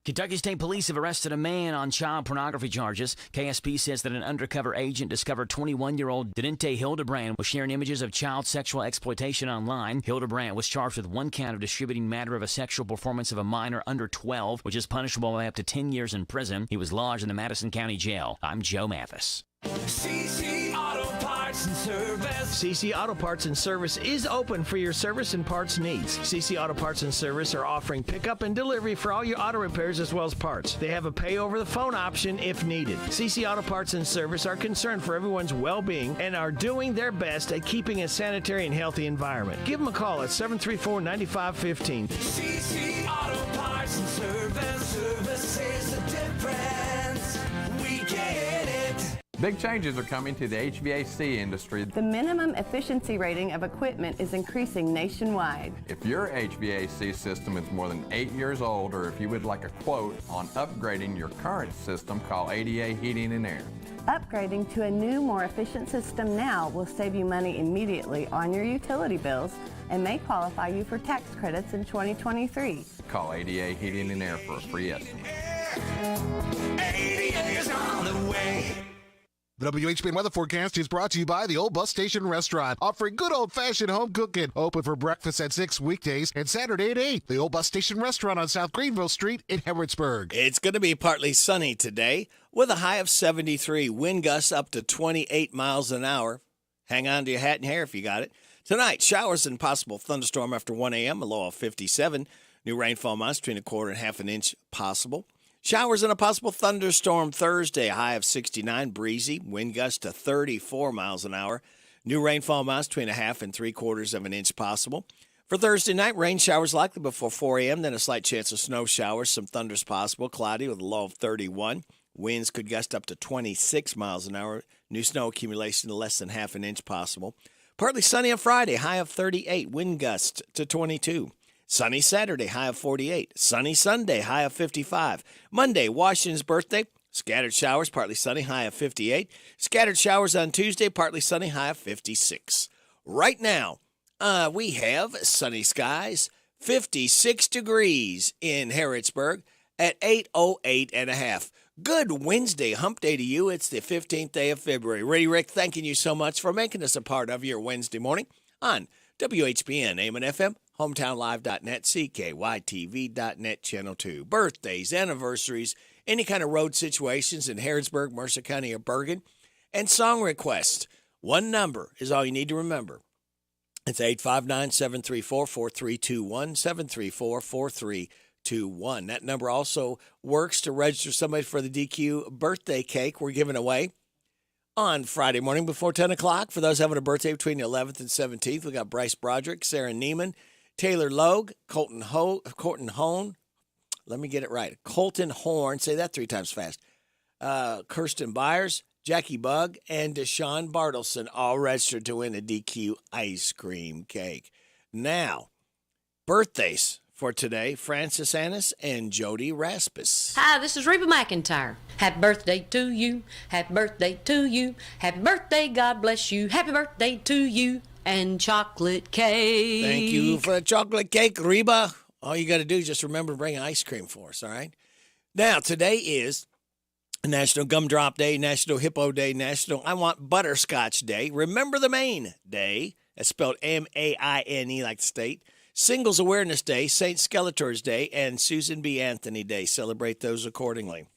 Kentucky State Police have arrested a man on child pornography charges. KSP says that an undercover agent discovered 21-year-old Denente Hildebrand was sharing images of child sexual exploitation online. Hildebrand was charged with 1 count of distributing matter of a sexual performance of a minor under 12, which is punishable by up to 10 years in prison. He was lodged in the Madison County Jail. I'm Joe Mathis. CC Auto Parts and Service. CC Auto Parts and Service is open for your service and parts needs. CC Auto Parts and Service are offering pickup and delivery for all your auto repairs as well as parts. They have a pay over the phone option if needed. CC Auto Parts and Service are concerned for everyone's well-being and are doing their best at keeping a sanitary and healthy environment. Give them a call at 734-9515. CC Auto Parts and Service. Service is the difference. We get it. Big changes are coming to the HVAC industry. The minimum efficiency rating of equipment is increasing nationwide. If your HVAC system is more than 8 years old, or if you would like a quote on upgrading your current system, call ADA Heating and Air. Upgrading to a new, more efficient system now will save you money immediately on your utility bills and may qualify you for tax credits in 2023. Call ADA Heating and Air for a free estimate. ADA is on the way. The WHBN weather forecast is brought to you by the Old Bus Station Restaurant, offering good old-fashioned home cooking. Open for breakfast at 6 weekdays and Saturday at 8. The Old Bus Station Restaurant on South Greenville Street in Harrodsburg. It's going to be partly sunny today with a high of 73. Wind gusts up to 28 miles an hour. Hang on to your hat and hair if you got it. Tonight, showers and possible thunderstorm after 1 a.m., a low of 57. New rainfall amounts between 1/4 and 1/2 inch possible. Showers and a possible thunderstorm Thursday, high of 69, breezy, wind gusts to 34 miles an hour. New rainfall amounts between 1/2 and 3/4 inch possible. For Thursday night, rain showers likely before 4 a.m., then a slight chance of snow showers, some thunders possible, cloudy with a low of 31. Winds could gust up to 26 miles an hour. New snow accumulation less than 1/2 inch possible. Partly sunny on Friday, high of 38, wind gusts to 22. Sunny Saturday, high of 48. Sunny Sunday, high of 55. Monday, Washington's birthday. Scattered showers, partly sunny, high of 58. Scattered showers on Tuesday, partly sunny, high of 56. Right now, we have sunny skies, 56 degrees in Harrodsburg at 8:08 and a half. Good Wednesday, hump day to you. It's the 15th day of February. Ray Rick, thanking you so much for making us a part of your Wednesday morning on WHBN, AM and FM, HometownLive.net, CKYTV.net, Channel 2. Birthdays, anniversaries, any kind of road situations in Harrodsburg, Mercer County, or Bergen, and song requests. One number is all you need to remember. It's 859-734-4321, 734-4321. That number also works to register somebody for the DQ birthday cake we're giving away on Friday morning before 10 o'clock. For those having a birthday between the 11th and 17th, we got Bryce Broderick, Sarah Neiman, Taylor Logue, Colton Horn. Let me get it right. Colton Horn. Say that 3 times fast. Kirsten Byers, Jackie Bug, and Deshaun Bartleson all registered to win a DQ ice cream cake. Now, birthdays for today, Francis Annis and Jody Raspis. Hi, this is Reba McEntire. Happy birthday to you. Happy birthday to you. Happy birthday, God bless you. Happy birthday to you. And chocolate cake. Thank you for the chocolate cake, Reba. All you got to do is just remember to bring ice cream for us, all right? Now, today is National Gumdrop Day, National Hippo Day, National I Want Butterscotch Day, Remember the Maine Day, that's spelled M-A-I-N-E like the state, Singles Awareness Day, St. Skeletor's Day, and Susan B. Anthony Day. Celebrate those accordingly.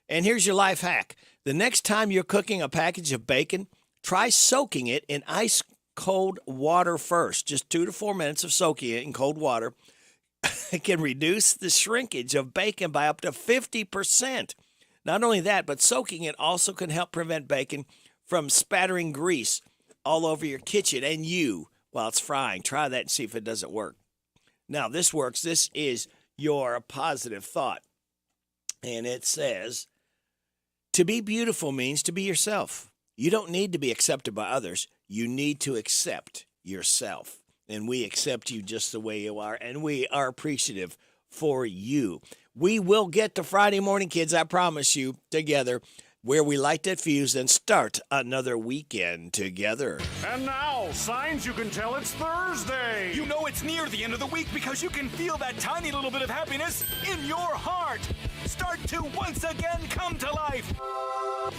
And here's your life hack. The next time you're cooking a package of bacon, try soaking it in ice cold water first. Just 2 to 4 minutes of soaking it in cold water. It can reduce the shrinkage of bacon by up to 50%. Not only that, but soaking it also can help prevent bacon from spattering grease all over your kitchen and you while it's frying. Try that and see if it doesn't work. Now, this works. This is your positive thought. And it says, to be beautiful means to be yourself. You don't need to be accepted by others. You need to accept yourself. And we accept you just the way you are, and we are appreciative for you. We will get to Friday morning, kids, I promise you, together, where we light that fuse and start another weekend together. And now, signs you can tell it's Thursday. You know it's near the end of the week because you can feel that tiny little bit of happiness in your heart. Start to once again come to life.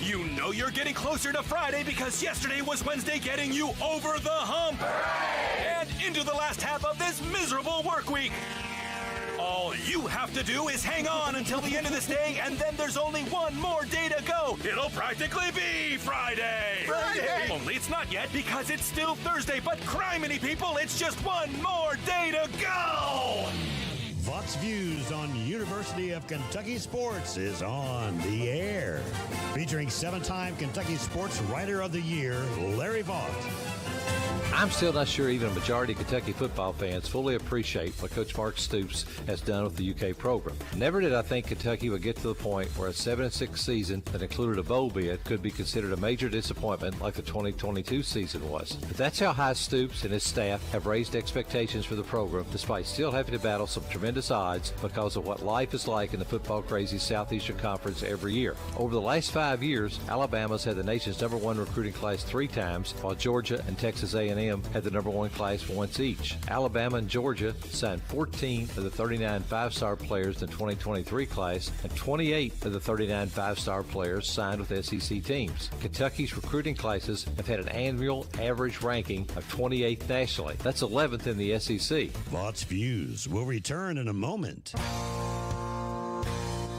You know you're getting closer to Friday because yesterday was Wednesday, getting you over the hump. Hooray! And into the last half of this miserable work week. All you have to do is hang on until the end of this day, and then there's only one more day to go. It'll practically be Friday. Only it's not yet because it's still Thursday, but criminy people, it's just one more day to go. Vox Views on University of Kentucky Sports is on the air. Featuring 7-time Kentucky Sports Writer of the Year, Larry Vaught. I'm still not sure even a majority of Kentucky football fans fully appreciate what Coach Mark Stoops has done with the UK program. Never did I think Kentucky would get to the point where a 7-6 season that included a bowl bid could be considered a major disappointment like the 2022 season was. But that's how high Stoops and his staff have raised expectations for the program, despite still having to battle some tremendous odds because of what life is like in the football-crazy Southeastern Conference every year. Over the last 5 years, Alabama's had the nation's #1 recruiting class 3 times, while Georgia and Texas A&M had the #1 class once each. Alabama and Georgia signed 14 of the 39 5-star players in the 2023 class, and 28 of the 39 5-star players signed with SEC teams. Kentucky's recruiting classes have had an annual average ranking of 28th nationally. That's 11th in the SEC. Vaught's Views will return in a moment.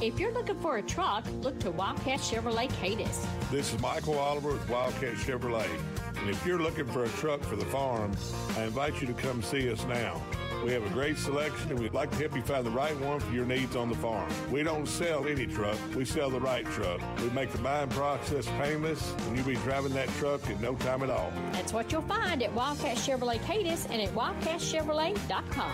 If you're looking for a truck, look to Wildcat Chevrolet Cadis. This is Michael Oliver with Wildcat Chevrolet. And if you're looking for a truck for the farm, I invite you to come see us now. We have a great selection, and we'd like to help you find the right one for your needs on the farm. We don't sell any truck. We sell the right truck. We make the buying process painless, and you'll be driving that truck in no time at all. That's what you'll find at Wildcat Chevrolet Cadis and at wildcatchevrolet.com.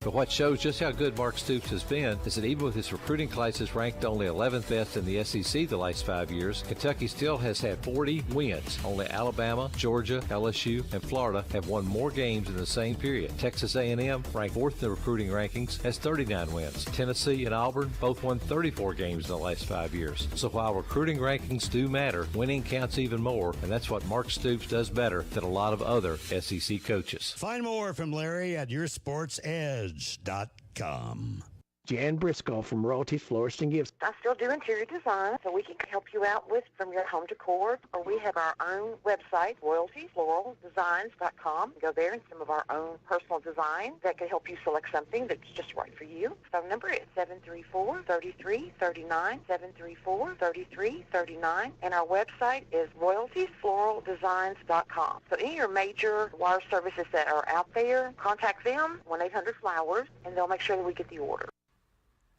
But what shows just how good Mark Stoops has been is that even with his recruiting classes ranked only 11th best in the SEC the last 5 years, Kentucky still has had 40 wins. Only Alabama, Georgia, LSU, and Florida have won more games in the same period. Texas A&M, ranked 4th in the recruiting rankings, has 39 wins. Tennessee and Auburn both won 34 games in the last 5 years. So while recruiting rankings do matter, winning counts even more, and that's what Mark Stoops does better than a lot of other SEC coaches. Find more from Larry at yoursportsedge.com. Jan Briscoe from Royalty Florist and Gifts. I still do interior design, so we can help you out with from your home decor, or we have our own website, royaltyfloraldesigns.com. Go there and some of our own personal design that can help you select something that's just right for you. Phone number is 734-3339, 734-3339, and our website is royaltyfloraldesigns.com. So any of your major wire services that are out there, contact them, 1-800-FLOWERS, and they'll make sure that we get the order.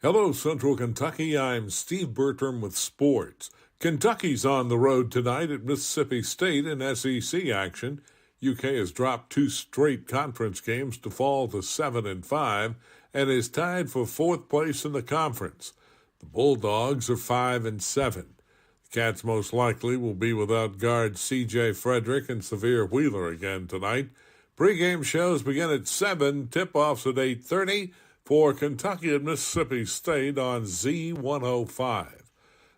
Hello, Central Kentucky. I'm Steve Bertram with sports. Kentucky's on the road tonight at Mississippi State in SEC action. UK has dropped 2 straight conference games to fall to 7-5 and is tied for 4th place in the conference. The Bulldogs are 5-7. The Cats most likely will be without guards C.J. Frederick and Severe Wheeler again tonight. Pre-game shows begin at 7, tip-offs at 8:30. For Kentucky and Mississippi State on Z105.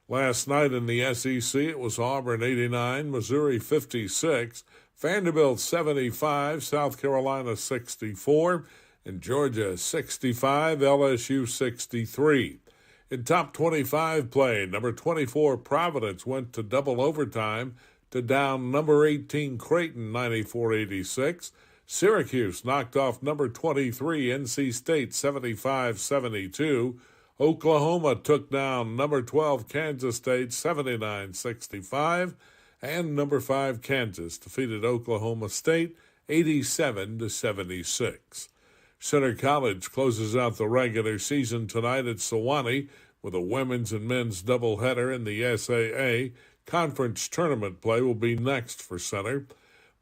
Last night in the SEC, it was Auburn 89, Missouri 56, Vanderbilt 75, South Carolina 64, and Georgia 65, LSU 63. In top 25 play, number 24 Providence went to double overtime to down number 18 Creighton 94-86. Syracuse knocked off number 23 NC State 75-72. Oklahoma took down number 12 Kansas State 79-65. And number 5 Kansas defeated Oklahoma State 87-76. Center College closes out the regular season tonight at Sewanee with a women's and men's doubleheader in the SAA. Conference tournament play will be next for Center.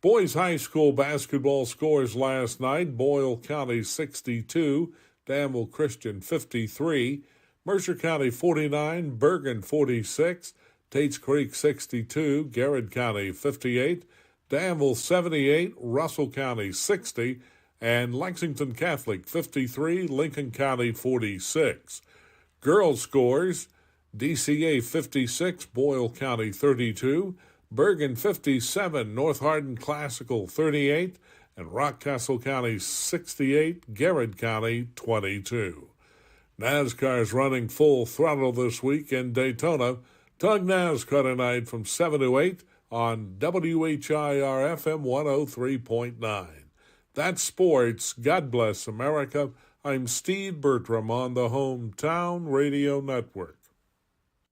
Boys high school basketball scores last night. Boyle County 62, Danville Christian 53, Mercer County 49, Bergen 46, Tates Creek 62, Garrett County 58, Danville 78, Russell County 60, and Lexington Catholic 53, Lincoln County 46. Girls scores, DCA 56, Boyle County 32, Bergen 57, North Hardin Classical 38, and Rockcastle County 68, Garrett County 22. NASCAR is running full throttle this week in Daytona. Tug NASCAR tonight from 7 to 8 on WHIR FM 103.9. That's sports. God bless America. I'm Steve Bertram on the Hometown Radio Network.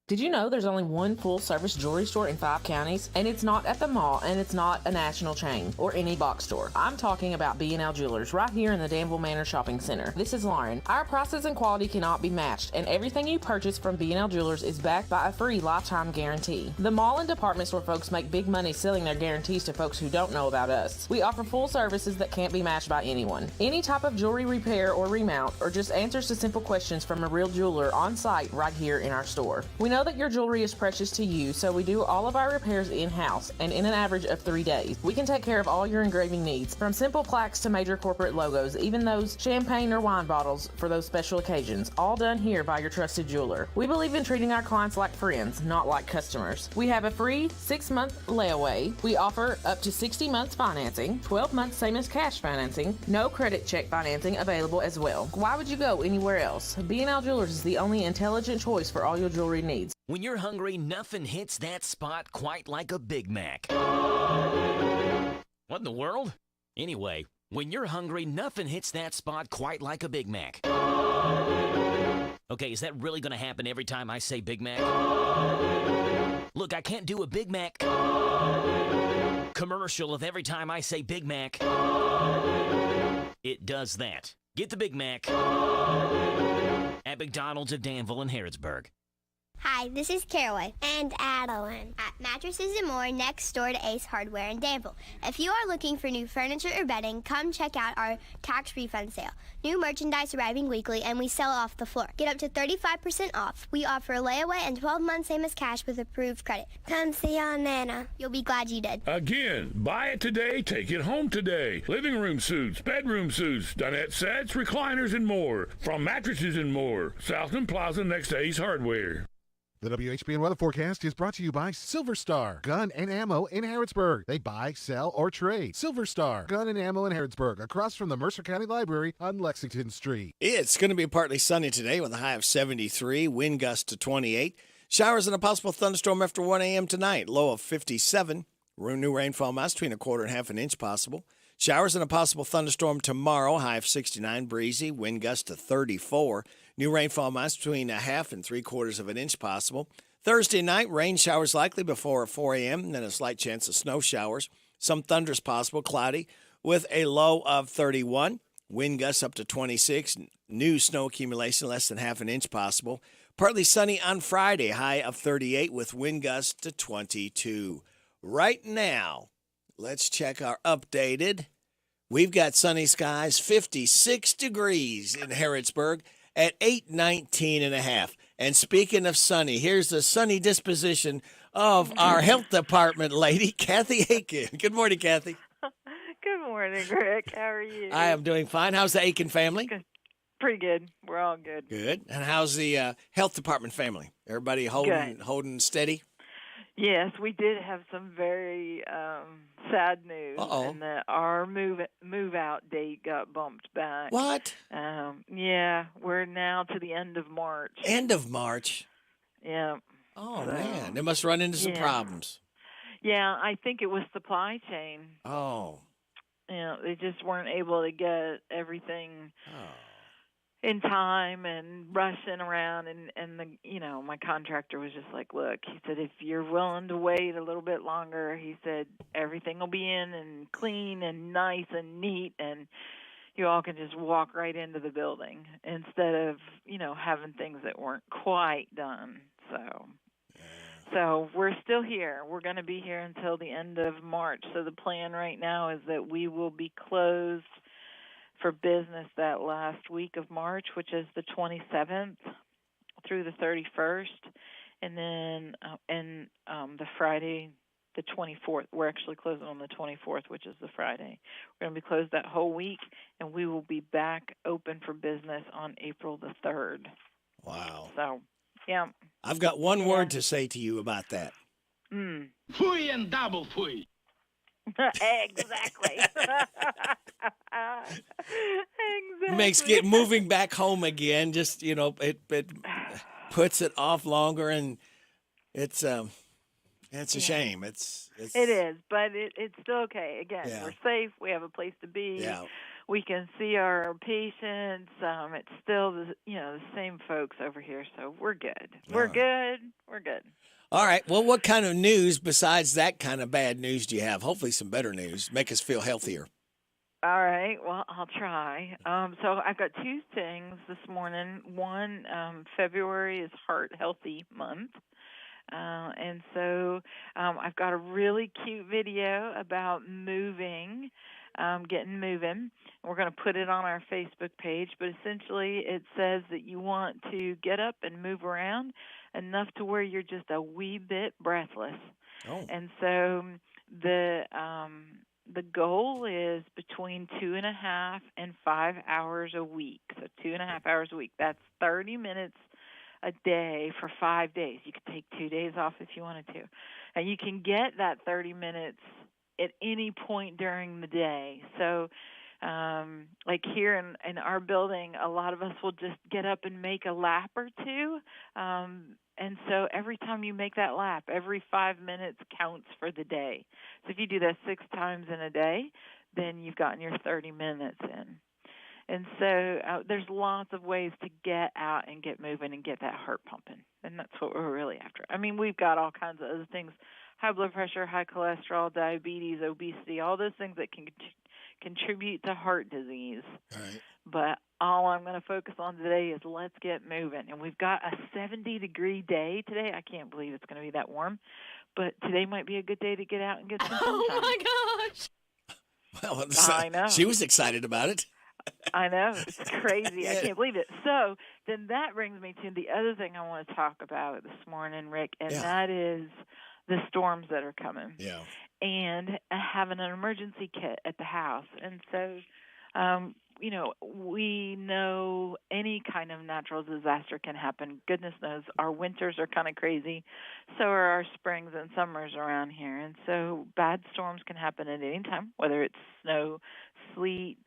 Did you know there's only one full-service jewelry store in 5 counties? And it's not at the mall, and it's not a national chain or any box store. I'm talking about B&L Jewelers right here in the Danville Manor Shopping Center. This is Lauren. Our prices and quality cannot be matched, and everything you purchase from B&L Jewelers is backed by a free lifetime guarantee. The mall and department store folks make big money selling their guarantees to folks who don't know about us. We offer full services that can't be matched by anyone. Any type of jewelry repair or remount, or just answers to simple questions from a real jeweler on site right here in our store. We know that your jewelry is precious to you, so we do all of our repairs in-house and in an average of 3 days. We can take care of all your engraving needs, from simple plaques to major corporate logos, even those champagne or wine bottles for those special occasions, all done here by your trusted jeweler. We believe in treating our clients like friends, not like customers. We have a free 6-month layaway. We offer up to 60 months financing, 12 months same as cash financing, no credit check financing available as well. Why would you go anywhere else? B&L Jewelers is the only intelligent choice for all your jewelry needs. When you're hungry, nothing hits that spot quite like a Big Mac. What in the world? Anyway, when you're hungry, nothing hits that spot quite like a Big Mac. Okay, is that really going to happen every time I say Big Mac? Look, I can't do a Big Mac commercial if every time I say Big Mac, it does that. Get the Big Mac at McDonald's of Danville and Harrodsburg. Hi, this is Caraway and Adeline at Mattresses and More next door to Ace Hardware in Danville. If you are looking for new furniture or bedding, come check out our tax refund sale. New merchandise arriving weekly, and we sell off the floor. Get up to 35% off. We offer layaway and 12 months same as cash with approved credit. Come see Aunt Nana. You'll be glad you did. Again, buy it today, take it home today. Living room suits, bedroom suits, dinette sets, recliners, and more. From Mattresses and More, Southland Plaza next to Ace Hardware. The WHBN weather forecast is brought to you by Silver Star Gun and Ammo in Harrodsburg. They buy, sell, or trade. Silver Star Gun and Ammo in Harrodsburg, across from the Mercer County Library on Lexington Street. It's going to be partly sunny today with a high of 73, wind gust to 28. Showers and a possible thunderstorm after 1 a.m. tonight, low of 57. New rainfall amounts between a quarter and half an inch possible. Showers and a possible thunderstorm tomorrow, high of 69, breezy, wind gust to 34. New rainfall amounts between a half and 3/4 of an inch possible. Thursday night, rain showers likely before 4 a.m., and then a slight chance of snow showers. Some thunders possible, cloudy, with a low of 31. Wind gusts up to 26. New snow accumulation less than half an inch possible. Partly sunny on Friday, high of 38 with wind gusts to 22. Right now, let's check our updated. We've got sunny skies, 56 degrees in Harrodsburg at 819 and a half. And speaking of sunny, here's the sunny disposition of our health department lady, Kathy Aiken. Good morning, Kathy. Good morning, Rick. How are you? I am doing fine. How's the Aiken family? Good. Pretty good. We're all good. Good. And how's the health department family? Everybody holding steady? Yes, we did have some very sad news, Uh-oh. and that our move out date got bumped back. What? Yeah, we're now to the end of March. End of March. Yeah. Oh, So, man. They must run into some problems. Yeah, I think it was supply chain. Oh. Yeah, they just weren't able to get everything in time and rushing around, and my contractor was just like, look, he said, if you're willing to wait a little bit longer, he said, everything will be in and clean and nice and neat, and you all can just walk right into the building instead of, having things that weren't quite done. So we're still here. We're going to be here until the end of March. So the plan right now is that we will be closed for business that last week of March, which is the 27th through the 31st, and then the Friday, the 24th. We're actually closing on the 24th, which is the Friday. We're going to be closed that whole week, and we will be back open for business on April the 3rd. Wow. So, yeah. I've got one word to say to you about that. Fui and double fui. Exactly. Exactly. Makes moving back home again just, it puts it off longer, and it's a shame. It is, but it's still okay. Again, Yeah. we're safe. We have a place to be. Yeah. We can see our patients. It's still the same folks over here, so we're good. We're good. We're good. All right. Well, what kind of news besides that kind of bad news do you have? Hopefully some better news. Make us feel healthier. All right. Well, I'll try. So I've got two things this morning. One, February is Heart Healthy Month. And so I've got a really cute video about moving, getting moving. We're going to put it on our Facebook page, but essentially it says that you want to get up and move around enough to where you're just a wee bit breathless. Oh. And so the goal is between 2.5 and 5 hours a week. So 2.5 hours a week. That's 30 minutes a day for 5 days. You could take 2 days off if you wanted to. And you can get that 30 minutes at any point during the day. So like here in our building, a lot of us will just get up and make a lap or two. And so every time you make that lap, every 5 minutes counts for the day. So if you do that 6 times in a day, then you've gotten your 30 minutes in. And so there's lots of ways to get out and get moving and get that heart pumping. And that's what we're really after. I mean, we've got all kinds of other things, high blood pressure, high cholesterol, diabetes, obesity, all those things that can contribute to heart disease. Right. But all I'm going to focus on today is let's get moving. And we've got a 70-degree day today. I can't believe it's going to be that warm. But today might be a good day to get out and get some sunshine. Oh, my gosh. Well, I know. She was excited about it. I know. It's crazy. Yeah. I can't believe it. So then that brings me to the other thing I want to talk about this morning, Rick, and that is the storms that are coming. Yeah. And having an emergency kit at the house. And so, we know any kind of natural disaster can happen. Goodness knows our winters are kind of crazy. So are our springs and summers around here. And so bad storms can happen at any time, whether it's snow, sleet,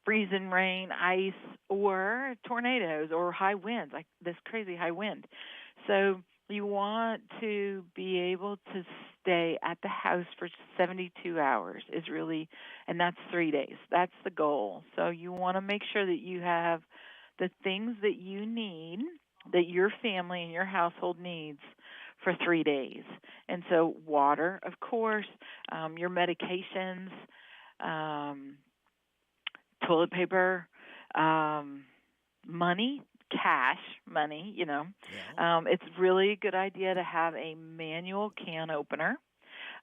freezing rain, ice, or tornadoes or high winds, like this crazy high wind. So you want to be able to stay at the house for 72 hours and that's 3 days. That's the goal. So you want to make sure that you have the things that you need, that your family and your household needs for 3 days. And so water, of course, your medications, toilet paper, money, cash money, it's really a good idea to have a manual can opener,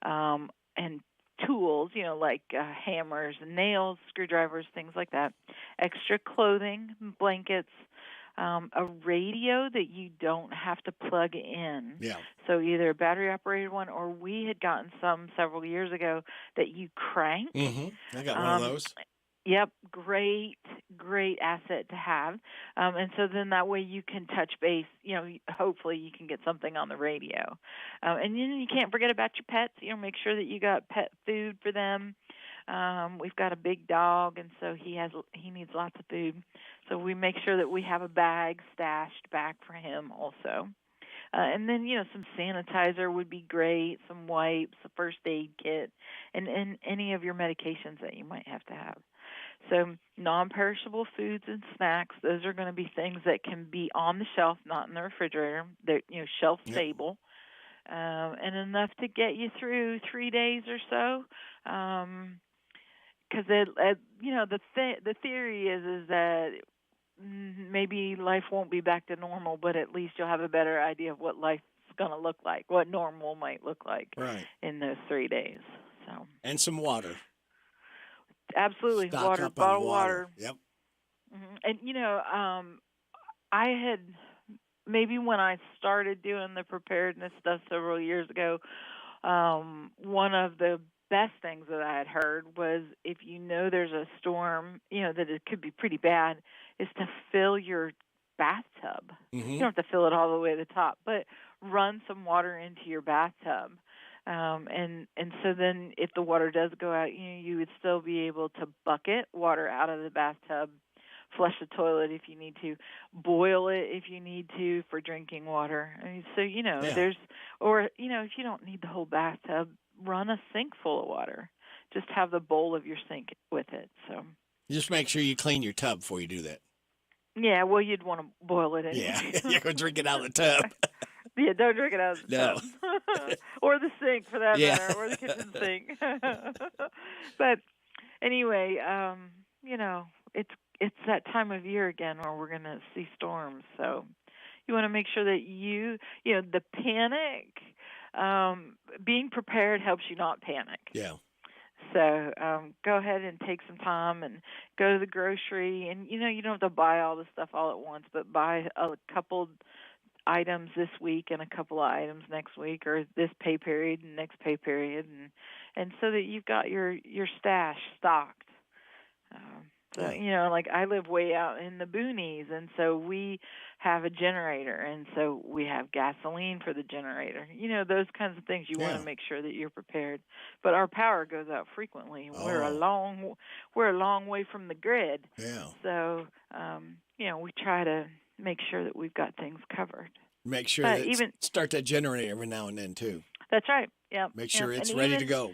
and tools, like hammers, nails, screwdrivers, things like that, extra clothing, blankets, a radio that you don't have to plug in. Yeah. So either a battery-operated one, or we had gotten some several years ago that you crank. Mm-hmm. I got one of those. Yep, great asset to have. And so then that way you can touch base, hopefully you can get something on the radio. And you can't forget about your pets, make sure that you got pet food for them. We've got a big dog, and so he needs lots of food. So we make sure that we have a bag stashed back for him also. And then, some sanitizer would be great, some wipes, a first aid kit, and any of your medications that you might have to have. So non-perishable foods and snacks, those are going to be things that can be on the shelf, not in the refrigerator. They're, shelf stable, and enough to get you through 3 days or so. Because the theory is that maybe life won't be back to normal, but at least you'll have a better idea of what life's going to look like, what normal might look like in those 3 days. So and some water. Absolutely, Stock water, up bottled on water. Yep. Mm-hmm. And I had maybe when I started doing the preparedness stuff several years ago, one of the best things that I had heard was if there's a storm, that it could be pretty bad, is to fill your bathtub. Mm-hmm. You don't have to fill it all the way to the top, but run some water into your bathtub. And so then if the water does go out, you would still be able to bucket water out of the bathtub, flush the toilet if you need to, boil it if you need to for drinking water. I mean, so, if you don't need the whole bathtub, run a sink full of water. Just have the bowl of your sink with it. So just make sure you clean your tub before you do that. Yeah, well, you'd want to boil it anyway. Yeah, you're going to drink it out of the tub. Yeah, don't drink it out of the tub. Or the sink, for that matter, or the kitchen sink. But anyway, it's that time of year again where we're going to see storms. So you want to make sure that the panic, being prepared helps you not panic. Yeah. So go ahead and take some time and go to the grocery. And, you don't have to buy all the stuff all at once, but buy a couple items this week and a couple of items next week, or this pay period and next pay period, and so that you've got your stash stocked. So, like I live way out in the boonies, and so we have a generator, and so we have gasoline for the generator. Those kinds of things you want to make sure that you're prepared. But our power goes out frequently. We're a long way from the grid. Yeah. So, we try to make sure that we've got things covered. Make sure that start that generator every now and then too. That's right. Yeah. Make sure it's ready to go.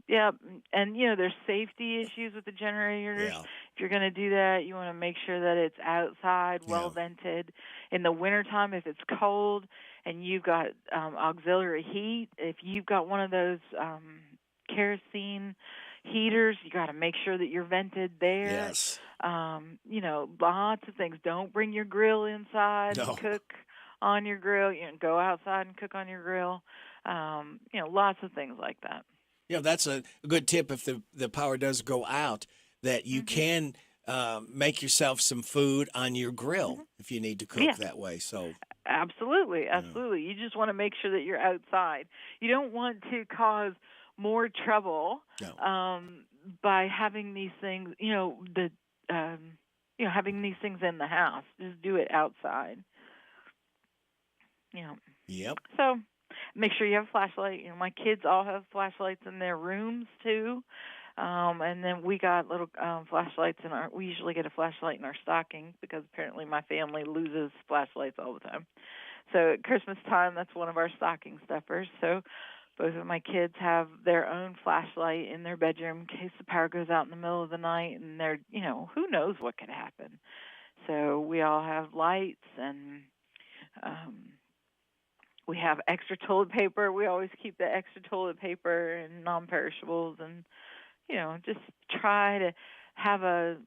Yeah, and there's safety issues with the generators. Yeah. If you're going to do that, you want to make sure that it's outside, well vented. In the wintertime, if it's cold and you've got auxiliary heat, if you've got one of those kerosene heaters, you got to make sure that you're vented there. Yes. Lots of things. Don't bring your grill inside and cook on your grill. Go outside and cook on your grill. Lots of things like that. That's a good tip if the power does go out, that you can make yourself some food on your grill if you need to cook that way. So Absolutely. You just want to make sure that you're outside. You don't want to cause more trouble by having these things, having these things in the house. Just do it outside. Yep. So make sure you have a flashlight. My kids all have flashlights in their rooms too. And then we got little flashlights we usually get a flashlight in our stocking because apparently my family loses flashlights all the time. So at Christmas time, that's one of our stocking stuffers. So both of my kids have their own flashlight in their bedroom in case the power goes out in the middle of the night, and they're, who knows what could happen. So we all have lights, and we have extra toilet paper. We always keep the extra toilet paper and non-perishables, and just try to have a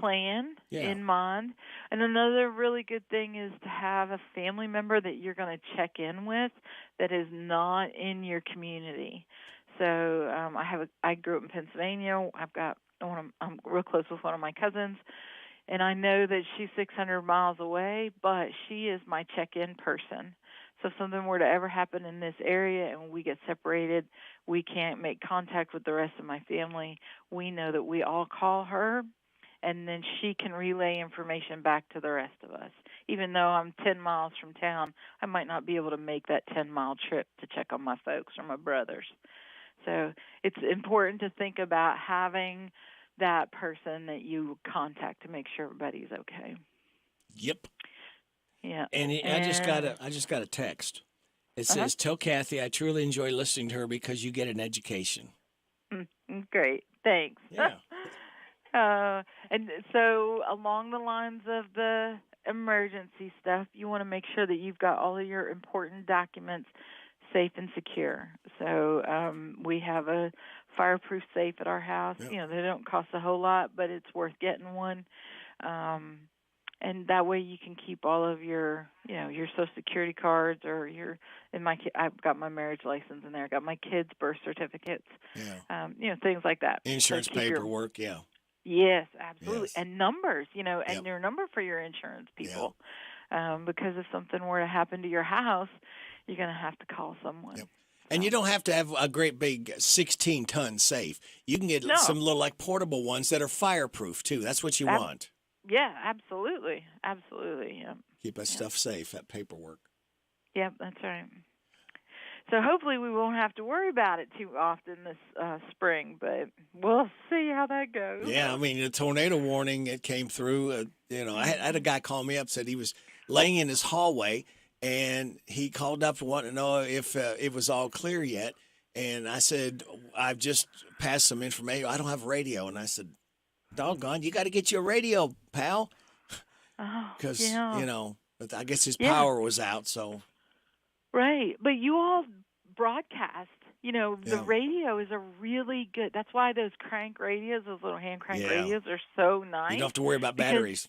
plan in mind. And another really good thing is to have a family member that you're going to check in with that is not in your community. So I grew up in Pennsylvania. I'm real close with one of my cousins, and I know that she's 600 miles away, but she is my check-in person. So So if something were to ever happen in this area and we get separated, we can't make contact with the rest of my family, we know that we all call her, and then she can relay information back to the rest of us. Even though I'm 10 miles from town, I might not be able to make that 10-mile trip to check on my folks or my brothers. So it's important to think about having that person that you contact to make sure everybody's okay. Yep. Yeah. And I just got a text. It says, "Tell Kathy I truly enjoy listening to her because you get an education." Great. Thanks. Yeah. And so along the lines of the emergency stuff, you want to make sure that you've got all of your important documents safe and secure. So we have a fireproof safe at our house. Yep. You know, they don't cost a whole lot, but it's worth getting one. And that way you can keep all of your, your Social Security cards or I've got my marriage license in there. I got my kids' birth certificates. Yeah. Things like that. Insurance paperwork, yeah. Yes, absolutely. Yes. And numbers, and Yep. your number for your insurance people. Because if something were to happen to your house, you're going to have to call someone. Yep. And you don't have to have a great big 16-ton safe. You can get some little portable ones that are fireproof too. That's what you want. Yeah, absolutely. Absolutely. Yeah. Keep that stuff safe, that paperwork. Yep, that's right. So hopefully we won't have to worry about it too often this spring, but we'll see how that goes. Yeah, I mean, the tornado warning, it came through. I had a guy call me up, said he was laying in his hallway, and he called up and wanted to know if it was all clear yet. And I said, I've just passed some information. I don't have radio. And I said, doggone, you got to get you a radio, pal. Because, but I guess his power was out, so. Right. But you all broadcast. The radio is a really good, that's why those crank radios, those little hand crank radios are so nice. You don't have to worry about batteries.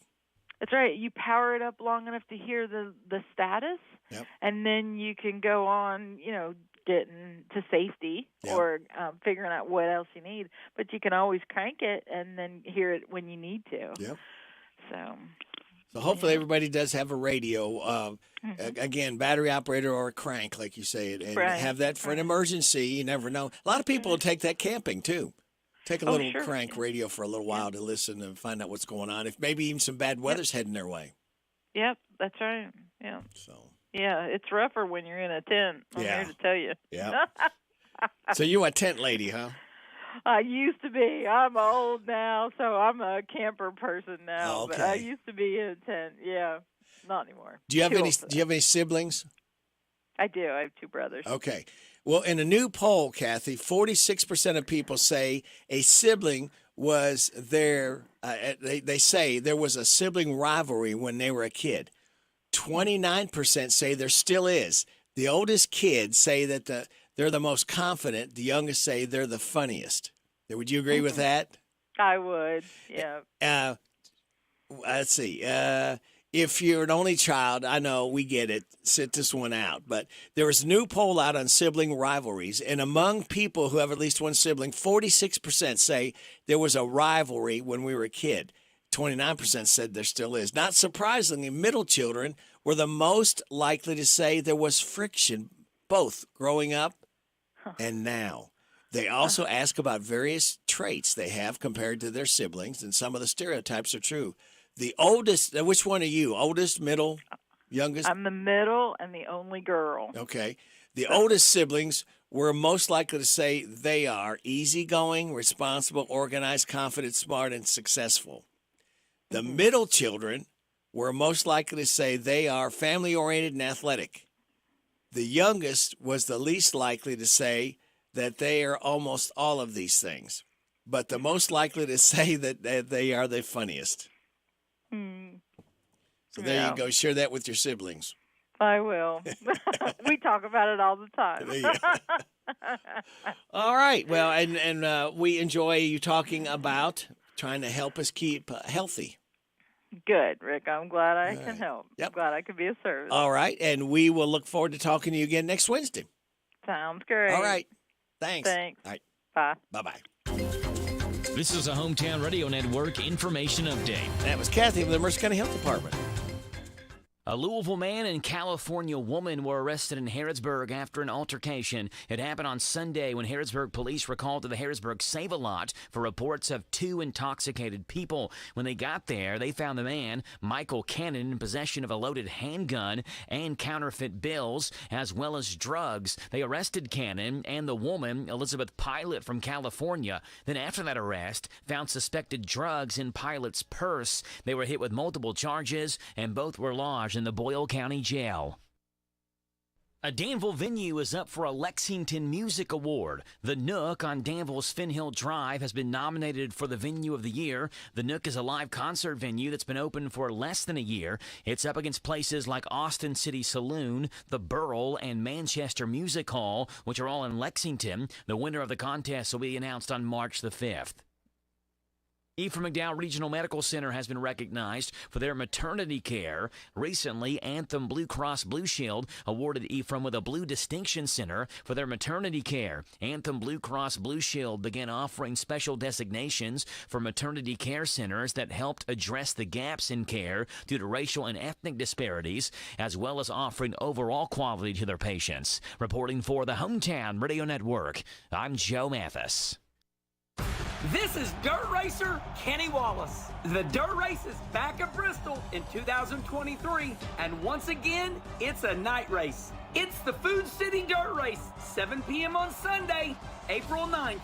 That's right. You power it up long enough to hear the status, and then you can go on, getting to safety or figuring out what else you need. But you can always crank it and then hear it when you need to. Yep. So hopefully everybody does have a radio. Again, battery operator or a crank, like you say, and have that for an emergency. You never know. A lot of people will take that camping too. Take a little crank radio for a little while to listen and find out what's going on. If maybe even some bad weather's heading their way. Yep, that's right. Yeah. So. Yeah, it's rougher when you're in a tent. I'm here to tell you. Yeah. So you a tent lady, huh? I used to be. I'm old now, so I'm a camper person now. Okay. But I used to be in a tent. Yeah, not anymore. Do you have any siblings? I do. I have two brothers. Okay. Well, in a new poll, Kathy, 46% of people say a sibling was there. They say there was a sibling rivalry when they were a kid. 29% say there still is. The oldest kids say that they're the most confident. The youngest say they're the funniest. Would you agree with that? I would, yeah. Let's see. If you're an only child, I know we get it. Sit this one out. But there was a new poll out on sibling rivalries. And among people who have at least one sibling, 46% say there was a rivalry when we were a kid. 29% said there still is. Not surprisingly, middle children were the most likely to say there was friction, both growing up and now. They also ask about various traits they have compared to their siblings, and some of the stereotypes are true. The oldest, which one are you? Oldest, middle, youngest? I'm the middle and the only girl. Okay. The oldest siblings were most likely to say they are easygoing, responsible, organized, confident, smart, and successful. The middle children were most likely to say they are family-oriented and athletic. The youngest was the least likely to say that they are almost all of these things, but the most likely to say that they are the funniest. So there you go. Share that with your siblings. I will. We talk about it all the time. All right. Well, and we enjoy you talking about trying to help us keep healthy. Good, Rick. I'm glad I can help. I'm glad I could be of service. All right. And we will look forward to talking to you again next Wednesday. Sounds great. All right. Thanks. Thanks. All right. Bye. Bye-bye. This is a Hometown Radio Network information update. That was Kathy of the Mercer County Health Department. A Louisville man and California woman were arrested in Harrodsburg after an altercation. It happened on Sunday when Harrodsburg police were called to the Harrodsburg Save-A-Lot for reports of two intoxicated people. When they got there, they found the man, Michael Cannon, in possession of a loaded handgun and counterfeit bills, as well as drugs. They arrested Cannon and the woman, Elizabeth Pilot from California. Then after that arrest, found suspected drugs in Pilot's purse. They were hit with multiple charges, and both were lodged in the Boyle County Jail. A Danville venue is up for a Lexington Music Award. The Nook on Danville's Finn Hill Drive has been nominated for the Venue of the Year. The Nook is a live concert venue that's been open for less than a year. It's up against places like Austin City Saloon, the Burl, and Manchester Music Hall, which are all in Lexington. The winner of the contest will be announced on March the 5th. Ephraim McDowell Regional Medical Center has been recognized for their maternity care. Recently, Anthem Blue Cross Blue Shield awarded Ephraim with a Blue Distinction Center for their maternity care. Anthem Blue Cross Blue Shield began offering special designations for maternity care centers that helped address the gaps in care due to racial and ethnic disparities, as well as offering overall quality to their patients. Reporting for the Hometown Radio Network, I'm Joe Mathis. This is Dirt Racer Kenny Wallace. The Dirt Race is back at Bristol in 2023, and once again, it's a night race. It's the Food City Dirt Race, 7 p.m. on Sunday, April 9th.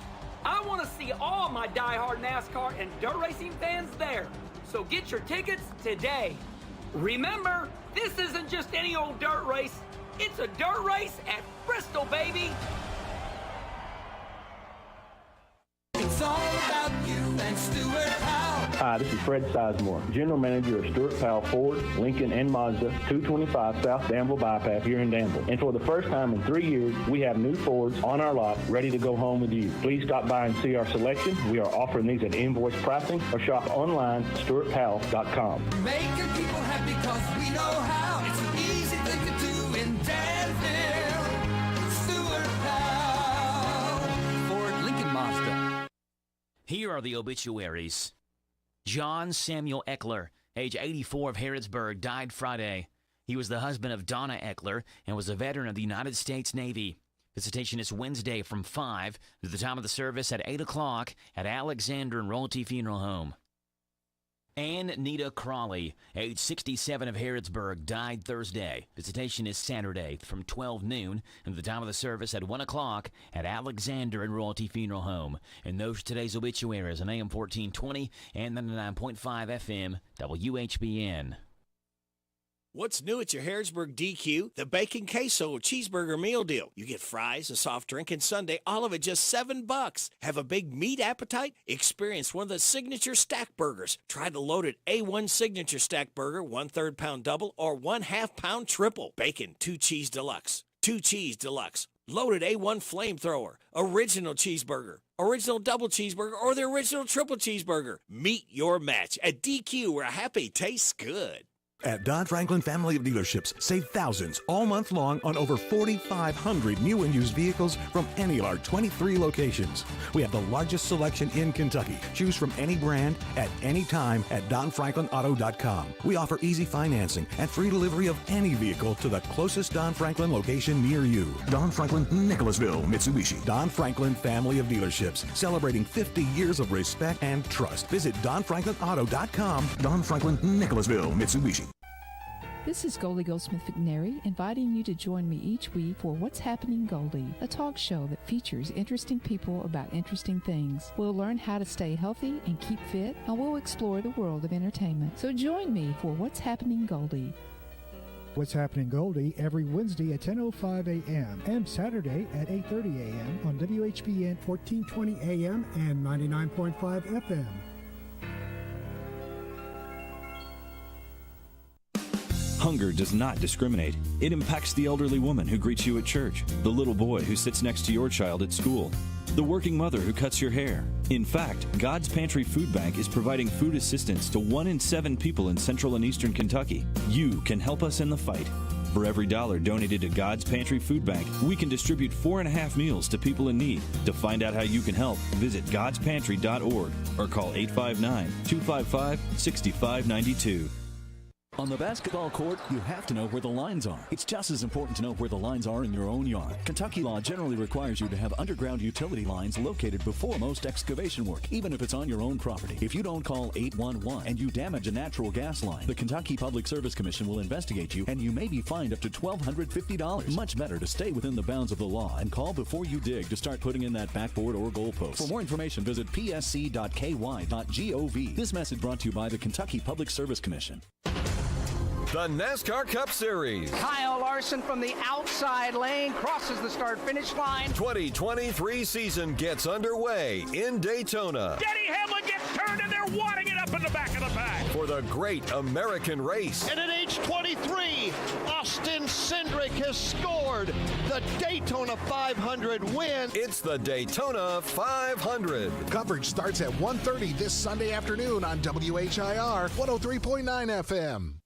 I want to see all my diehard NASCAR and dirt racing fans there, so get your tickets today. Remember, this isn't just any old dirt race. It's a dirt race at Bristol, baby. It's all about you and Stuart Powell. Hi, this is Fred Sizemore, General Manager of Stuart Powell Ford, Lincoln, and Mazda, 225 South Danville Bypass here in Danville. And for the first time in 3 years, we have new Fords on our lot ready to go home with you. Please stop by and see our selection. We are offering these at invoice pricing or shop online at stuartpowell.com. Making people happy because we know how. It's an easy thing to do in Danville. Stuart Powell. Ford, Lincoln, Mazda. Here are the obituaries. John Samuel Eckler, age 84, of Harrodsburg, died Friday. He was the husband of Donna Eckler and was a veteran of the United States Navy. Visitation is Wednesday from 5 to the time of the service at 8 o'clock at Alexander and Royalty Funeral Home. Ann Nita Crawley, age 67, of Harrodsburg, died Thursday. Visitation is Saturday from 12 noon and the time of the service at 1 o'clock at Alexander and Royalty Funeral Home. And those are today's obituaries on AM 1420 and 99.5 FM WHBN. What's new at your Harrodsburg DQ? The Bacon Queso Cheeseburger Meal Deal. You get fries, a soft drink, and sundae, all of it just $7. Have a big meat appetite? Experience one of the signature stack burgers. Try the loaded A1 signature stack burger, 1/3 pound double or 1/2 pound triple. Bacon, 2 cheese deluxe. 2 cheese deluxe. Loaded A1 flamethrower. Original cheeseburger. Original double cheeseburger or the original triple cheeseburger. Meet your match at DQ, where happy tastes good. At Don Franklin Family of Dealerships, save thousands all month long on over 4,500 new and used vehicles from any of our 23 locations. We have the largest selection in Kentucky. Choose from any brand at any time at DonFranklinAuto.com. We offer easy financing and free delivery of any vehicle to the closest Don Franklin location near you. Don Franklin, Nicholasville, Mitsubishi. Don Franklin Family of Dealerships, celebrating 50 years of respect and trust. Visit DonFranklinAuto.com. Don Franklin, Nicholasville, Mitsubishi. This is Goldie Goldsmith McNary, inviting you to join me each week for What's Happening Goldie, a talk show that features interesting people about interesting things. We'll learn how to stay healthy and keep fit, and we'll explore the world of entertainment. So join me for What's Happening Goldie. What's Happening Goldie every Wednesday at 10:05 a.m. and Saturday at 8:30 a.m. on WHBN 1420 a.m. and 99.5 FM. Hunger does not discriminate. It impacts the elderly woman who greets you at church, the little boy who sits next to your child at school, the working mother who cuts your hair. In fact, God's Pantry Food Bank is providing food assistance to 1 in 7 people in central and eastern Kentucky. You can help us in the fight. For every $1 donated to God's Pantry Food Bank, we can distribute 4.5 meals to people in need. To find out how you can help, visit godspantry.org or call 859-255-6592. On the basketball court, you have to know where the lines are. It's just as important to know where the lines are in your own yard. Kentucky law generally requires you to have underground utility lines located before most excavation work, even if it's on your own property. If you don't call 811 and you damage a natural gas line, the Kentucky Public Service Commission will investigate you, and you may be fined up to $1,250. Much better to stay within the bounds of the law and call before you dig to start putting in that backboard or goalpost. For more information, visit psc.ky.gov. This message brought to you by the Kentucky Public Service Commission. The NASCAR Cup Series. Kyle Larson from the outside lane crosses the start-finish line. 2023 season gets underway in Daytona. Denny Hamlin gets turned and they're wadding it up in the back of the pack. For the great American race. And at age 23, Austin Cindric has scored the Daytona 500 win. It's the Daytona 500. Coverage starts at 1:30 this Sunday afternoon on WHIR 103.9 FM.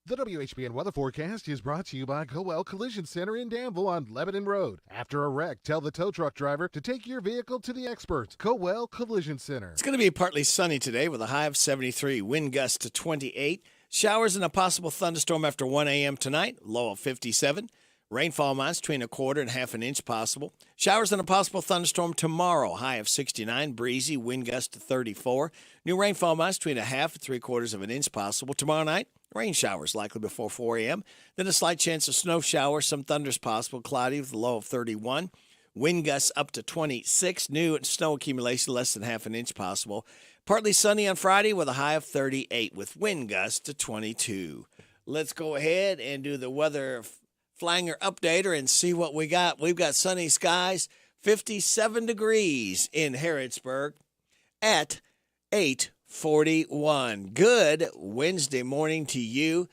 The WHBN weather forecast is brought to you by Coel Collision Center in Danville on Lebanon Road. After a wreck, tell the tow truck driver to take your vehicle to the experts. Coel Collision Center. It's going to be partly sunny today with a high of 73, wind gusts to 28. Showers and a possible thunderstorm after 1 a.m. tonight, low of 57. Rainfall amounts between a quarter and half an inch possible. Showers and a possible thunderstorm tomorrow, high of 69, breezy, wind gusts to 34. New rainfall amounts between a half and 3/4 of an inch possible. Tomorrow night, rain showers likely before 4 a.m. Then a slight chance of snow showers, some thunders possible, cloudy with a low of 31. Wind gusts up to 26. New snow accumulation less than half an inch possible. Partly sunny on Friday with a high of 38 with wind gusts to 22. Let's go ahead and do the weather Flanger updater and see what we got. We've got sunny skies, 57 degrees in Harrodsburg at 8:41. Good Wednesday morning to you.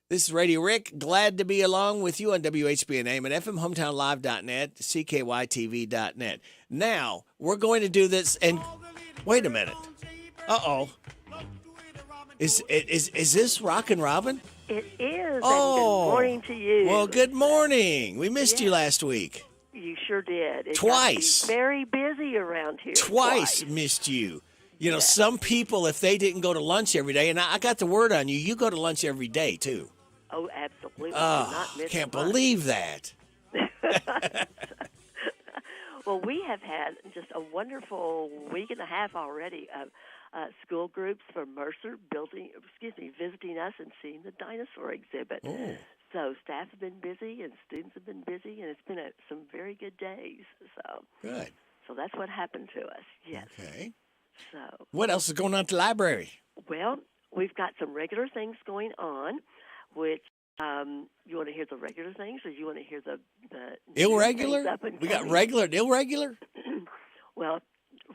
This is Radio Rick. Glad to be along with you on WHBN AM and FM, HometownLive.net, CKYTV.net. Now, we're going to do this, and wait a minute. Uh-oh. Is this Rockin' Robin? It is, oh, and good morning to you. Well, good morning. We missed you last week. You sure did. It Twice. got very busy around here. Twice missed you. You know, some people, if they didn't go to lunch every day, and I got the word on you, you go to lunch every day, too. Oh, absolutely. Oh, can't believe that. Well, we have had just a wonderful week and a half already of school groups from Mercer visiting us and seeing the dinosaur exhibit. Oh. So staff have been busy and students have been busy, and it's been some very good days. So good. So that's what happened to us. Yes. Okay. So what else is going on at the library? Well, we've got some regular things going on, which you want to hear the regular things, or you want to hear the irregular? We got regular and irregular. Well,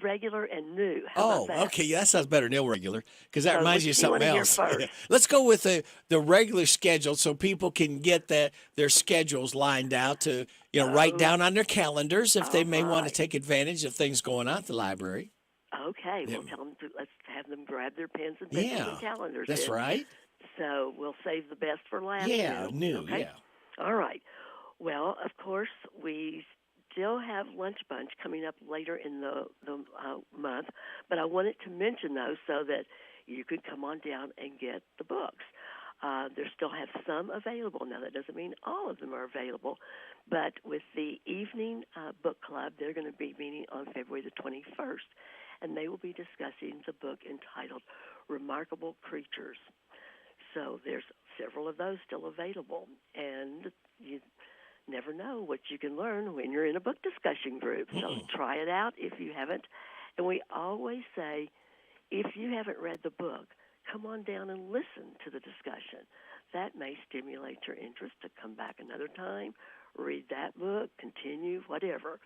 regular and new. How about that? Okay. That sounds better than irregular, because that reminds you of something else. First? Let's go with the regular schedule so people can get their schedules lined out to write down on their calendars if they may want to take advantage of things going on at the library. Okay. We'll tell them let's have them grab their pens and pencils and calendars. That's right. So we'll save the best for last. Yeah, new. Okay? Yeah. All right. Well, of course, we still have Lunch Bunch coming up later in the month, but I wanted to mention those so that you could come on down and get the books. There still have some available. Now, that doesn't mean all of them are available, but with the evening book club, they're going to be meeting on February the 21st, and they will be discussing the book entitled Remarkable Creatures. So there's several of those still available, and you never know what you can learn when you're in a book discussion group. So try it out if you haven't. And we always say, if you haven't read the book, come on down and listen to the discussion. That may stimulate your interest to come back another time, read that book, continue, whatever.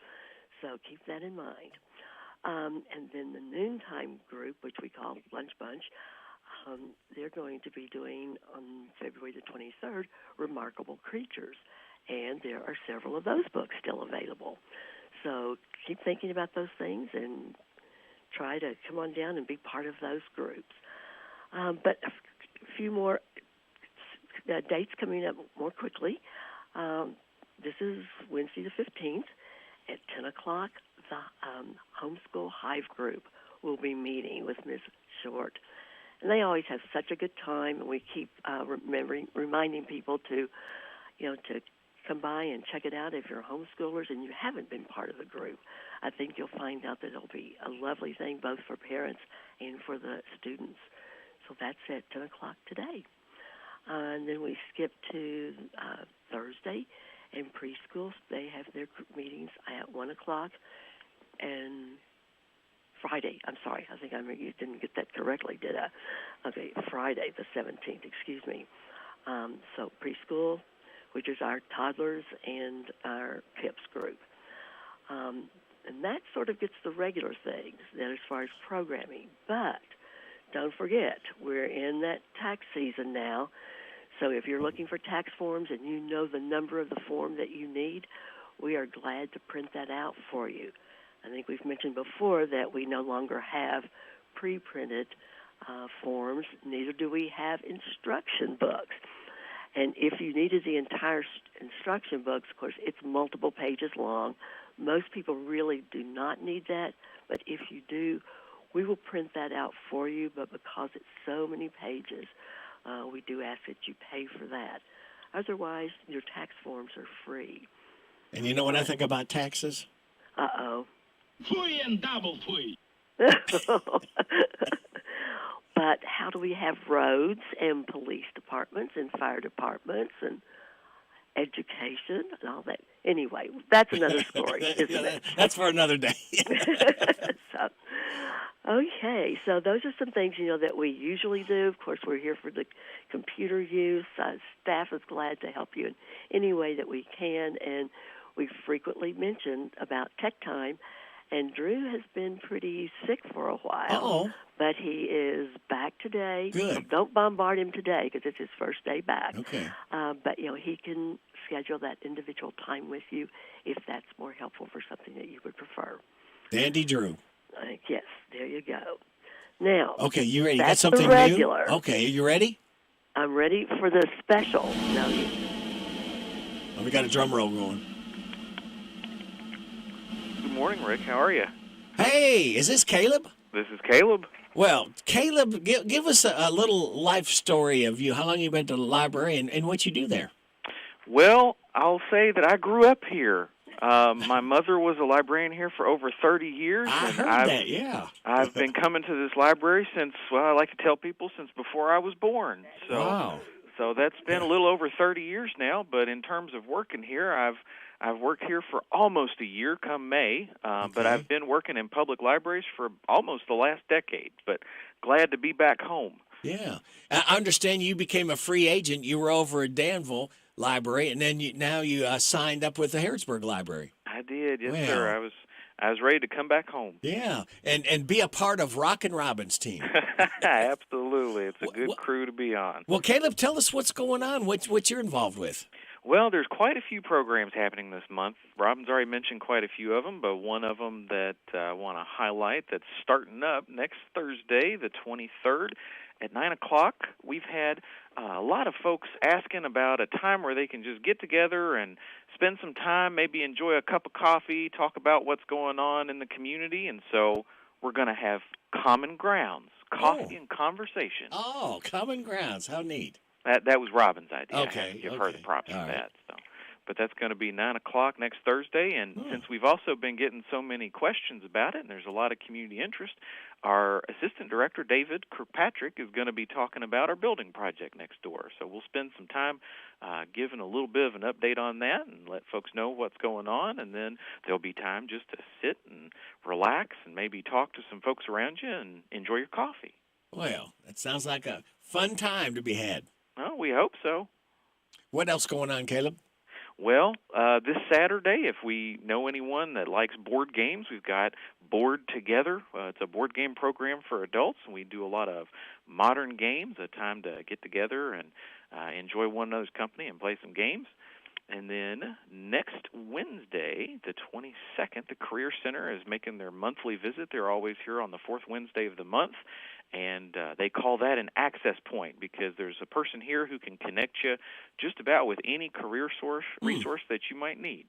So keep that in mind. And then the noontime group, which we call Lunch Bunch, they're going to be doing on February the 23rd, Remarkable Creatures. And there are several of those books still available. So keep thinking about those things and try to come on down and be part of those groups. But a few more dates coming up more quickly. This is Wednesday the 15th at 10 o'clock. The Homeschool Hive Group will be meeting with Ms. Short. And they always have such a good time, and we keep reminding people to come by and check it out if you're homeschoolers and you haven't been part of the group. I think you'll find out that it'll be a lovely thing both for parents and for the students. So that's at 10 o'clock today. And then we skip to Thursday, and preschool, they have their meetings at 1 o'clock. And Friday, I'm sorry, I think you didn't get that correctly, did I? Okay, Friday the 17th, excuse me. So preschool, which is our toddlers and our PIPS group. And that sort of gets the regular things then as far as programming. But don't forget, we're in that tax season now. So if you're looking for tax forms and you know the number of the form that you need, we are glad to print that out for you. I think we've mentioned before that we no longer have pre-printed forms, neither do we have instruction books. And if you needed the entire instruction books, of course, it's multiple pages long. Most people really do not need that, but if you do, we will print that out for you, but because it's so many pages, we do ask that you pay for that. Otherwise, your tax forms are free. And you know what I think about taxes? Uh-oh. Fui and double fui. But how do we have roads and police departments and fire departments and education and all that? Anyway, that's another story, isn't it? That's for another day. Okay, so those are some things, that we usually do. Of course, we're here for the computer use. Staff is glad to help you in any way that we can, and we frequently mention about Tech Time. And Drew has been pretty sick for a while, but he is back today. Good. So don't bombard him today because it's his first day back. Okay. But, he can schedule that individual time with you if that's more helpful for something that you would prefer. Dandy Drew. Yes, there you go. Now, okay, you ready? You got that's something the regular. new? Okay, are you ready? I'm ready for the special. Now, we got a drum roll going. Good morning, Rick. How are you? Hey, is this Caleb? This is Caleb. Well, Caleb, give us a little life story of you, how long you've been to the library and what you do there. Well, I'll say that I grew up here. My mother was a librarian here for over 30 years. I heard that, yeah. I've been coming to this library since, I like to tell people, since before I was born. So, wow. So that's been a little over 30 years now, but in terms of working here, I've worked here for almost a year come May, but I've been working in public libraries for almost the last decade, but glad to be back home. Yeah. I understand you became a free agent. You were over at Danville Library, and then now you signed up with the Harrodsburg Library. I did, yes, sir. I was ready to come back home. Yeah, and be a part of Rockin' Robin's team. Absolutely. It's a good crew to be on. Well, Caleb, tell us what's going on, what you're involved with. Well, there's quite a few programs happening this month. Robin's already mentioned quite a few of them, but one of them that I want to highlight that's starting up next Thursday, the 23rd, at 9 o'clock. We've had a lot of folks asking about a time where they can just get together and spend some time, maybe enjoy a cup of coffee, talk about what's going on in the community, and so we're going to have Common Grounds, coffee and conversation. Oh, Common Grounds. How neat. That was Robin's idea. Okay. I have to give her the props for that. So. But that's going to be 9 o'clock next Thursday, and since we've also been getting so many questions about it, and there's a lot of community interest, our Assistant Director, David Kirkpatrick, is going to be talking about our building project next door. So we'll spend some time giving a little bit of an update on that and let folks know what's going on, and then there'll be time just to sit and relax and maybe talk to some folks around you and enjoy your coffee. Well, that sounds like a fun time to be had. Well, we hope so. What else going on, Caleb? Well, this Saturday, if we know anyone that likes board games, we've got Board Together. It's a board game program for adults, and we do a lot of modern games, a time to get together and enjoy one another's company and play some games. And then next Wednesday, the 22nd, the Career Center is making their monthly visit. They're always here on the fourth Wednesday of the month. And they call that an access point because there's a person here who can connect you just about with any career resource that you might need.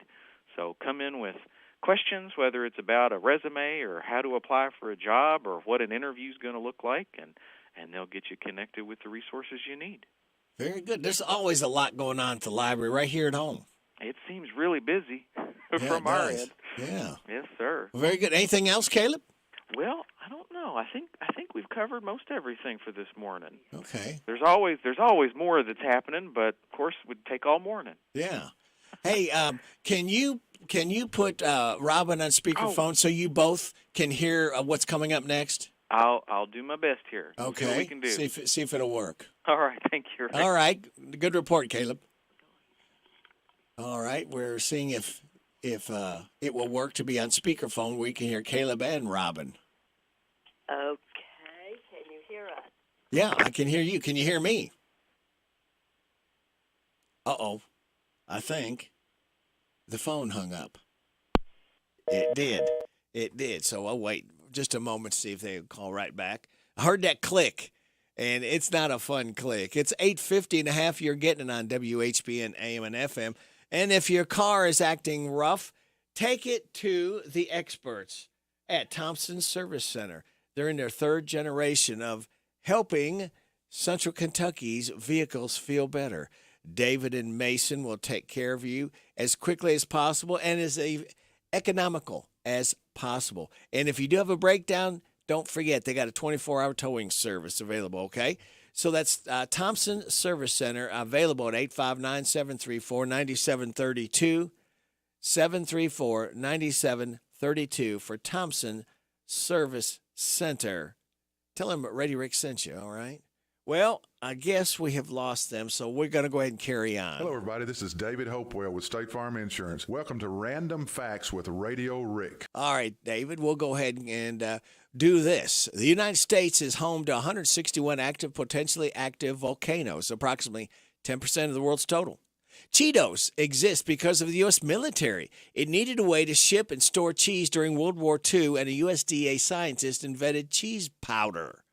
So come in with questions, whether it's about a resume or how to apply for a job or what an interview is going to look like, and and they'll get you connected with the resources you need. Very good. There's always a lot going on at the library right here at home. It seems really busy from our end. Yeah. Yes, sir. Very good. Anything else, Caleb? Well, I don't know. I think we've covered most everything for this morning. Okay. There's always more that's happening, but of course it would take all morning. Yeah. Hey, can you put Robin on speakerphone so you both can hear what's coming up next? I'll do my best here. Okay. We'll see what we can do. See if it'll work. All right. Thank you. All right. Good report, Caleb. All right. We're seeing if it will work to be on speakerphone. We can hear Caleb and Robin. Okay. Can you hear us? Yeah, I can hear you. Can you hear me? Uh-oh. I think the phone hung up. It did. So I'll wait just a moment to see if they call right back. I heard that click, and it's not a fun click. It's 8:50 and a half. You're getting it on WHBN AM and FM. And if your car is acting rough, take it to the experts at Thompson Service Center. They're in their third generation of helping Central Kentucky's vehicles feel better. David and Mason will take care of you as quickly as possible and as economical as possible. And if you do have a breakdown, don't forget they got a 24-hour towing service available, okay? So that's Thompson Service Center, available at 859-734-9732, 734-9732 for Thompson Service Center. Tell them Ready Rick sent you, all right? Well, I guess we have lost them, so we're going to go ahead and carry on. Hello, everybody. This is David Hopewell with State Farm Insurance. Welcome to Random Facts with Radio Rick. All right, David, we'll go ahead and do this. The United States is home to 161 active, potentially active volcanoes, approximately 10% of the world's total. Cheetos exist because of the U.S. military. It needed a way to ship and store cheese during World War II, and a USDA scientist invented cheese powder.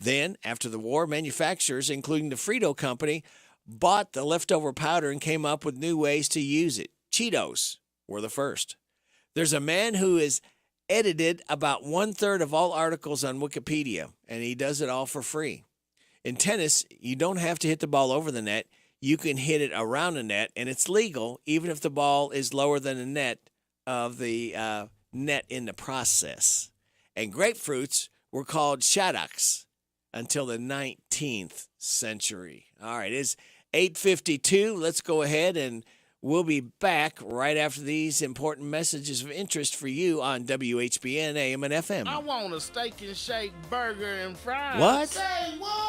Then, after the war, manufacturers, including the Frito Company, bought the leftover powder and came up with new ways to use it. Cheetos were the first. There's a man who has edited about 1/3 of all articles on Wikipedia, and he does it all for free. In tennis, you don't have to hit the ball over the net. You can hit it around the net, and it's legal even if the ball is lower than the net of the net in the process. And grapefruits were called shaddocks until the 19th century. All right, it's 8:52. Let's go ahead, and we'll be back right after these important messages of interest for you on WHBN AM and FM. I want a steak and shake burger and fries. What? Say what?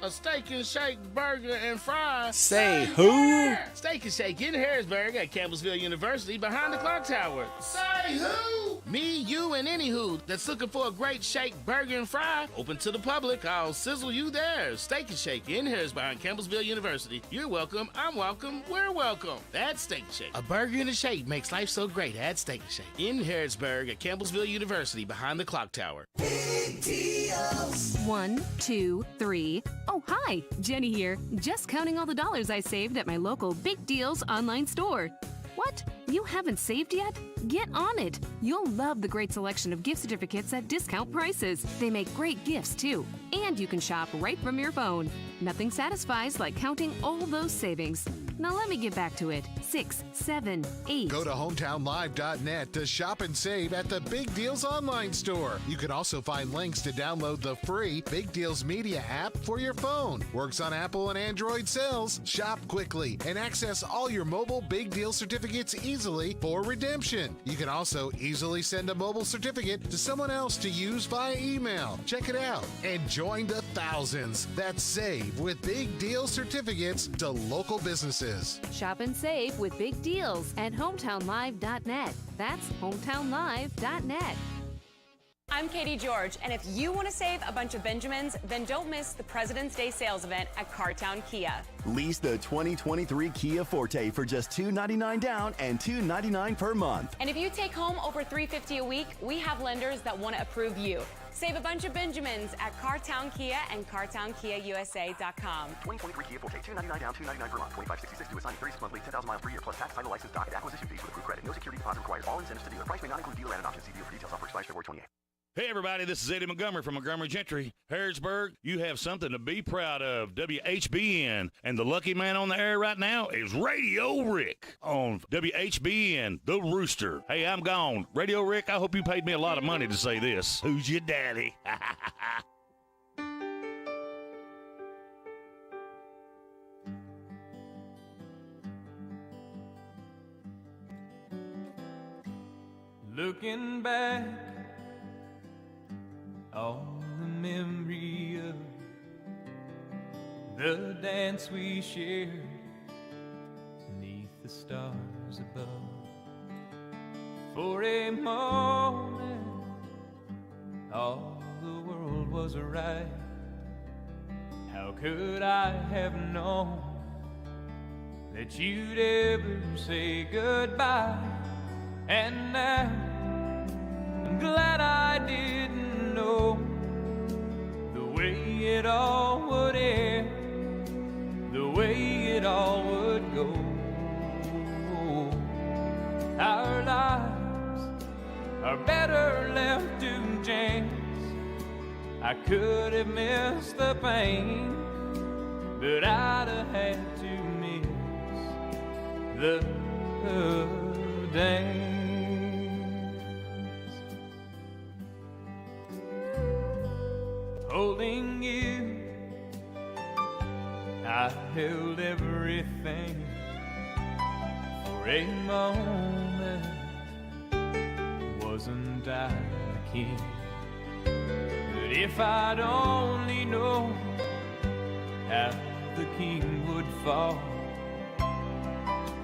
A steak and shake burger and fries. Say who? Steak and Shake in Harrodsburg at Campbellsville University behind the clock tower. Say who? Me, you, and any who that's looking for a great shake burger and fry. Open to the public. I'll sizzle you there. Steak and Shake in Harrodsburg behind Campbellsville University. You're welcome. I'm welcome. We're welcome. That's Steak and Shake. A burger and a shake makes life so great at Steak and Shake in Harrodsburg at Campbellsville University behind the clock tower. Big deals. 1, 2, 3. Oh, hi. Jenny here. Just counting all the dollars I saved at my local Big Deals online store. What? You haven't saved yet? Get on it. You'll love the great selection of gift certificates at discount prices. They make great gifts, too. And you can shop right from your phone. Nothing satisfies like counting all those savings. Now let me get back to it. 6, 7, 8. Go to hometownlive.net to shop and save at the Big Deals online store. You can also find links to download the free Big Deals Media app for your phone. Works on Apple and Android cells. Shop quickly and access all your mobile Big Deal certificates easily for redemption. You can also easily send a mobile certificate to someone else to use via email. Check it out and join the thousands that save with Big Deal certificates to local businesses. Shop and save with Big Deals at hometownlive.net. That's hometownlive.net. I'm Katie George, and if you want to save a bunch of Benjamins, then don't miss the President's Day sales event at Cartown Kia. Lease the 2023 Kia Forte for just $299 down and $299 per month. And if you take home over $350 a week, we have lenders that want to approve you. Save a bunch of Benjamins at Cartown Kia and CartownKiaUSA.com. 2023 Kia Forte, $299 down, $299 per month. 2566 due assignment, 36 monthly, 10,000 miles per year, plus tax, title, license, docket, acquisition fees with approved credit. No security deposit required. All incentives to dealer. Price may not include dealer added options. See dealer for details. Offer expires February 28th. Hey, everybody, this is Eddie Montgomery from Montgomery Gentry. Harrodsburg, you have something to be proud of. WHBN. And the lucky man on the air right now is Radio Rick on WHBN, The Rooster. Hey, I'm gone. Radio Rick, I hope you paid me a lot of money to say this. Who's your daddy? Looking back on the memory of the dance we shared beneath the stars above. For a moment, all the world was right. How could I have known that you'd ever say goodbye? And now I'm glad I didn't know the way it all would end, the way it all would go. Our lives are better left to chance. I could have missed the pain, but I'd have had to miss the dance. Holding you, I held everything for a moment. Wasn't I the king? But if I'd only known how the king would fall,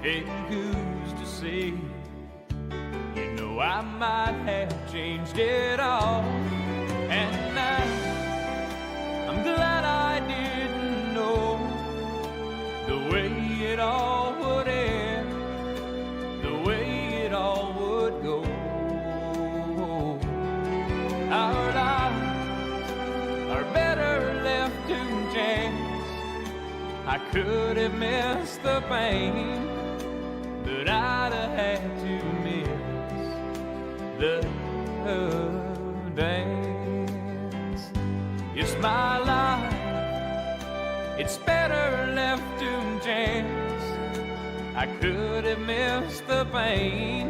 hey, who's to say? You know I might have changed it all. And now I'm glad I didn't know the way it all would end, the way it all would go. Our lives are better left to chance. I could have missed the pain, but I'd have had to miss the dance. It's my life, it's better left to chance. I could have missed the pain,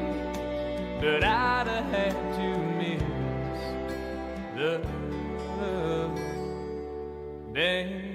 but I'd have had to miss the dance.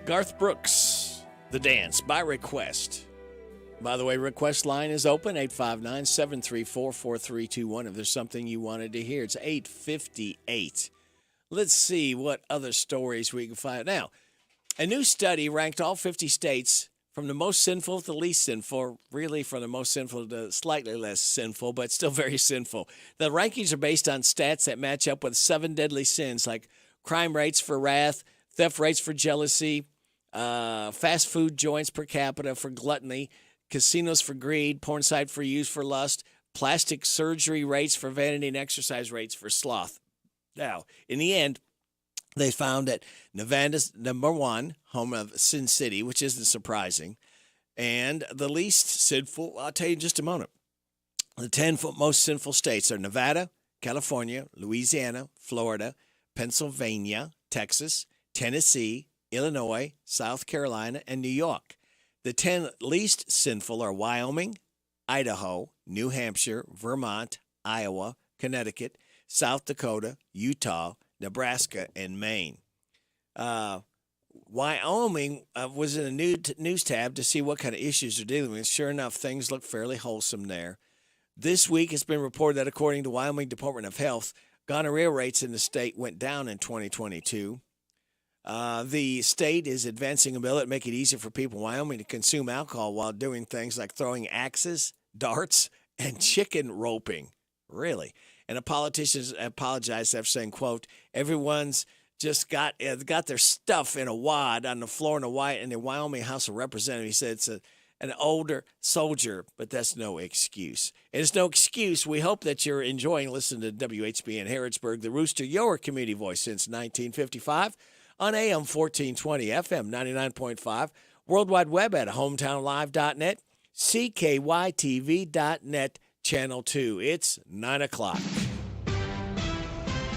Garth Brooks, The Dance, by request. By the way, request line is open, 859-734-4321, if there's something you wanted to hear. It's 8:58. Let's see what other stories we can find. Now, a new study ranked all 50 states from the most sinful to the least sinful, really from the most sinful to slightly less sinful, but still very sinful. The rankings are based on stats that match up with 7 deadly sins, like crime rates for wrath, theft rates for jealousy, fast food joints per capita for gluttony, casinos for greed, porn site for use for lust, plastic surgery rates for vanity, and exercise rates for sloth. Now, in the end, they found that Nevada's number 1, home of Sin City, which isn't surprising, and the least sinful, I'll tell you in just a moment. The 10 most sinful states are Nevada, California, Louisiana, Florida, Pennsylvania, Texas, Tennessee, Illinois, South Carolina, and New York. The 10 least sinful are Wyoming, Idaho, New Hampshire, Vermont, Iowa, Connecticut, South Dakota, Utah, Nebraska, and Maine. Wyoming was in a news tab to see what kind of issues they're dealing with. Sure enough, things look fairly wholesome there. This week, it's been reported that according to Wyoming Department of Health, gonorrhea rates in the state went down in 2022. The state is advancing a bill that make it easier for people in Wyoming to consume alcohol while doing things like throwing axes, darts, and chicken roping. Really? And the politicians apologized after saying, quote, everyone's just got their stuff in a wad on the floor in the Wyoming House of Representatives. He said it's an older soldier, but that's no excuse. And it's no excuse. We hope that you're enjoying listening to WHBN Harrodsburg, the Rooster, your community voice since 1955 on AM 1420, FM 99.5, World Wide Web at hometownlive.net, CKYTV.net, Channel 2. It's 9 o'clock.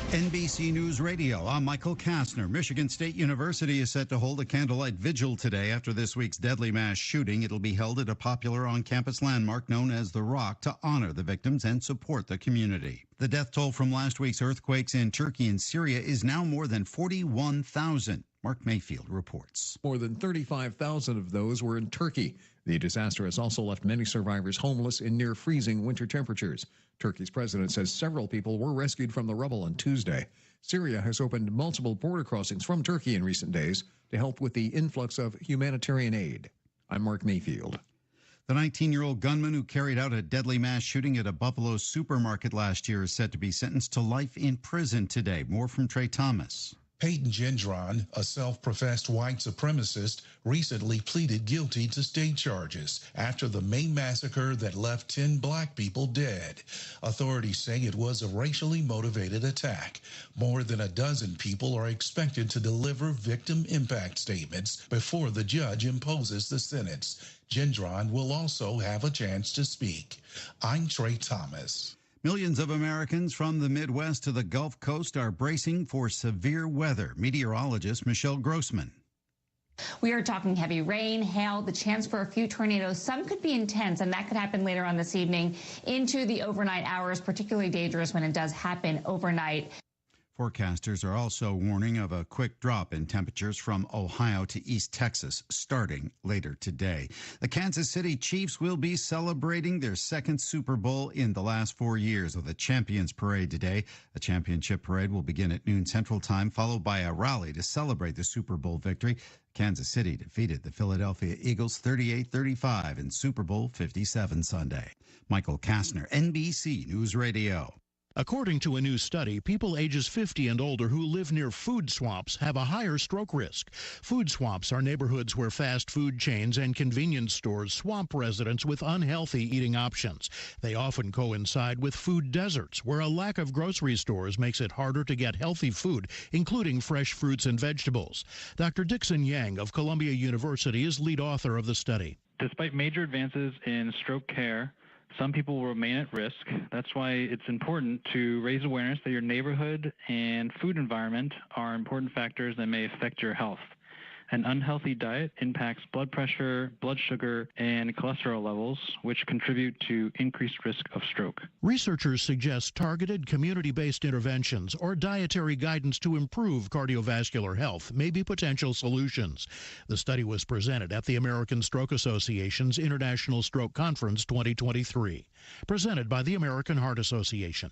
NBC News Radio, I'm Michael Kastner. Michigan State University is set to hold a candlelight vigil today after this week's deadly mass shooting. It'll be held at a popular on-campus landmark known as The Rock to honor the victims and support the community. The death toll from last week's earthquakes in Turkey and Syria is now more than 41,000. Mark Mayfield reports. More than 35,000 of those were in Turkey. The disaster has also left many survivors homeless in near freezing winter temperatures. Turkey's president says several people were rescued from the rubble on Tuesday. Syria has opened multiple border crossings from Turkey in recent days to help with the influx of humanitarian aid. I'm Mark Mayfield. The 19-year-old gunman who carried out a deadly mass shooting at a Buffalo supermarket last year is set to be sentenced to life in prison today. More from Trey Thomas. Peyton Gendron, a self-professed white supremacist, recently pleaded guilty to state charges after the May massacre that left 10 black people dead. Authorities say it was a racially motivated attack. More than a dozen people are expected to deliver victim impact statements before the judge imposes the sentence. Gendron will also have a chance to speak. I'm Trey Thomas. Millions of Americans from the Midwest to the Gulf Coast are bracing for severe weather. Meteorologist Michelle Grossman. We are talking heavy rain, hail, the chance for a few tornadoes. Some could be intense, and that could happen later on this evening into the overnight hours, particularly dangerous when it does happen overnight. Forecasters are also warning of a quick drop in temperatures from Ohio to East Texas starting later today. The Kansas City Chiefs will be celebrating their second Super Bowl in the last 4 years with a Champions Parade today. A championship parade will begin at noon Central Time, followed by a rally to celebrate the Super Bowl victory. Kansas City defeated the Philadelphia Eagles 38-35 in Super Bowl 57 Sunday. Michael Kastner, NBC News Radio. According to a new study, people ages 50 and older who live near food swamps have a higher stroke risk. Food swamps are neighborhoods where fast food chains and convenience stores swamp residents with unhealthy eating options. They often coincide with food deserts, where a lack of grocery stores makes it harder to get healthy food, including fresh fruits and vegetables. Dr. Dixon Yang of Columbia University is lead author of the study. Despite major advances in stroke care, some people will remain at risk. That's why it's important to raise awareness that your neighborhood and food environment are important factors that may affect your health. An unhealthy diet impacts blood pressure, blood sugar, and cholesterol levels, which contribute to increased risk of stroke. Researchers suggest targeted community-based interventions or dietary guidance to improve cardiovascular health may be potential solutions. The study was presented at the American Stroke Association's International Stroke Conference 2023, presented by the American Heart Association.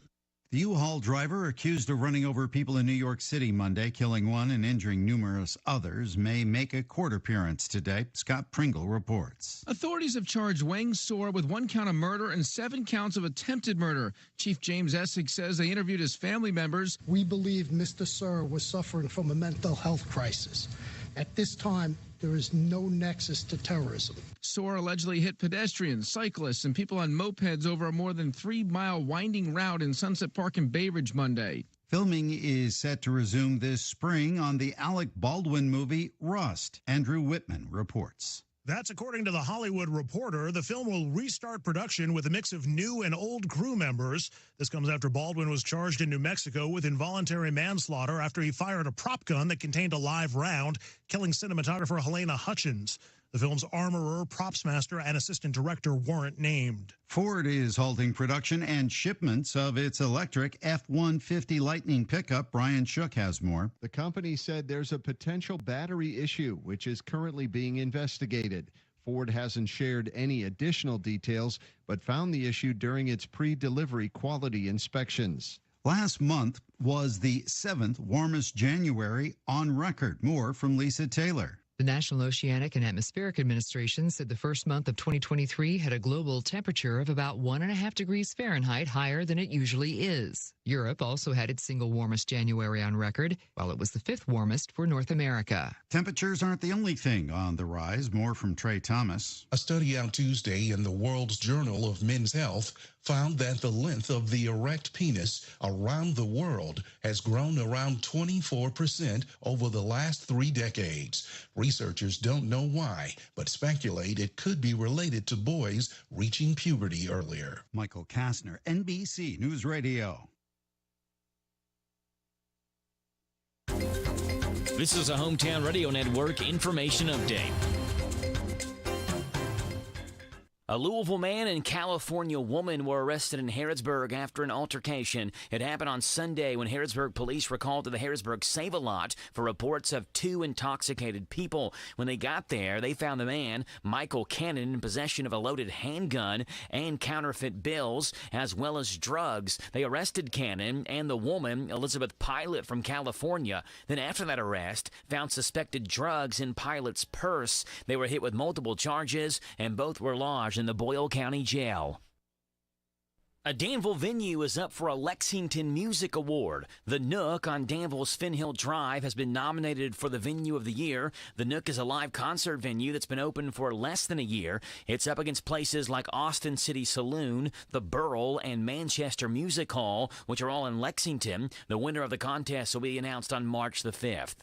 The U-Haul driver accused of running over people in New York City Monday, killing one and injuring numerous others, may make a court appearance today. Scott Pringle reports. Authorities have charged Wang Soar with 1 count of murder and 7 counts of attempted murder. Chief James Essig says they interviewed his family members. We believe Mr. Soar was suffering from a mental health crisis. At this time, there is no nexus to terrorism. Soar allegedly hit pedestrians, cyclists, and people on mopeds over a more than 3-mile winding route in Sunset Park and Bay Ridge Monday. Filming is set to resume this spring on the Alec Baldwin movie Rust. Andrew Whitman reports. That's according to The Hollywood Reporter. The film will restart production with a mix of new and old crew members. This comes after Baldwin was charged in New Mexico with involuntary manslaughter after he fired a prop gun that contained a live round, killing cinematographer Helena Hutchins. The film's armorer, props master, and assistant director weren't named. Ford is halting production and shipments of its electric F-150 Lightning pickup. Brian Shook has more. The company said there's a potential battery issue, which is currently being investigated. Ford hasn't shared any additional details, but found the issue during its pre-delivery quality inspections. Last month was the 7th warmest January on record. More from Lisa Taylor. The National Oceanic and Atmospheric Administration said the first month of 2023 had a global temperature of about 1.5 degrees Fahrenheit higher than it usually is. Europe also had its single warmest January on record, while it was the 5th warmest for North America. Temperatures aren't the only thing on the rise. More from Trey Thomas. A study out Tuesday in the World's Journal of Men's Health found that the length of the erect penis around the world has grown around 24% over the last 3 decades. Researchers don't know why, but speculate it could be related to boys reaching puberty earlier. Michael Kastner, NBC News Radio. This is a Hometown Radio Network information update. A Louisville man and California woman were arrested in Harrodsburg after an altercation. It happened on Sunday when Harrodsburg police were called to the Harrodsburg Save-A-Lot for reports of 2 intoxicated people. When they got there, they found the man, Michael Cannon, in possession of a loaded handgun and counterfeit bills, as well as drugs. They arrested Cannon and the woman, Elizabeth Pilot from California. Then after that arrest, found suspected drugs in Pilot's purse. They were hit with multiple charges, and both were lodged in the Boyle County Jail. A Danville venue is up for a Lexington Music Award. The Nook on Danville's Finn Hill Drive has been nominated for the Venue of the Year. The Nook is a live concert venue that's been open for less than a year. It's up against places like Austin City Saloon, the Burl, and Manchester Music Hall, which are all in Lexington. The winner of the contest will be announced on March the 5th.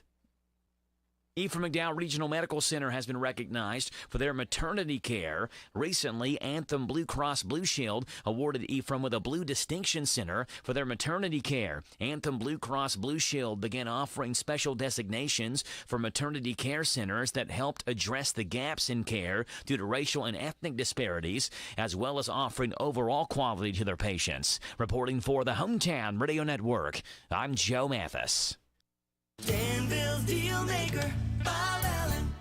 Ephraim McDowell Regional Medical Center has been recognized for their maternity care. Recently, Anthem Blue Cross Blue Shield awarded Ephraim with a Blue Distinction Center for their maternity care. Anthem Blue Cross Blue Shield began offering special designations for maternity care centers that helped address the gaps in care due to racial and ethnic disparities, as well as offering overall quality to their patients. Reporting for the Hometown Radio Network, I'm Joe Mathis. Danville's deal maker, Bob Allen.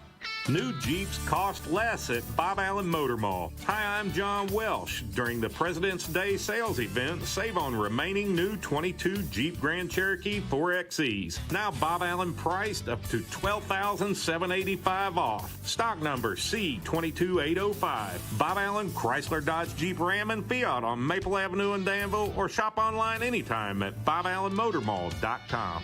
New Jeeps cost less at Bob Allen Motor Mall. Hi, I'm John Welsh. During the President's Day sales event, save on remaining new 22 Jeep Grand Cherokee 4XEs. Now Bob Allen priced up to $12,785 off. Stock number C22805. Bob Allen, Chrysler, Dodge, Jeep, Ram, and Fiat on Maple Avenue in Danville, or shop online anytime at BobAllenMotorMall.com.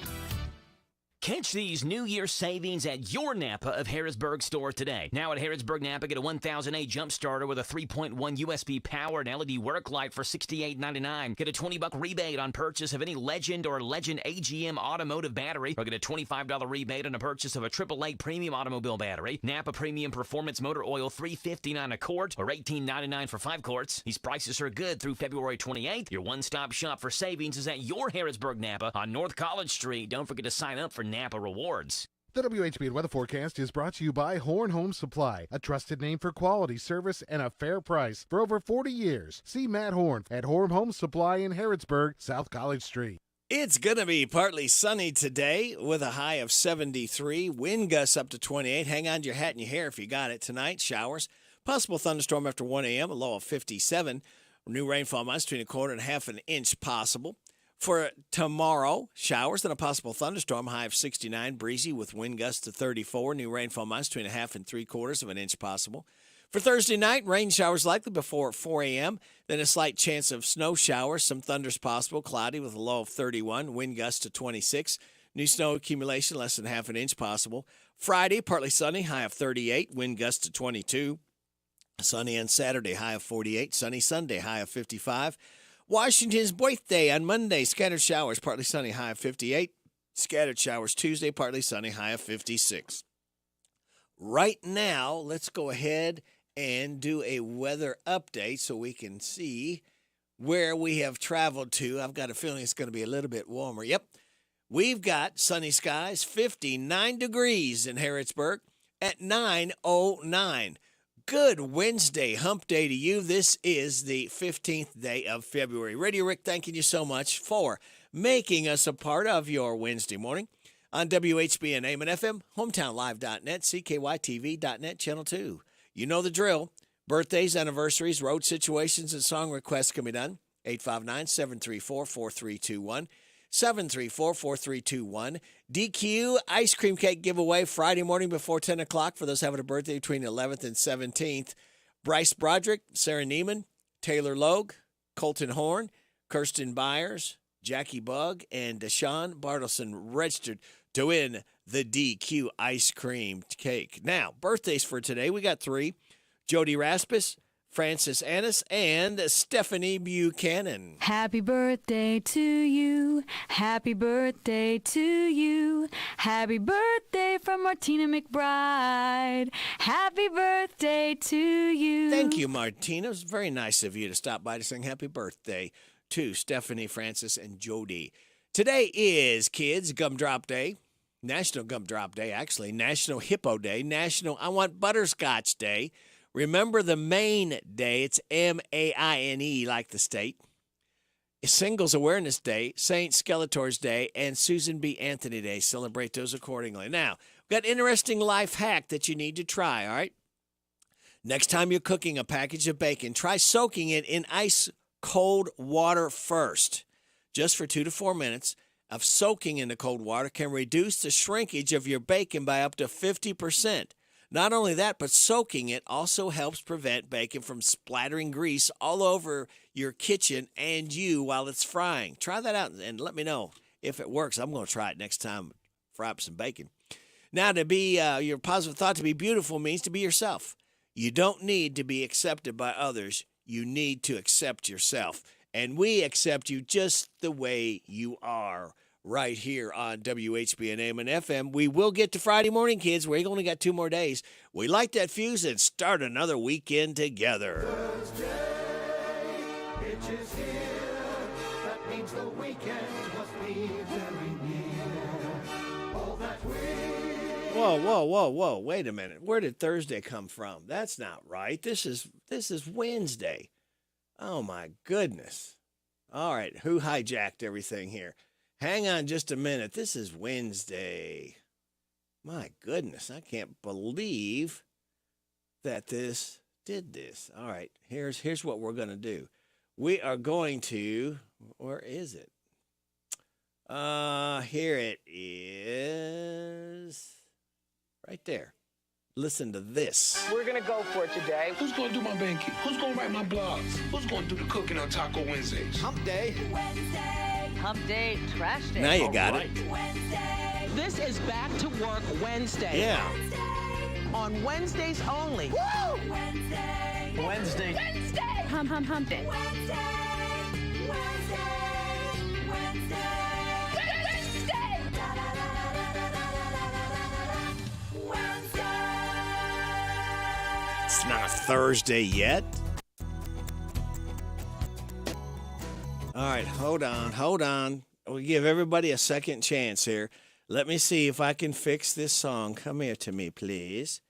Catch these New Year savings at your Napa of Harrodsburg store today. Now at Harrodsburg Napa, get a 1008 jump starter with a 3.1 USB powered LED work light for $68.99. Get a $20 rebate on purchase of any Legend or Legend AGM automotive battery, or get a $25 rebate on a purchase of a AAA premium automobile battery. Napa Premium Performance Motor Oil, $3.59 a quart, or $18.99 for 5 quarts. These prices are good through February 28th. Your one-stop shop for savings is at your Harrodsburg Napa on North College Street. Don't forget to sign up for Napa Rewards. The WHBN weather forecast is brought to you by Horn Home Supply, a trusted name for quality service and a fair price for over 40 years. See Matt Horn at Horn Home Supply in Harrodsburg, South College Street. It's going to be partly sunny today with a high of 73. Wind gusts up to 28. Hang on to your hat and your hair if you got it. Tonight, showers. Possible thunderstorm after 1 a.m., a low of 57. New rainfall amounts between 1/4 and 1/2 inch possible. For tomorrow, showers and a possible thunderstorm, high of 69, breezy with wind gusts to 34. New rainfall amounts between 1/2 and 3/4 inch possible. For Thursday night, rain showers likely before 4 a.m., then a slight chance of snow showers, some thunders possible, cloudy with a low of 31, wind gusts to 26. New snow accumulation less than 1/2 inch possible. Friday, partly sunny, high of 38, wind gusts to 22. Sunny on Saturday, high of 48. Sunny Sunday, high of 55. Washington's birthday on Monday, scattered showers, partly sunny, high of 58. Scattered showers Tuesday, partly sunny, high of 56. Right now, let's go ahead and do a weather update so we can see where we have traveled to. I've got a feeling it's going to be a little bit warmer. Yep, we've got sunny skies, 59 degrees in Harrodsburg at 9:09. Good Wednesday, hump day to you. This is the 15th day of February. Radio Rick, thanking you so much for making us a part of your Wednesday morning on WHBN AM and FM, HometownLive.net, CKYTV.net, Channel 2. You know the drill. Birthdays, anniversaries, road situations, and song requests can be done. 859-734-4321. 734-4321. DQ ice cream cake giveaway Friday morning before 10 o'clock for those having a birthday between 11th and 17th. Bryce Broderick, Sarah Neiman, Taylor Logue, Colton Horn, Kirsten Byers, Jackie Bug, and Deshaun Bartleson registered to win the DQ ice cream cake. Now, birthdays for today. We got 3. Jody Raspis, Francis Annis, and Stephanie Buchanan. Happy birthday to you. Happy birthday to you. Happy birthday from Martina McBride. Happy birthday to you. Thank you, Martina. It was very nice of you to stop by to sing happy birthday to Stephanie, Francis, and Jody. Today is Kids Gumdrop Day. National Gumdrop Day, actually. National Hippo Day. National I Want Butterscotch Day. Remember the Maine Day. It's M-A-I-N-E, like the state. Singles Awareness Day, St. Skeletor's Day, and Susan B. Anthony Day. Celebrate those accordingly. Now, we've got an interesting life hack that you need to try, all right? Next time you're cooking a package of bacon, try soaking it in ice cold water first. Just for 2 to 4 minutes of soaking in the cold water can reduce the shrinkage of your bacon by up to 50%. Not only that, but soaking it also helps prevent bacon from splattering grease all over your kitchen and you while it's frying. Try that out and let me know if it works. I'm going to try it next time, fry up some bacon. Now, to be your positive thought to be beautiful means to be yourself. You don't need to be accepted by others. You need to accept yourself. And we accept you just the way you are. Right here on WHBN AM and FM. We will get to Friday morning, kids. We only got 2 more days. We light that fuse and start another weekend together. Thursday, it is here. That means the weekend must be very near. All that we... Whoa. Wait a minute. Where did Thursday come from? That's not right. This is Wednesday. Oh, my goodness. All right. Who hijacked everything here? Hang on just a minute. This is Wednesday. My goodness, I can't believe that this did this. All right, here's what we're going to do. We are going to, where is it? Here it is. Right there. Listen to this. We're going to go for it today. Who's going to do my banking? Who's going to write my blogs? Who's going to do the cooking on Taco Wednesdays? Hump Day. Hump Day, Trash Day. Now you got it. Wednesday. This is Back to Work Wednesday. Yeah. On Wednesdays only. Woo! Wednesday. Hump Day. It's not Thursday yet. All right, hold on. We'll give everybody a second chance here. Let me see if I can fix this song. Come here to me, please.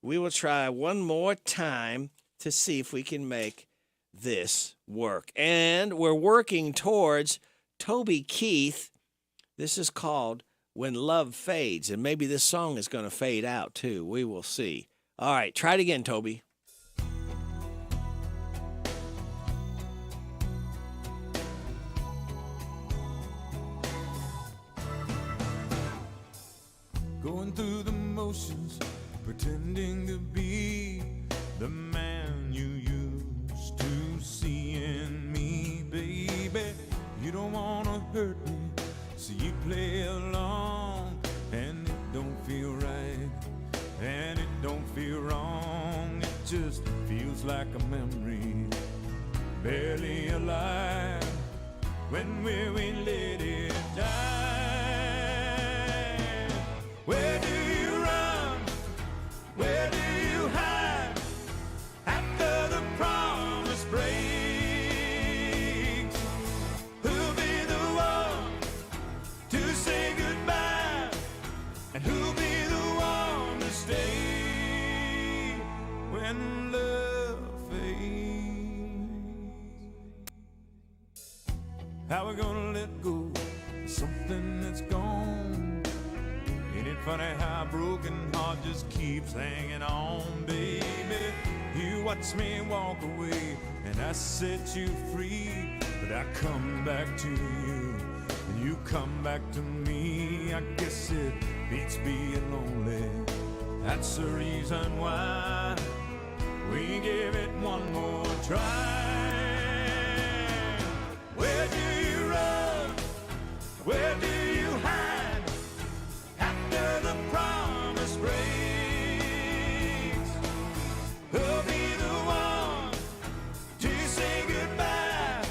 We will try one more time to see if we can make this work. And we're working towards Toby Keith. This is called When Love Fades. And maybe this song is going to fade out, too. We will see. All right, try it again, Toby. Going through the motions, pretending to be the man you used to see in me, baby. You don't want to hurt me, so you play along, and it don't feel right, and it don't feel wrong. It just feels like a memory, barely alive, when we let it die. Where do you run? Where do you hide? After the promise breaks, who'll be the one to say goodbye? And who'll be the one to stay when love fades? How we gonna let go of something that's gone? And it Funny how a broken heart just keeps hanging on, baby. You watch me walk away and I set you free, but I come back to you and you come back to me. I guess it beats being lonely. That's the reason why we give it one more try. Where do you run? Where do you hide after the promise breaks? Who'll be the one to say goodbye?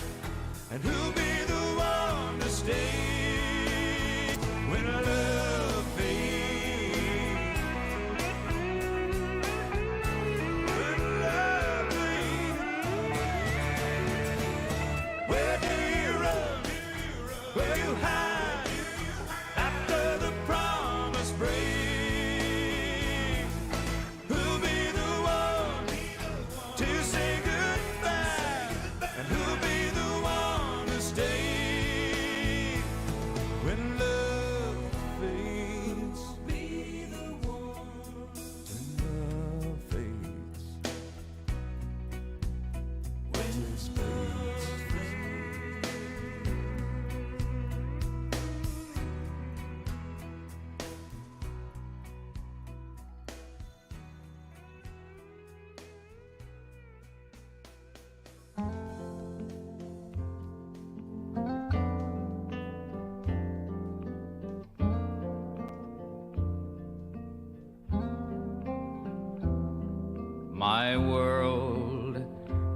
And who'll be the one to stay when love fades? When love fades. Where do you run? Where you hide after the promise breaks? Who'll be the one to say goodbye? And who'll be the one to stay when love fades? Who'll be the one when love fades? When this fades. My world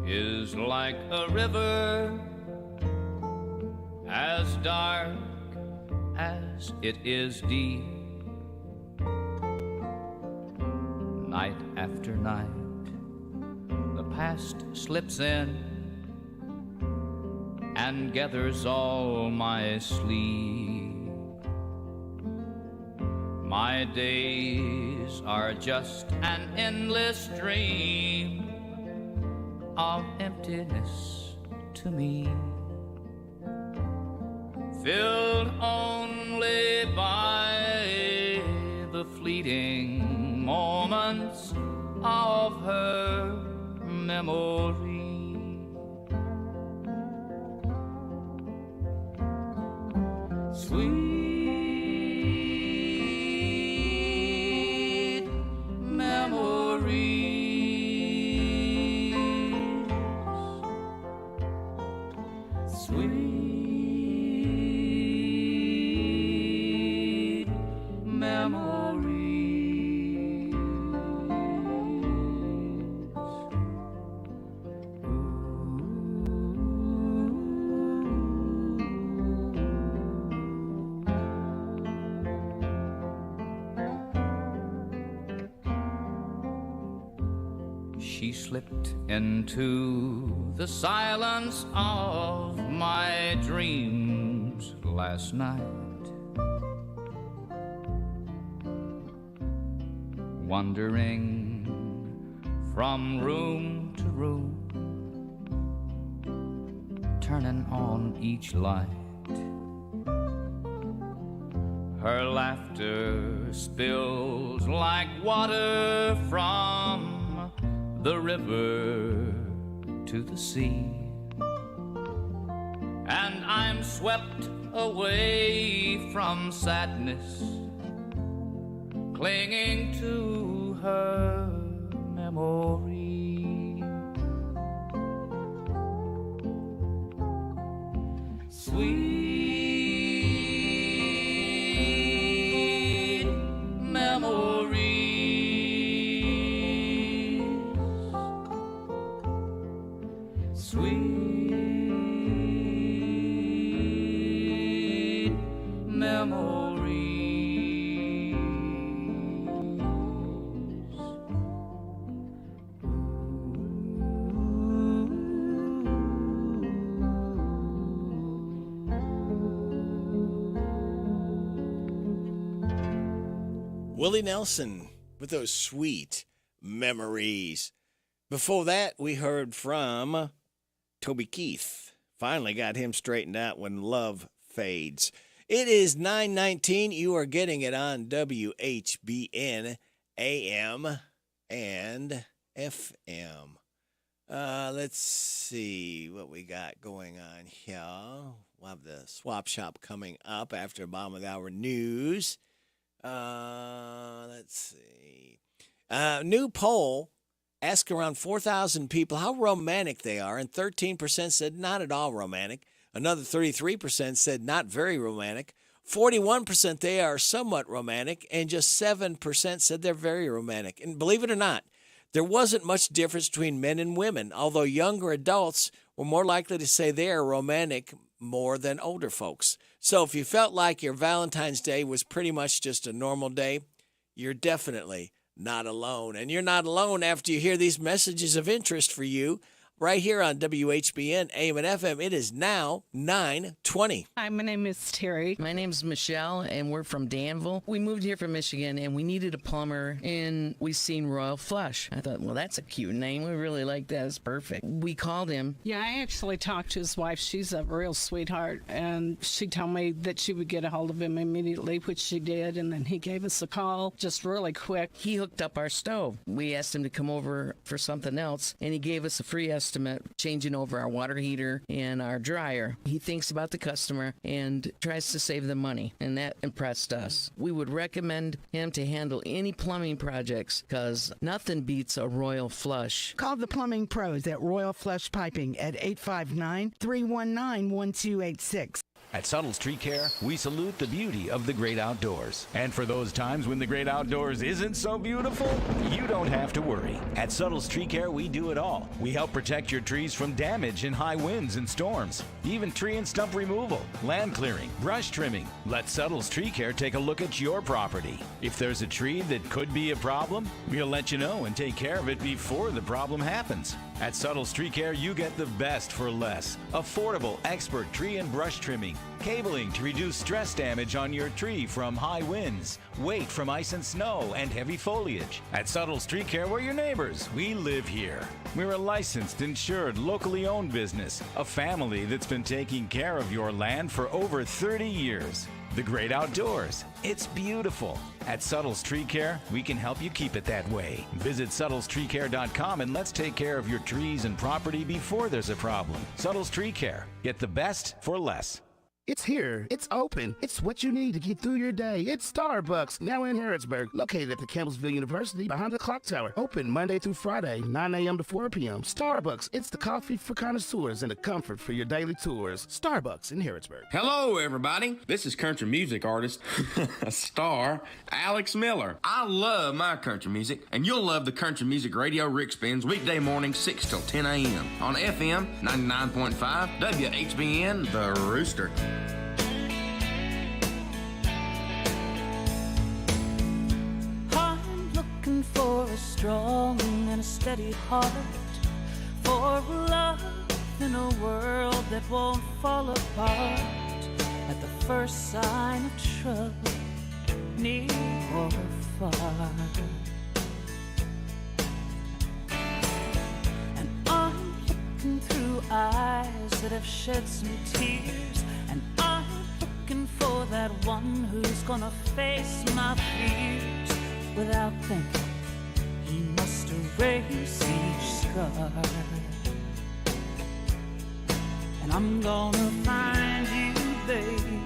is like a river, as dark as it is deep. Night after night, the past slips in and gathers all my sleep. My days are just an endless stream of emptiness to me, filled only by the fleeting moments of her memory. Sweet She slipped into the silence of my dreams last night, wandering from room to room, turning on each light. Her laughter spills like water from the river to the sea, and I'm swept away from sadness, clinging to her memory. Sweet memory. Sweet memories. Willie Nelson with those sweet memories. Before that, we heard from Toby Keith. Finally got him straightened out when love fades. It is 9:19. You are getting it on WHBN AM and FM. Let's see what we got going on here. We'll have the swap shop coming up after bottom of the hour news. Let's see. New poll asked around 4,000 people how romantic they are, and 13% said not at all romantic. Another 33% said not very romantic. 41% they are somewhat romantic, and just 7% said they're very romantic. And believe it or not, there wasn't much difference between men and women, although younger adults were more likely to say they are romantic more than older folks. So if you felt like your Valentine's Day was pretty much just a normal day, you're definitely not alone. And you're not alone after you hear these messages of interest for you right here on WHBN AM and FM. It is now 9:20. Hi, my name is Terry. My name's Michelle, and we're from Danville. We moved here from Michigan, and we needed a plumber, and we seen Royal Flush. I thought, well, that's a cute name. We really like that. It's perfect. We called him. Yeah, I actually talked to his wife. She's a real sweetheart, and she told me that she would get a hold of him immediately, which she did, and then he gave us a call just really quick. He hooked up our stove. We asked him to come over for something else, and he gave us a free estimate changing over our water heater and our dryer. He thinks about the customer and tries to save them money, and that impressed us. We would recommend him to handle any plumbing projects because nothing beats a Royal Flush. Call the plumbing pros at Royal Flush Piping at 859-319-1286. At Suttles Tree Care, we salute the beauty of the great outdoors. And for those times when the great outdoors isn't so beautiful, you don't have to worry. At Suttles Tree Care, we do it all. We help protect your trees from damage in high winds and storms, even tree and stump removal, land clearing, brush trimming. Let Suttles Tree Care take a look at your property. If there's a tree that could be a problem, we'll let you know and take care of it before the problem happens. At Suttles Tree Care, you get the best for less. Affordable, expert tree and brush trimming, cabling to reduce stress damage on your tree from high winds, weight from ice and snow, and heavy foliage. At Suttles Tree Care, we're your neighbors. We live here. We're a licensed, insured, locally owned business, a family that's been taking care of your land for over 30 years. The great outdoors. It's beautiful. At Suttles Tree Care, we can help you keep it that way. Visit SuttlesTreeCare.com and let's take care of your trees and property before there's a problem. Suttles Tree Care. Get the best for less. It's here. It's open. It's what you need to get through your day. It's Starbucks, now in Harrodsburg, located at the Campbellsville University behind the clock tower. Open Monday through Friday, 9 a.m. to 4 p.m. Starbucks, it's the coffee for connoisseurs and the comfort for your daily tours. Starbucks in Harrodsburg. Hello, everybody. This is country music artist, star, Alex Miller. I love my country music, and you'll love the country music radio Rick spins weekday mornings 6 till 10 a.m. on FM 99.5 WHBN, The Rooster. I'm looking for a strong and a steady heart, for love in a world that won't fall apart at the first sign of trouble, near or far. And I'm looking through eyes that have shed some tears, and I'm looking for that one who's gonna face my fears without thinking. He must erase each scar, and I'm gonna find you, baby,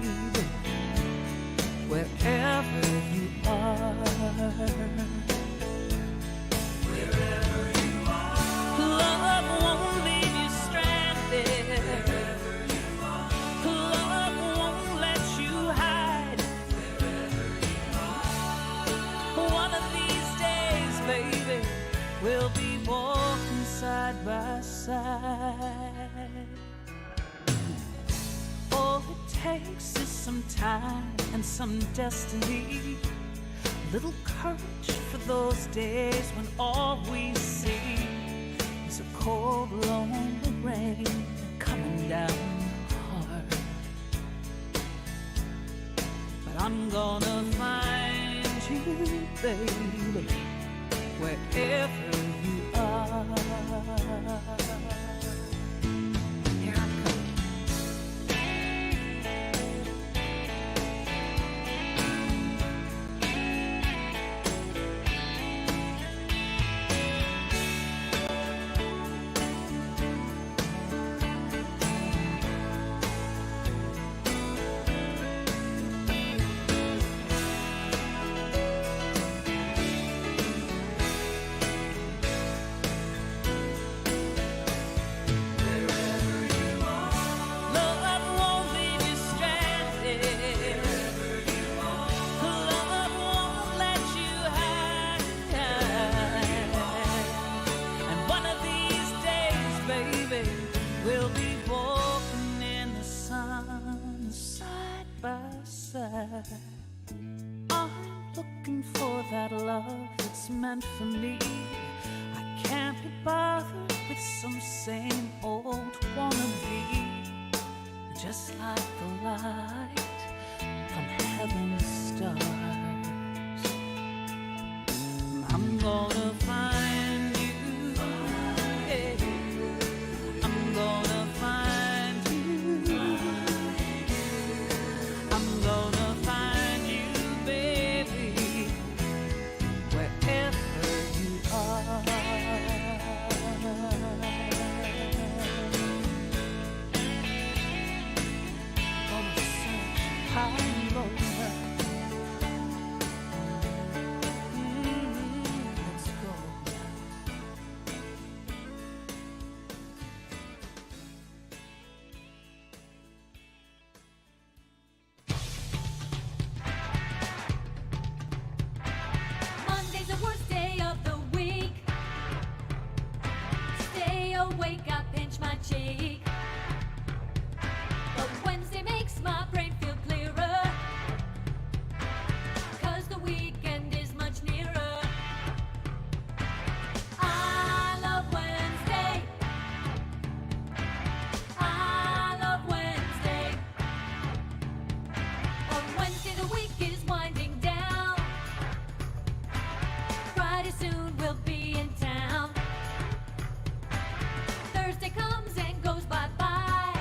wherever you are. Wherever you are. Love won't leave you stranded. Wherever you are. Love won't let you hide. Wherever you are. One of these days, baby, we'll be walking side by side. All it takes is some time and some destiny, little courage for those days when all we see is a cold, lonely rain coming down hard. But I'm gonna find you, baby, wherever you are. Here I come. looking for that love that's meant for me. I can't be bothered with some same old wannabe. Just like the light from heaven's stars, I'm gonna find you, yeah. I'm gonna find you, I'm gonna find you, baby, wherever you are. Gonna search high and low. Let's go. Monday's the worst day of the week. Stay awake, I pinch my cheek. But Wednesday makes my brain feel clearer, 'cause the weekend is much nearer. I love Wednesday. I love Wednesday. On Wednesday the week is winding down. Friday soon we'll be in town. Thursday comes and goes bye-bye.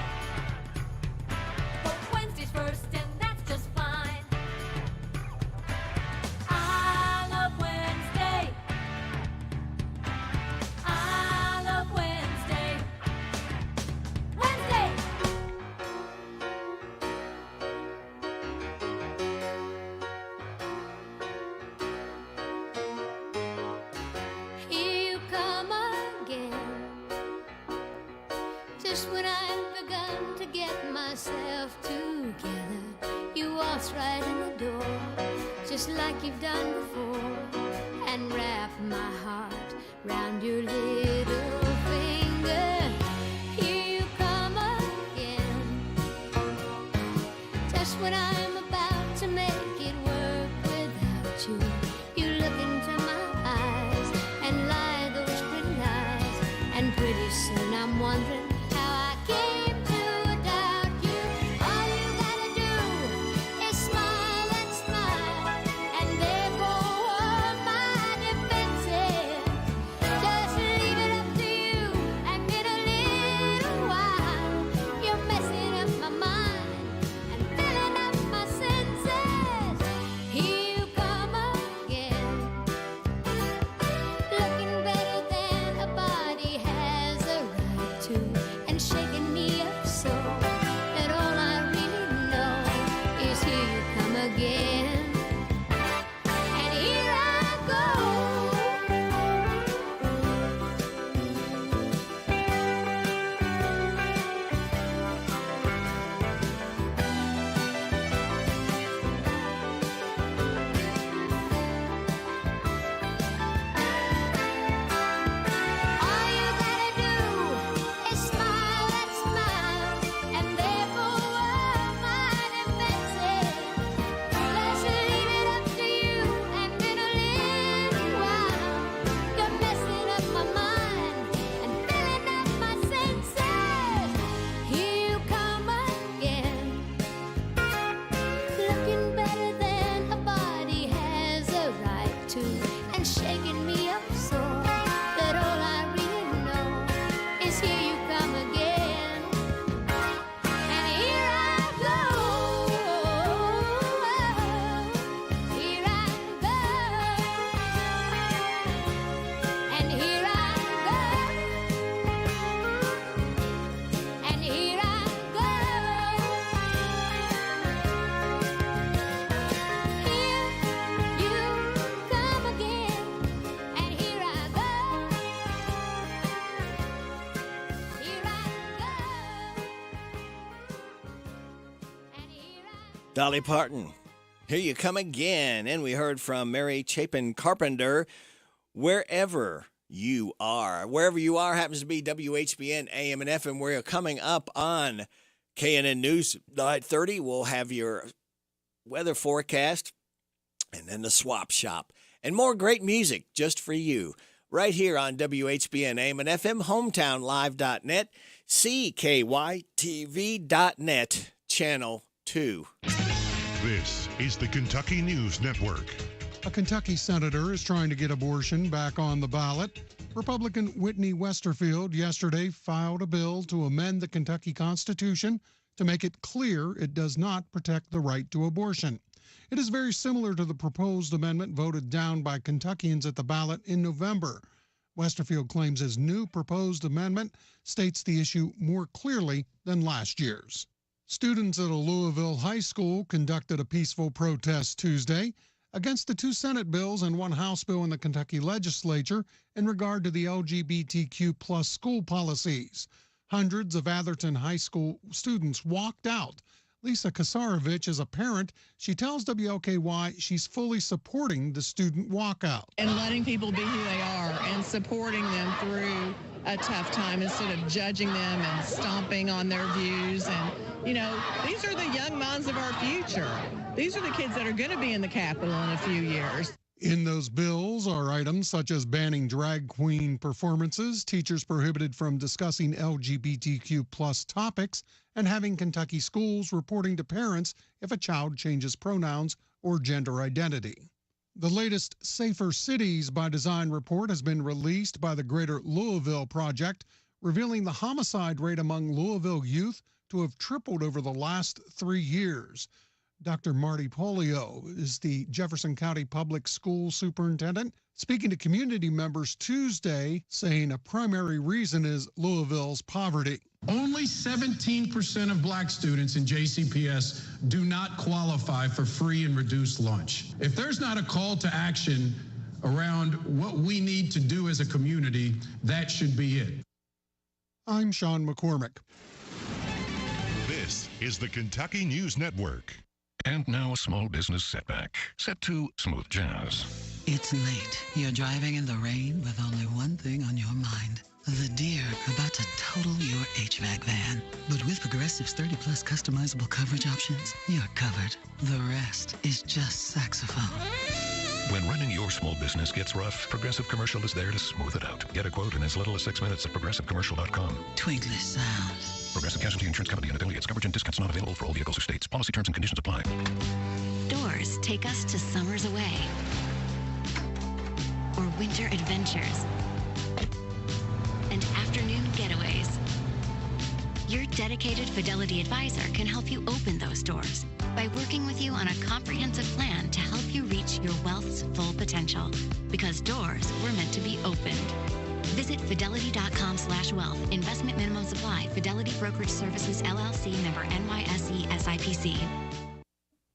But Wednesday's first and that's just fine. I love Wednesday. I love Wednesday. Wednesday! Here you come again. Just when I've begun to get myself together, you waltz right in the door, just like you've done before, and wrap my heart round your little finger. Here you come again. Just when I'm about to make it work without you, you look into my eyes and lie those pretty lies, and pretty soon I'm wondering how I came to doubt you. All you gotta do is smile and smile, and there go all my defenses. Just leave it up to you, and in a little while you're messing up my mind and filling up my senses. Here you come again, looking better than a body has a right to, and shaking me up so that all I really know is here you come again, and here I go. All you gotta do is smile and smile, and therefore all my defenses. Let's leave it up to you, and in a little while you're messing up my mind and filling up my senses. Here you come again, looking better than a body has a right to, and shaking me up so that all I really know is here you come again, and here I go. Here I go, and here I go, and here I go. Here you come again, and here I go. Here I Dolly Parton, here you come again. And we heard from Mary Chapin Carpenter, Wherever You Are. Wherever You Are happens to be WHBN AM and FM. We're coming up on KNN News 9:30. We'll have your weather forecast and then the Swap Shop, and more great music just for you. Right here on WHBN AM and FM, HometownLive.net, CKYTV.net, Channel 2. This is the Kentucky News Network. A Kentucky senator is trying to get abortion back on the ballot. Republican Whitney Westerfield yesterday filed a bill to amend the Kentucky Constitution to make it clear it does not protect the right to abortion. It is very similar to the proposed amendment voted down by Kentuckians at the ballot in November. Westerfield claims his new proposed amendment states the issue more clearly than last year's. Students at a Louisville high school conducted a peaceful protest Tuesday against the 2 Senate bills and 1 House bill in the Kentucky legislature in regard to the LGBTQ+ school policies. Hundreds of Atherton High School students walked out. Lisa Kasarovich is a parent. She tells WLKY she's fully supporting the student walkout. And letting people be who they are and supporting them through a tough time instead of judging them and stomping on their views. And, you know, these are the young minds of our future. These are the kids that are going to be in the Capitol in a few years. In those bills are items such as banning drag queen performances, teachers prohibited from discussing LGBTQ+ topics, and having Kentucky schools reporting to parents if a child changes pronouns or gender identity. The latest Safer Cities by Design report has been released by the Greater Louisville Project, revealing the homicide rate among Louisville youth to have tripled over the last 3 years. Dr. Marty Polio is the Jefferson County Public School Superintendent, speaking to community members Tuesday, saying a primary reason is Louisville's poverty. Only 17% of black students in JCPS do not qualify for free and reduced lunch. If there's not a call to action around what we need to do as a community, that should be it. I'm Sean McCormick. This is the Kentucky News Network. And now a small business setback, set to smooth jazz. It's late. You're driving in the rain with only one thing on your mind. The deer about to total your HVAC van. But with Progressive's 30-plus customizable coverage options, you're covered. The rest is just saxophone. When running your small business gets rough, Progressive Commercial is there to smooth it out. Get a quote in as little as 6 minutes at progressivecommercial.com. Twinkly sound. Progressive Casualty Insurance Company and affiliates. Coverage and discounts not available for all vehicles or states. Policy terms and conditions apply. Doors take us to summers away or winter adventures and afternoon getaways. Your dedicated Fidelity advisor can help you open those doors by working with you on a comprehensive plan to help you reach your wealth's full potential, because doors were meant to be opened. Visit fidelity.com/wealth. Investment minimum supply. Fidelity Brokerage Services, LLC, member NYSE SIPC.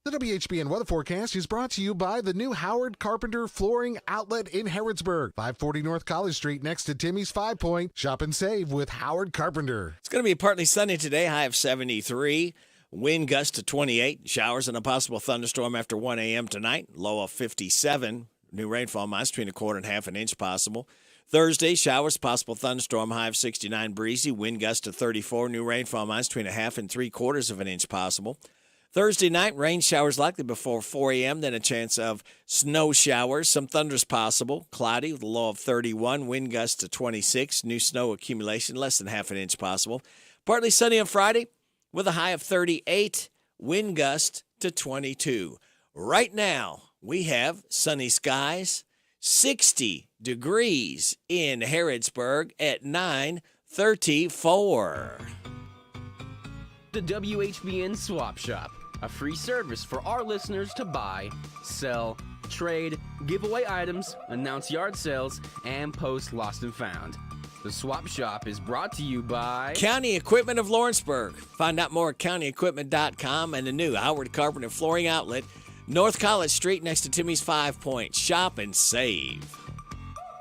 The WHBN weather forecast is brought to you by the new Howard Carpenter Flooring Outlet in Harrodsburg, 540 North College Street, next to Timmy's 5 Point. Shop and save with Howard Carpenter. It's going to be partly sunny today, high of 73. Wind gust to 28. Showers and a possible thunderstorm after 1 a.m. tonight. Low of 57. New rainfall minus between 1/4 and 1/2 inch possible. Thursday, showers, possible thunderstorm, high of 69, breezy. Wind gust to 34. New rainfall minus between 1/2 and 3/4 inch possible. Thursday night, rain showers likely before 4 a.m., then a chance of snow showers. Some thunders possible. Cloudy with a low of 31. Wind gust to 26. New snow accumulation less than 1/2 inch possible. Partly sunny on Friday with a high of 38. Wind gust to 22. Right now, we have sunny skies. 60 degrees in Harrodsburg at 9:34. The WHBN Swap Shop, a free service for our listeners to buy, sell, trade, give away items, announce yard sales, and post lost and found. The Swap Shop is brought to you by County Equipment of Lawrenceburg. Find out more at countyequipment.com and the new Howard Carpenter Flooring Outlet, North College Street next to Timmy's 5 Point. Shop and save.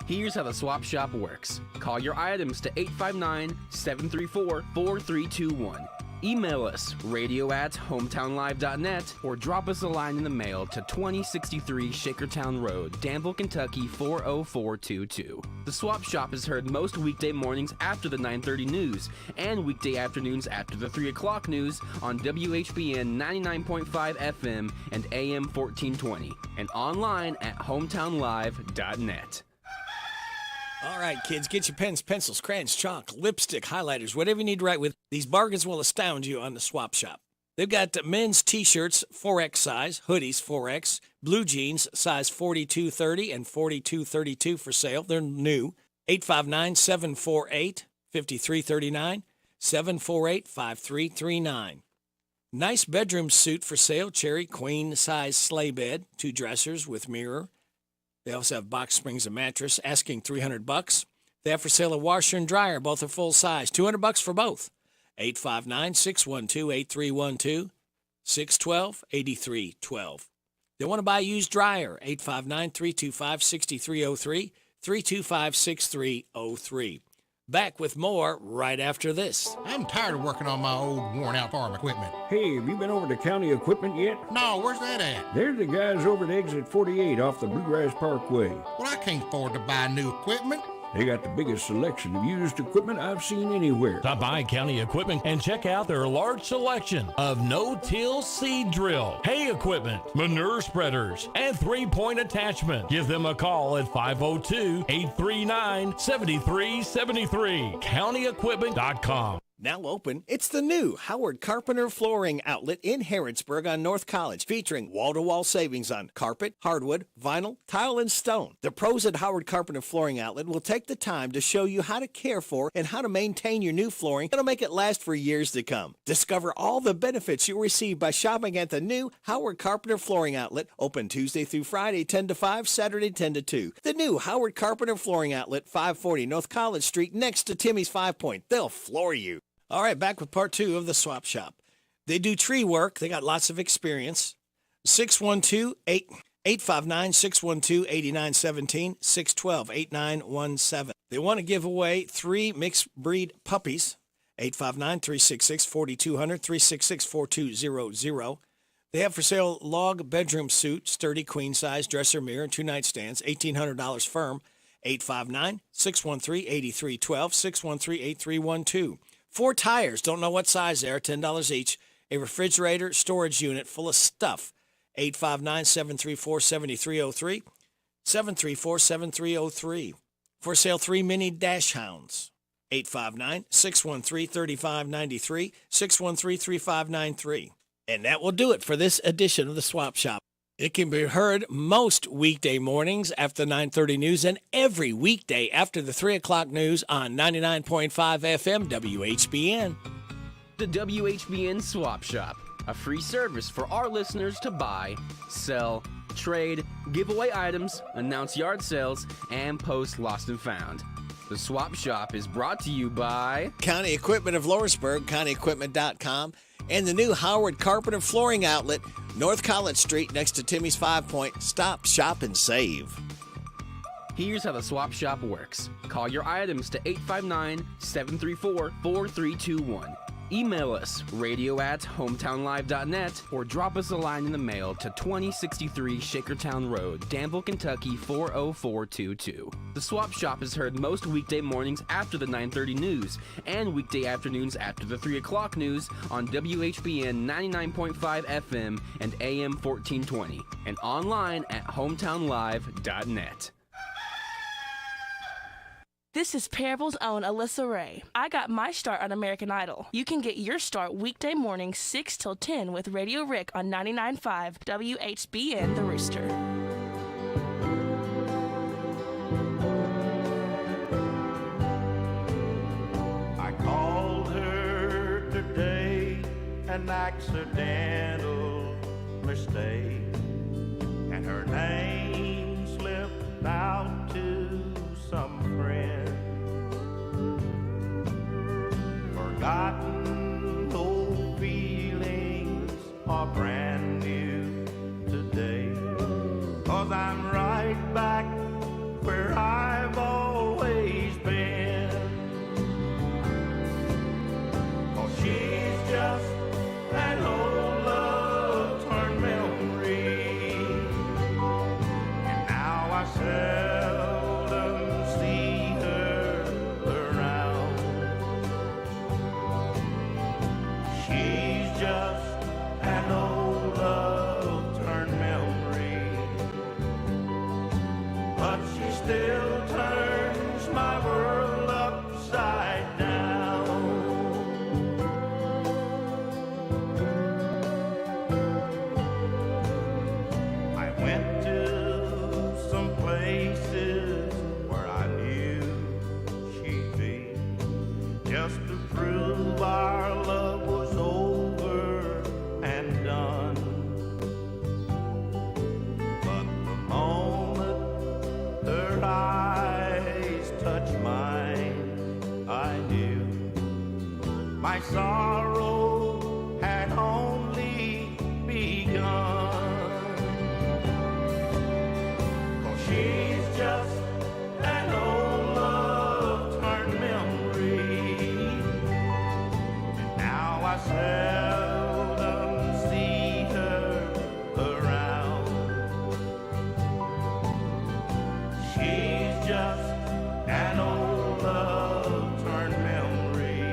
Here's how the Swap Shop works. Call your items to 859-734-4321. Email us, radio@hometownlive.net, or drop us a line in the mail to 2063 Shakertown Road, Danville, Kentucky 40422. The Swap Shop is heard most weekday mornings after the 9:30 news and weekday afternoons after the 3 o'clock news on WHBN 99.5 FM and AM 1420, and online at hometownlive.net. All right, kids, get your pens, pencils, crayons, chalk, lipstick, highlighters, whatever you need to write with. These bargains will astound you on the Swap Shop. They've got men's T-shirts, 4X size, hoodies, 4X, blue jeans, size 4230 and 4232 for sale. They're new. 859-748-5339, 748-5339. Nice bedroom suit for sale, cherry queen size sleigh bed, 2 dressers with mirror. They also have box springs and mattress, asking $300. They have for sale a washer and dryer. Both are full size. $200 for both. 859-612-8312, 612-8312. They want to buy a used dryer. 859-325-6303, 325-6303. Back with more right after this. I'm tired of working on my old worn-out farm equipment. Hey, have you been over to County Equipment yet? No, where's that at? They're the guys over at Exit 48 off the Bluegrass Parkway. Well, I can't afford to buy new equipment. They got the biggest selection of used equipment I've seen anywhere. Stop by County Equipment and check out their large selection of no-till seed drill, hay equipment, manure spreaders, and 3-point attachment. Give them a call at 502-839-7373. CountyEquipment.com. Now open, it's the new Howard Carpenter Flooring Outlet in Harrodsburg on North College, featuring wall-to-wall savings on carpet, hardwood, vinyl, tile, and stone. The pros at Howard Carpenter Flooring Outlet will take the time to show you how to care for and how to maintain your new flooring that'll make it last for years to come. Discover all the benefits you'll receive by shopping at the new Howard Carpenter Flooring Outlet, open Tuesday through Friday 10 to 5, Saturday 10 to 2. The new Howard Carpenter Flooring Outlet, 540 North College Street, next to Timmy's 5 Point. They'll floor you. All right, back with part 2 of the Swap Shop. They do tree work. They got lots of experience. 612-859-612-8917, 612-8917. They want to give away 3 mixed breed puppies, 859-366-4200, 366-4200. They have for sale log bedroom suit, sturdy queen size, dresser, mirror, and 2 nightstands, $1,800 firm, 859-613-8312, 613-8312. 4 tires, don't know what size they are, $10 each. A refrigerator storage unit full of stuff, 859-734-7303, 734-7303. For sale, 3 mini dash hounds, 859-613-3593, 613-3593. And that will do it for this edition of the Swap Shop. It can be heard most weekday mornings after 9:30 news and every weekday after the 3 o'clock news on 99.5 FM WHBN. The WHBN Swap Shop, a free service for our listeners to buy, sell, trade, give away items, announce yard sales, and post lost and found. The Swap Shop is brought to you by County Equipment of Lawrenceburg, CountyEquipment.com, and the new Howard Carpenter Flooring Outlet, North College Street, next to Timmy's 5 Point. Stop, shop, and save. Here's how the Swap Shop works. Call your items to 859-734-4321. Email us, radio@hometownlive.net, or drop us a line in the mail to 2063 Shakertown Road, Danville, Kentucky 40422. The Swap Shop is heard most weekday mornings after the 9:30 news and weekday afternoons after the 3 o'clock news on WHBN 99.5 FM and AM 1420, and online at hometownlive.net. This is Parable's own Alyssa Ray. I got my start on American Idol. You can get your start weekday mornings 6 till 10 with Radio Rick on 99.5 WHBN The Rooster. I called her today, an accidental mistake, and her name slipped out to some friend. Forgotten old feelings are brand new today, 'cause I'm right back where I've always been. 'Cause she's just but she still turns my world upside down. I went to some places where I knew she'd be, just to prove our love was over and done. But the moment her eyes touched mine, I knew my sorrow had only begun. 'Cause she's just an old love turned memory. Now I seldom see her around. She's just an old love turned memory,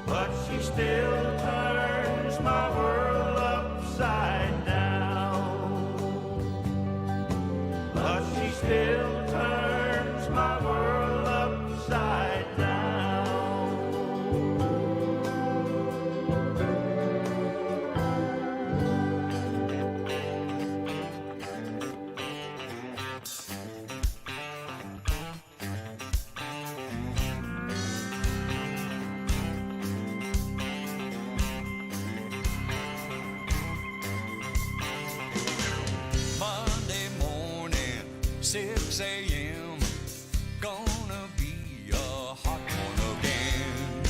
but she still turns my world upside down. But she still turns my world upside down. Monday morning, 6 a.m. Gonna be a hot one again.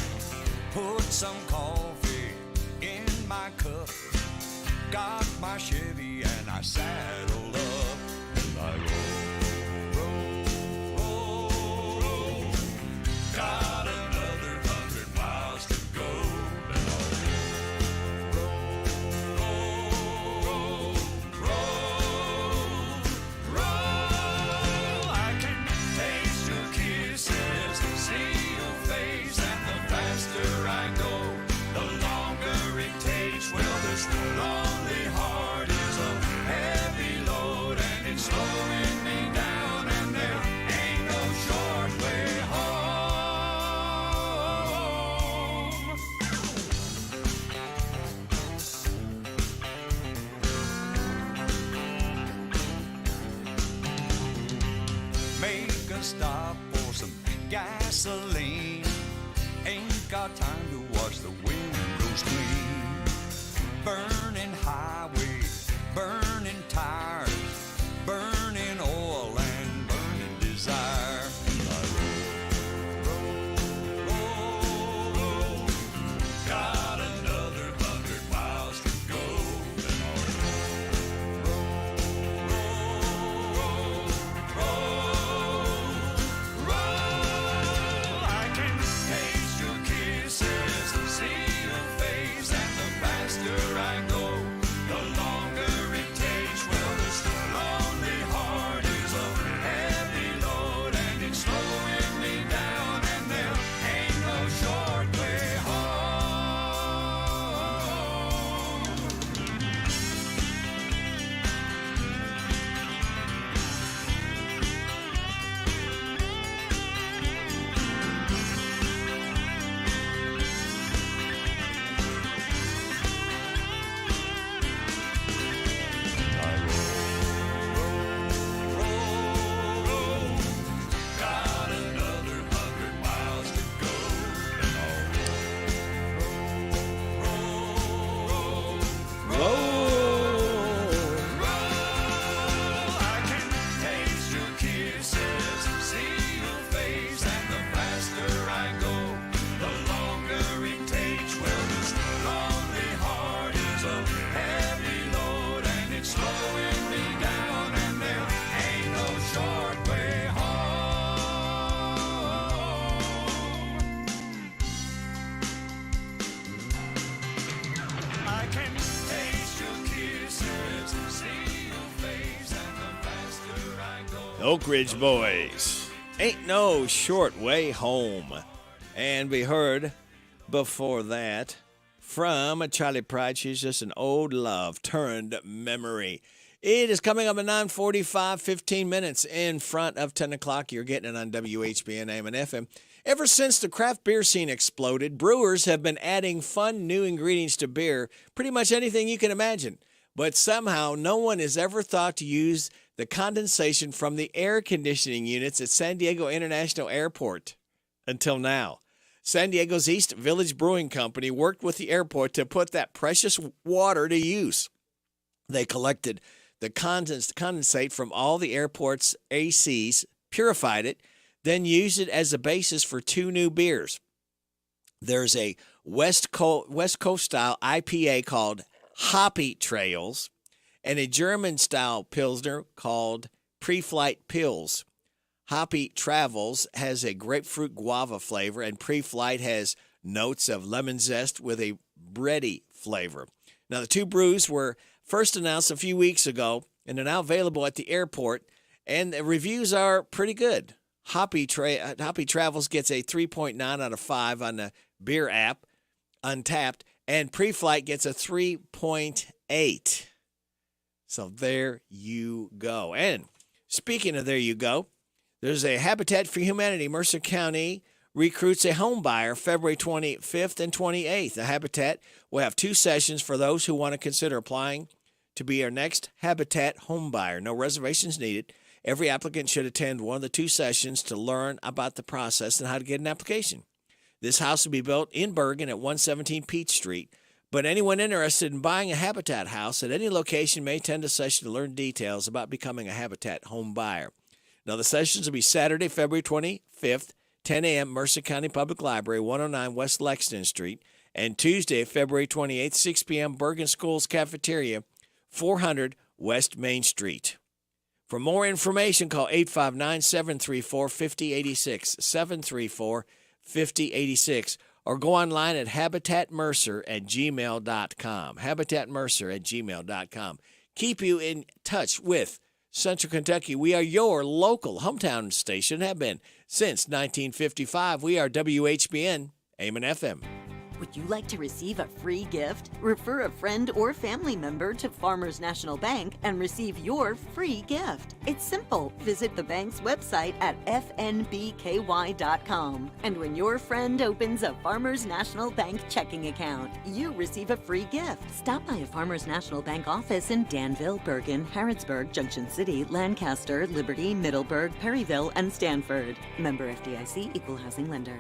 Put some coffee in my cup. Got my Chevy and I saddle up. And I roll. Got another 100 miles to go. And roll. I can taste your kisses, see your face, and the faster I go, the longer it takes. Well, this lonely heart is a heavy load, and it's slowing me down, and there ain't no short way home. Make a stop for some gasoline. Ain't got time to watch the windows clean. Burning highway, burning tires, burning oil and burning desire. I roll. Got another 100 miles to go. And I'll roll. I can taste your kisses, see your face, and the faster I go, the longer it takes. Well, this lonely heart is a heavy load, and it's slowing me down, and there ain't no short way home. Got another 100 miles to go, and I can taste your kisses, see your face, and the faster I go, the longer it takes. Well, this lonely heart is a heavy load, and it's slowing me down, and there ain't no short way home. I can taste your kisses, see your face, and the faster I go. Oak Ridge Boys. Ain't no short way home. And we heard before that from Charlie Pride, she's just an old love turned memory. It is coming up at 9:45, 15 minutes in front of 10 o'clock. You're getting it on WHBN AM and FM. Ever since the craft beer scene exploded, brewers have been adding fun new ingredients to beer, pretty much anything you can imagine. But somehow no one has ever thought to use the condensation from the air conditioning units at San Diego International Airport until now. San Diego's East Village Brewing Company worked with the airport to put that precious water to use. They collected the condensate from all the airport's ACs, purified it, then used it as a basis for two new beers. There's a West Coast style IPA called Hoppy Trails and a German style Pilsner called Pre-Flight Pils. Hoppy Travels has a grapefruit guava flavor, and Pre-Flight has notes of lemon zest with a bready flavor. Now, the two brews were first announced a few weeks ago and are now available at the airport, and the reviews are pretty good. Hoppy Travels gets a 3.9 out of 5 on the beer app, Untapped, and Pre-Flight gets a 3.8. So there you go. And speaking of there you go, there's a Habitat for Humanity. Mercer County recruits a home buyer February 25th and 28th. The Habitat will have 2 sessions for those who want to consider applying to be our next Habitat home buyer. No reservations needed. Every applicant should attend one of the 2 sessions to learn about the process and how to get an application. This house will be built in Bergen at 117 Peach Street, but anyone interested in buying a Habitat house at any location may attend a session to learn details about becoming a Habitat home buyer. Now, the sessions will be Saturday, February 25th, 10 a.m., Mercer County Public Library, 109 West Lexington Street, and Tuesday, February 28th, 6 p.m., Bergen Schools Cafeteria, 400 West Main Street. For more information, call 859-734-5086, 734-5086, or go online at habitatmercer@gmail.com, habitatmercer@gmail.com. Keep you in touch with Central Kentucky. We are your local hometown station, have been since 1955. We are WHBN, AM and FM. Would you like to receive a free gift? Refer a friend or family member to Farmers National Bank and receive your free gift. It's simple. Visit the bank's website at fnbky.com. And when your friend opens a Farmers National Bank checking account, you receive a free gift. Stop by a Farmers National Bank office in Danville, Bergen, Harrodsburg, Junction City, Lancaster, Liberty, Middleburg, Perryville, and Stanford. Member FDIC, Equal Housing Lender.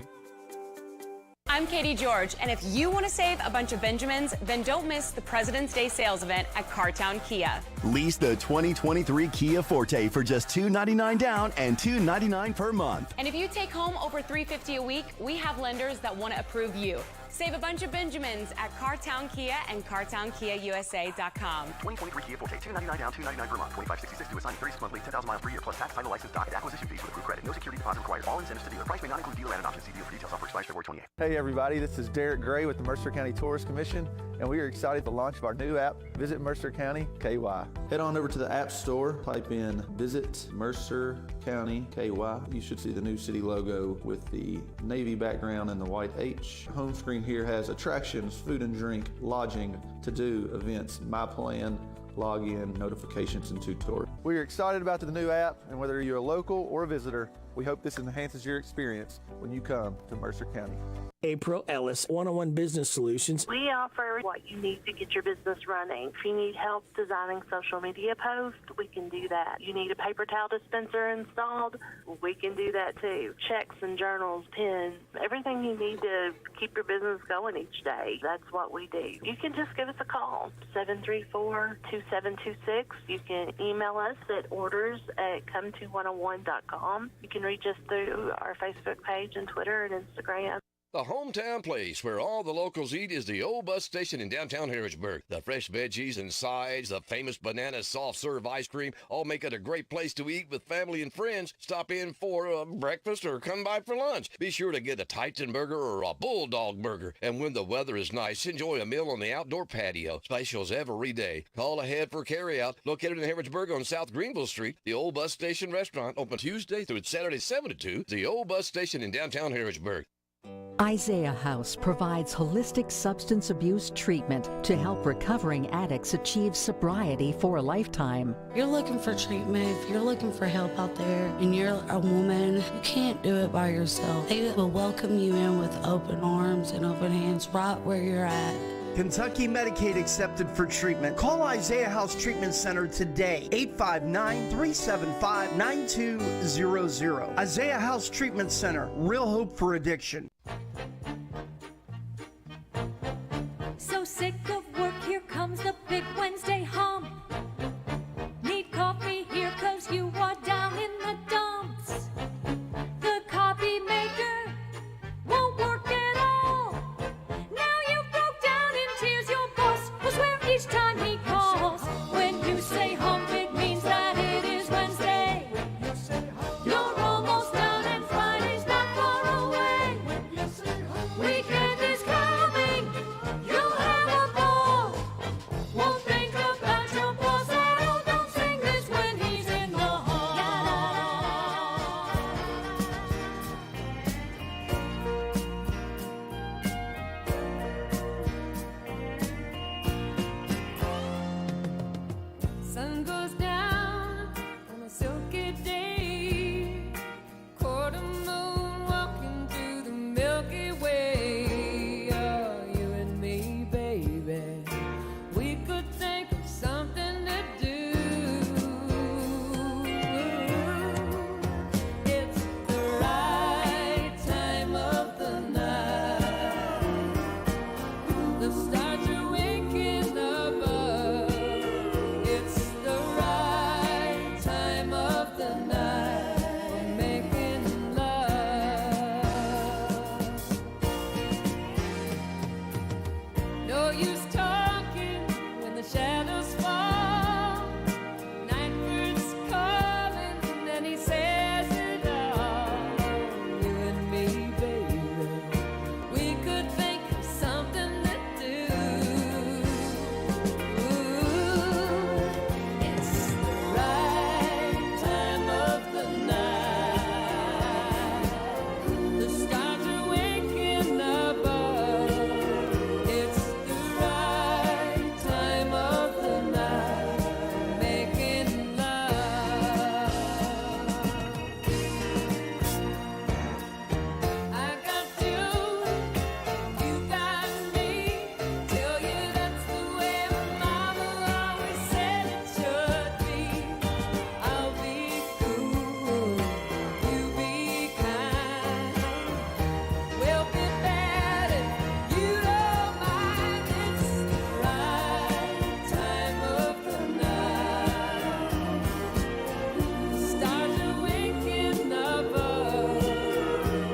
I'm Katie George, and if you want to save a bunch of Benjamins, then don't miss the President's Day sales event at Cartown Kia. Lease the 2023 Kia Forte for just $299 down and $299 per month. And if you take home over $350 a week, we have lenders that want to approve you. Save a bunch of Benjamins at Cartown Kia and CartownKiaUSA.com. 2023 Kia Forte, $299 down, $299 per month, $25.66 to assign 36 monthly, 10,000 miles per year, plus tax, title, license, doc, and acquisition fees with approved credit. No security deposit required. All incentives to dealer. Price may not include dealer and option. See dealer for details. Offer expires February 28th. Hey everybody, this is Derek Gray with the Mercer County Tourist Commission, and we are excited for the launch of our new app, Visit Mercer County KY. Head on over to the App Store, type in Visit Mercer County KY. You should see the new city logo with the navy background and the white H. Home screen here has attractions, food and drink, lodging, to-do, events, my plan, login, notifications, and tutorials. We are excited about the new app, and whether you're a local or a visitor, we hope this enhances your experience when you come to Mercer County. April Ellis, 101 Business Solutions. We offer what you need to get your business running. If you need help designing social media posts, we can do that. You need a paper towel dispenser installed, we can do that too. Checks and journals, pens, everything you need to keep your business going each day. That's what we do. You can just give us a call, 734-2726. You can email us at orders@come2101.com. You can reach us through our Facebook page and Twitter and Instagram. The hometown place where all the locals eat is the old bus station in downtown Harrodsburg. The fresh veggies and sides, the famous banana soft serve ice cream, all make it a great place to eat with family and friends. Stop in for breakfast or come by for lunch. Be sure to get a Titan burger or a Bulldog burger. And when the weather is nice, enjoy a meal on the outdoor patio. Specials every day. Call ahead for carryout. Located in Harrodsburg on South Greenville Street, the old bus station restaurant open Tuesday through Saturday 7 to 2. The old bus station in downtown Harrodsburg. Isaiah House provides holistic substance abuse treatment to help recovering addicts achieve sobriety for a lifetime. You're looking for treatment, if you're looking for help out there and you're a woman, you can't do it by yourself. They will welcome you in with open arms and open hands right where you're at. Kentucky Medicaid accepted for treatment. Call Isaiah House Treatment Center today, 859-375-9200. Isaiah House Treatment Center, real hope for addiction. So sick of work, here comes the big Wednesday hump. Need coffee here 'cause you are down in the dumps. The copy maker won't work at all. Now you broke down in tears, your boss will swear each time he calls. When you say hump, it means that it is Wednesday. You're almost done and Friday's not far away. Weekend is coming, you'll have a ball. Won't think about your boss at all. Don't sing this when he's in the hall. Sun goes down on a silky day. Quarter moon walking through the Milky Way. Oh, you and me, baby. We could think of something to do. It's the right time of the night. The stars are winking above. It's the right time of the night for making love. No use talking when the shadows fall. Night bird's calling and he says it all. You and me, baby, we could think of something to do. It's the right time of the night. The stars are winking above. It's the right time of the night making love. I got you, you got me. Tell you that's the way my mama always said it should be. I'll be cool, you be kind. We'll be bad if you don't mind. It's the right time of the night. The stars are winking above.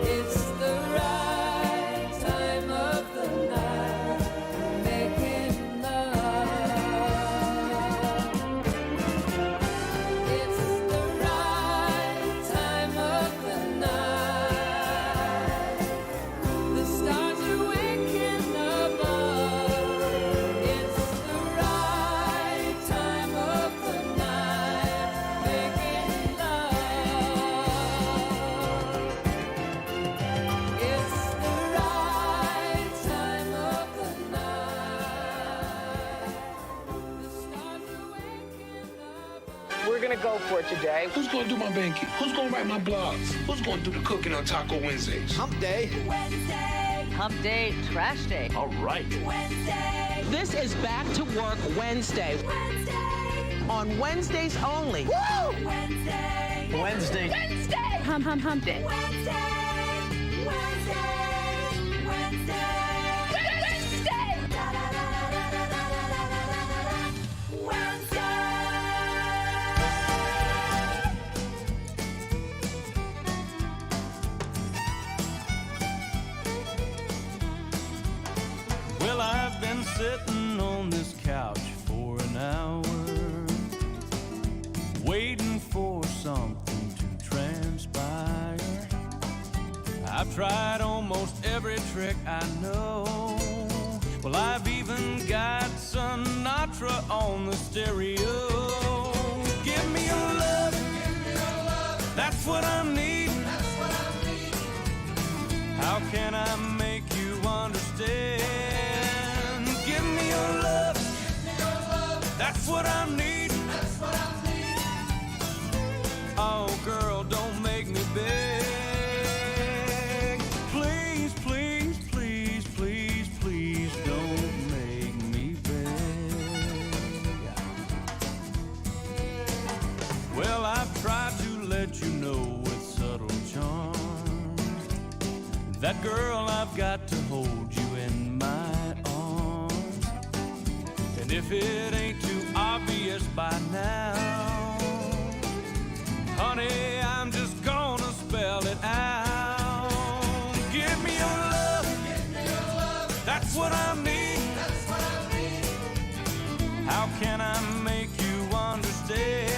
It's the right time of the night making love. It's the right time of the night. The stars are winking above. It's the right time of the night making love. It's the right time of the night. The stars are winking above. We're gonna go for it today. Who's gonna do my banking? Who's gonna write my blogs? Who's gonna do the cooking on Taco Wednesdays? Hump Day. Hump Day, Trash Day. All right. This is Back to Work Wednesday. On Wednesdays only. Woo! Wednesday. Hump Day. Well, I've been sitting on this couch for an hour, waiting for something to transpire. I've tried almost every trick I know. Well, I've even got Sinatra on the stereo. Give me your love, that's what I'm needing. How can I That's what I'm needing. That's what I'm needing. Oh, girl, don't make me beg. Please, please, please, please, please, don't make me beg. Well, I've tried to let you know with subtle charm that, girl, I've got to hold you in my arms. And if it ain't too obvious by now, honey, I'm just gonna spell it out. Give me your love. Give me your love. That's what I need. That's what I need. How can I make you understand?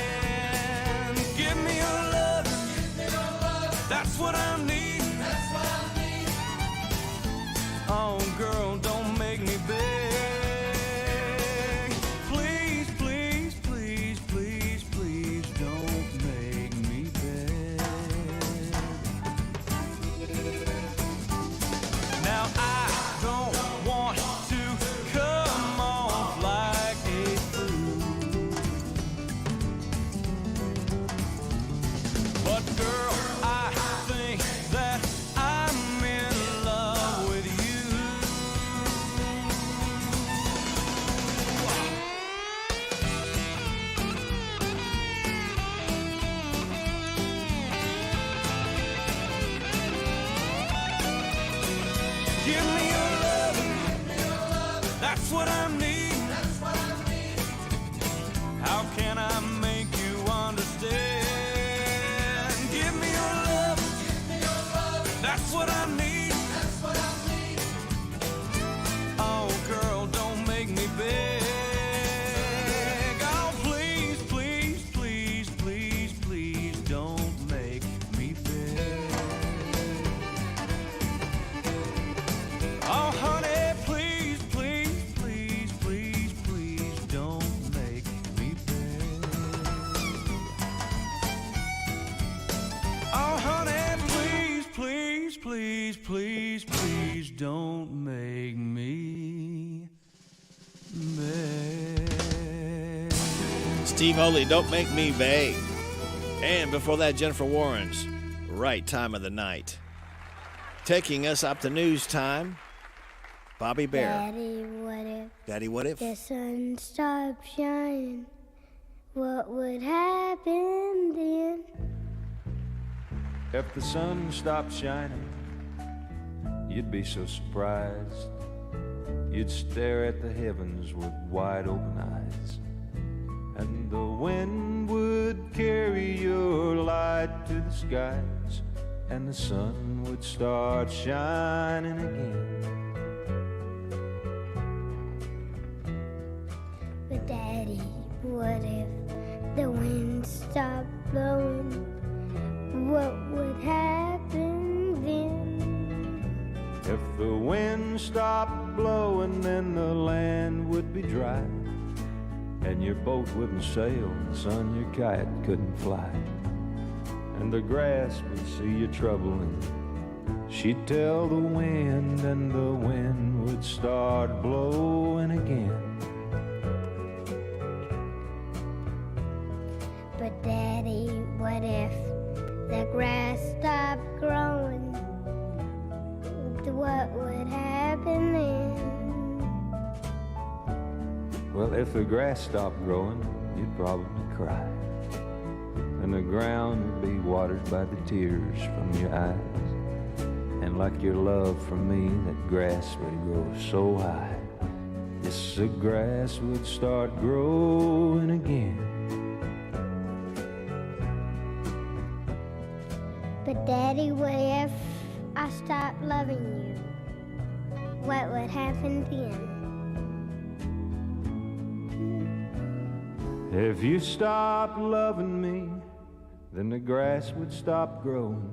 Give me your love. Give me your love. That's what I need. That's what I need. Oh, girl, don't make me beg. Please, please, please, please, please, don't make me beg. Now I don't want to come off like a fool, but girl, I think that I'm in love with you. Give me your love. That's what I need. That's what I need. How can I make you understand? Give me your love. That's what I need. That's what I need. Oh, girl, don't make me beg. Oh, please, please, please, please, please, don't make me beg. Oh, honey, please, please, please, please, please, don't make me beg. Oh, honey, please, please, please, please, please, don't make me beg. Steve Holy, Don't Make Me Beg. And before that, Jennifer Warren's Right Time of the Night. Taking us up to news time, Bobby Bear. Daddy, what if Daddy, what if? the sun stopped shining? What would happen then? If the sun stopped shining, you'd be so surprised. You'd stare at the heavens with wide open eyes. And the wind would carry your light to the skies, and the sun would start shining again. But Daddy, what if the wind stopped blowing? What would happen then? If the wind stopped blowing, then the land would be dry, and your boat wouldn't sail, and son, your kite couldn't fly. And the grass would see your trouble, and she'd tell the wind, and the wind would start blowing again. But Daddy, what if the grass stopped growing? What would happen then? Well, if the grass stopped growing, you'd probably cry, and the ground would be watered by the tears from your eyes. And like your love for me, that grass would grow so high, yes, the grass would start growing again. But Daddy, what if I stopped loving you? What would happen then? If you stopped loving me, then the grass would stop growing,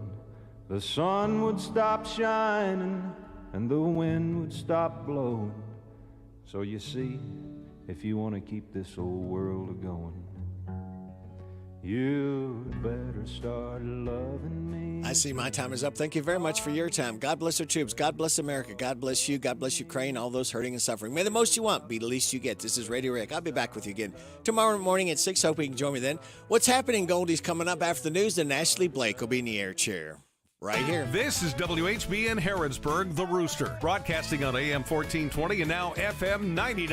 the sun would stop shining, and the wind would stop blowing. So you see, if you want to keep this old world a-going, you'd better her started loving me. I see my time is up. Thank you very much for your time. God bless our troops. God bless America. God bless you. God bless Ukraine, all those hurting and suffering. May the most you want be the least you get. This is Radio Rick. I'll be back with you again tomorrow morning at 6. Hope you can join me then. What's happening, Goldie's coming up after the news, and Ashley Blake will be in the air chair. Right here. This is WHBN Harrodsburg, The Rooster, broadcasting on AM 1420 and now FM 99.